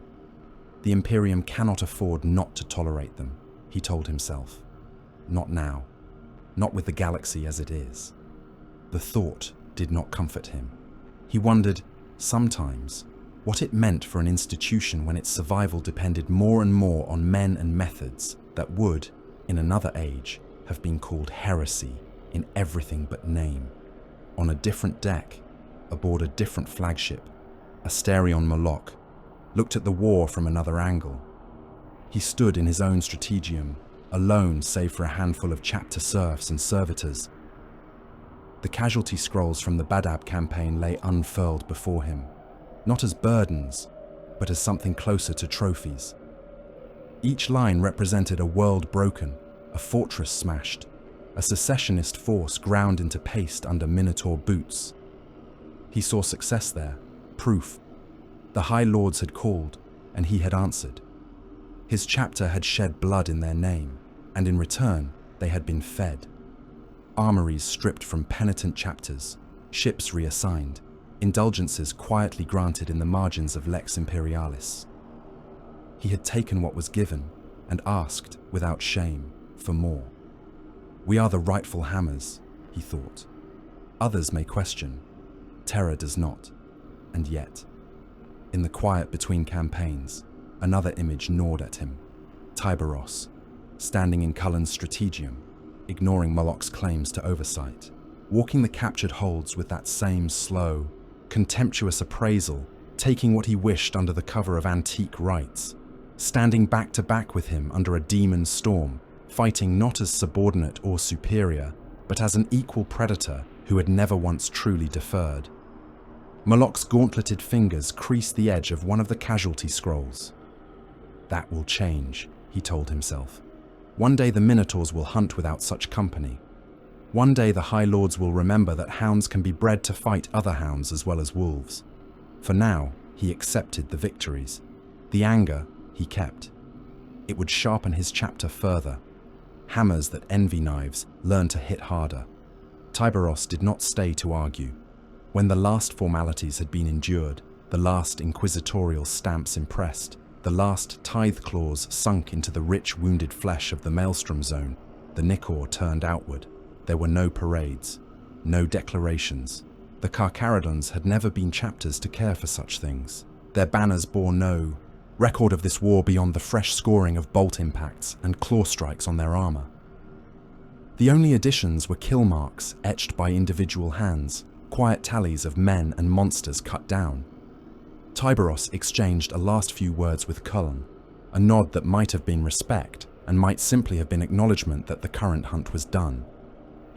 The Imperium cannot afford not to tolerate them, he told himself. Not now. Not with the galaxy as it is. The thought did not comfort him. He wondered, sometimes, what it meant for an institution when its survival depended more and more on men and methods that would, in another age, have been called heresy in everything but name. On a different deck, aboard a different flagship, Asterion Moloch looked at the war from another angle. He stood in his own strategium, alone save for a handful of chapter serfs and servitors. The casualty scrolls from the Badab campaign lay unfurled before him, not as burdens, but as something closer to trophies. Each line represented a world broken, a fortress smashed, a secessionist force ground into paste under Minotaur boots. He saw success there, proof. The High Lords had called, and he had answered. His chapter had shed blood in their name, and in return, they had been fed. Armories stripped from penitent chapters, ships reassigned, indulgences quietly granted in the margins of Lex Imperialis. He had taken what was given and asked, without shame, for more. We are the rightful hammers, he thought. Others may question. Terror does not. And yet, in the quiet between campaigns, another image gnawed at him. Tyberos, standing in Cullen's strategium, ignoring Moloch's claims to oversight, walking the captured holds with that same slow, contemptuous appraisal, taking what he wished under the cover of antique rites, standing back to back with him under a demon storm, fighting not as subordinate or superior, but as an equal predator who had never once truly deferred. Moloch's gauntleted fingers creased the edge of one of the casualty scrolls. That will change, he told himself. One day the Minotaurs will hunt without such company. One day the High Lords will remember that hounds can be bred to fight other hounds as well as wolves. For now, he accepted the victories. The anger, he kept. It would sharpen his chapter further. Hammers that envy knives learn to hit harder. Tyberos did not stay to argue. When the last formalities had been endured, the last inquisitorial stamps impressed, the last tithe clause sunk into the rich wounded flesh of the Maelstrom zone, the Nicor turned outward. There were no parades, no declarations. The Carcharodons had never been chapters to care for such things. Their banners bore no record of this war beyond the fresh scoring of bolt impacts and claw strikes on their armor. The only additions were kill marks etched by individual hands, quiet tallies of men and monsters cut down. Tyberos exchanged a last few words with Cullen, a nod that might have been respect and might simply have been acknowledgement that the current hunt was done.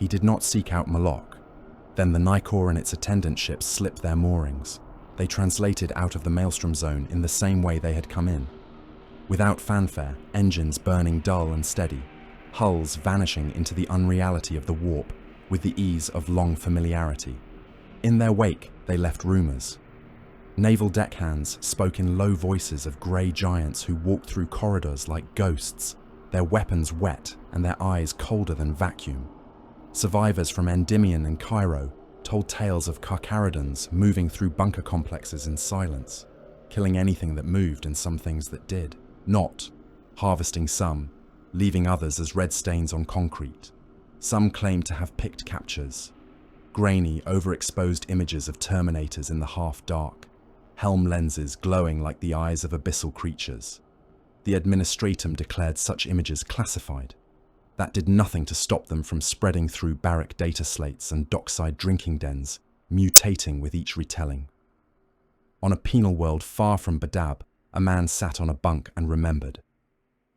He did not seek out Moloch. Then the Nicor and its attendant ships slipped their moorings. They translated out of the Maelstrom zone in the same way they had come in. Without fanfare, engines burning dull and steady, hulls vanishing into the unreality of the warp with the ease of long familiarity. In their wake, they left rumors. Naval deckhands spoke in low voices of grey giants who walked through corridors like ghosts, their weapons wet and their eyes colder than vacuum. Survivors from Endymion and Cairo told tales of Carcharodons moving through bunker complexes in silence, killing anything that moved and some things that did, not harvesting some, leaving others as red stains on concrete. Some claimed to have picked captures, grainy, overexposed images of Terminators in the half-dark, helm lenses glowing like the eyes of abyssal creatures. The administratum declared such images classified. That did nothing to stop them from spreading through barrack data slates and dockside drinking dens, mutating with each retelling. On a penal world far from Badab, a man sat on a bunk and remembered.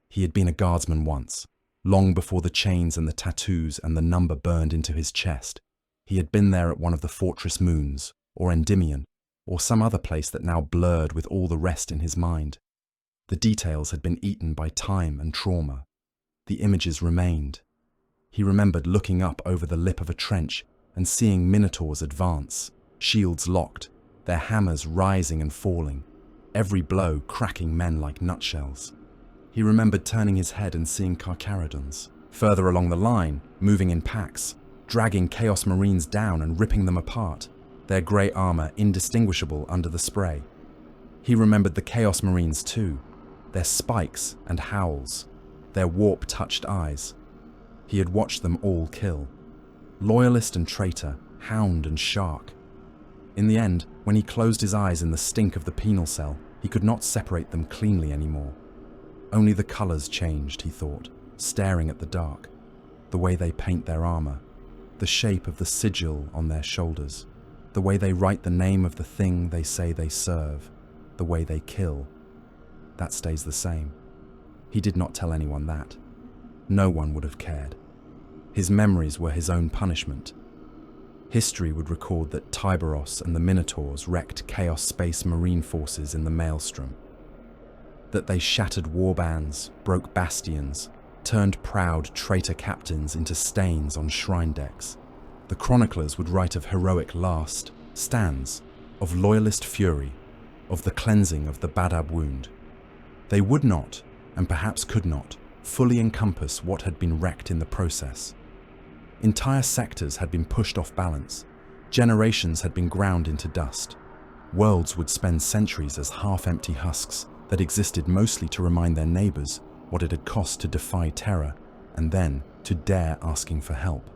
He had been a guardsman once, long before the chains and the tattoos and the number burned into his chest. He had been there at one of the fortress moons, or Endymion, or some other place that now blurred with all the rest in his mind. The details had been eaten by time and trauma. The images remained. He remembered looking up over the lip of a trench and seeing Minotaurs advance, shields locked, their hammers rising and falling, every blow cracking men like nutshells. He remembered turning his head and seeing Carcharodons, further along the line, moving in packs, dragging Chaos Marines down and ripping them apart, their grey armour indistinguishable under the spray. He remembered the Chaos Marines too, their spikes and howls, their warp-touched eyes. He had watched them all kill. Loyalist and traitor, hound and shark. In the end, when he closed his eyes in the stink of the penal cell, he could not separate them cleanly anymore. Only the colours changed, he thought, staring at the dark. The way they paint their armour, the shape of the sigil on their shoulders, the way they write the name of the thing they say they serve, the way they kill. That stays the same. He did not tell anyone that. No one would have cared. His memories were his own punishment. History would record that Tyberos and the Minotaurs wrecked Chaos Space Marine forces in the Maelstrom. That they shattered warbands, broke bastions, turned proud traitor captains into stains on shrine decks. The chroniclers would write of heroic last stands, of loyalist fury, of the cleansing of the Badab wound. They would not, and perhaps could not, fully encompass what had been wrecked in the process. Entire sectors had been pushed off balance. Generations had been ground into dust. Worlds would spend centuries as half-empty husks that existed mostly to remind their neighbours what it had cost to defy terror and then to dare asking for help.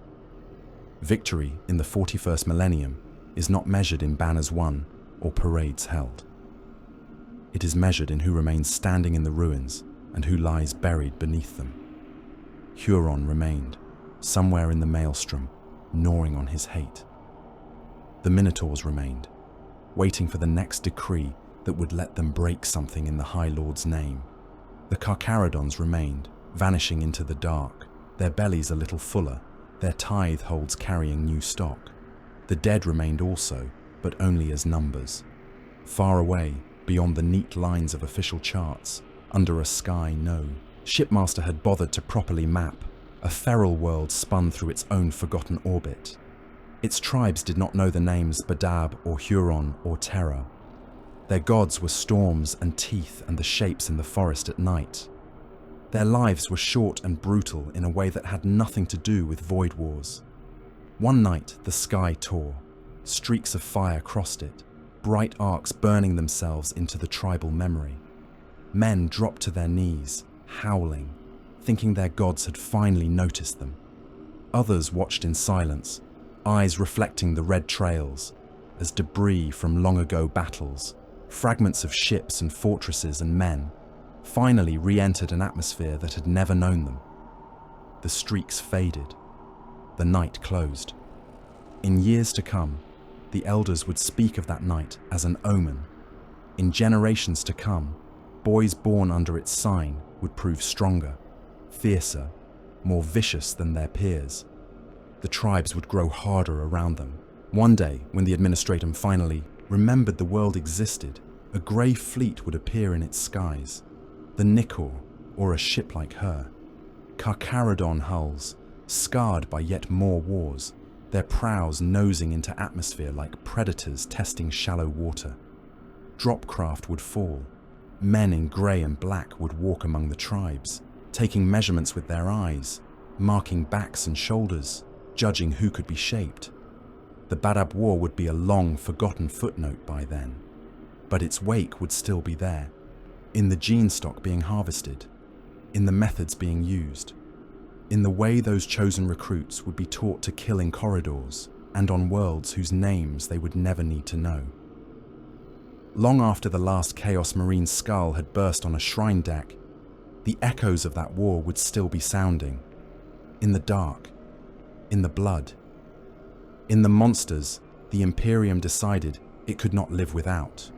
Victory in the 41st millennium is not measured in banners won or parades held. It is measured in who remains standing in the ruins and who lies buried beneath them. Huron remained, somewhere in the Maelstrom, gnawing on his hate. The Minotaurs remained, waiting for the next decree that would let them break something in the High Lord's name. The Carcharodons remained, vanishing into the dark, their bellies a little fuller, their tithe holds carrying new stock. The dead remained also, but only as numbers. Far away, beyond the neat lines of official charts, under a sky no shipmaster had bothered to properly map, a feral world spun through its own forgotten orbit. Its tribes did not know the names Badab or Huron or Terra. Their gods were storms and teeth and the shapes in the forest at night. Their lives were short and brutal in a way that had nothing to do with void wars. One night the sky tore. Streaks of fire crossed it, bright arcs burning themselves into the tribal memory. Men dropped to their knees, howling, thinking their gods had finally noticed them. Others watched in silence, eyes reflecting the red trails, as debris from long ago battles, fragments of ships and fortresses and men, finally re-entered an atmosphere that had never known them. The streaks faded. The night closed. In years to come, the elders would speak of that night as an omen. In generations to come, boys born under its sign would prove stronger, fiercer, more vicious than their peers. The tribes would grow harder around them. One day, when the administratum finally remembered the world existed, a grey fleet would appear in its skies. The Nicor, or a ship like her. Carcharodon hulls, scarred by yet more wars, their prows nosing into atmosphere like predators testing shallow water. Dropcraft would fall. Men in grey and black would walk among the tribes, taking measurements with their eyes, marking backs and shoulders, judging who could be shaped. The Badab War would be a long, forgotten footnote by then, but its wake would still be there, in the gene stock being harvested, in the methods being used, in the way those chosen recruits would be taught to kill in corridors and on worlds whose names they would never need to know. Long after the last Chaos Marine skull had burst on a shrine deck, the echoes of that war would still be sounding, in the dark, in the blood, in the monsters the Imperium decided it could not live without.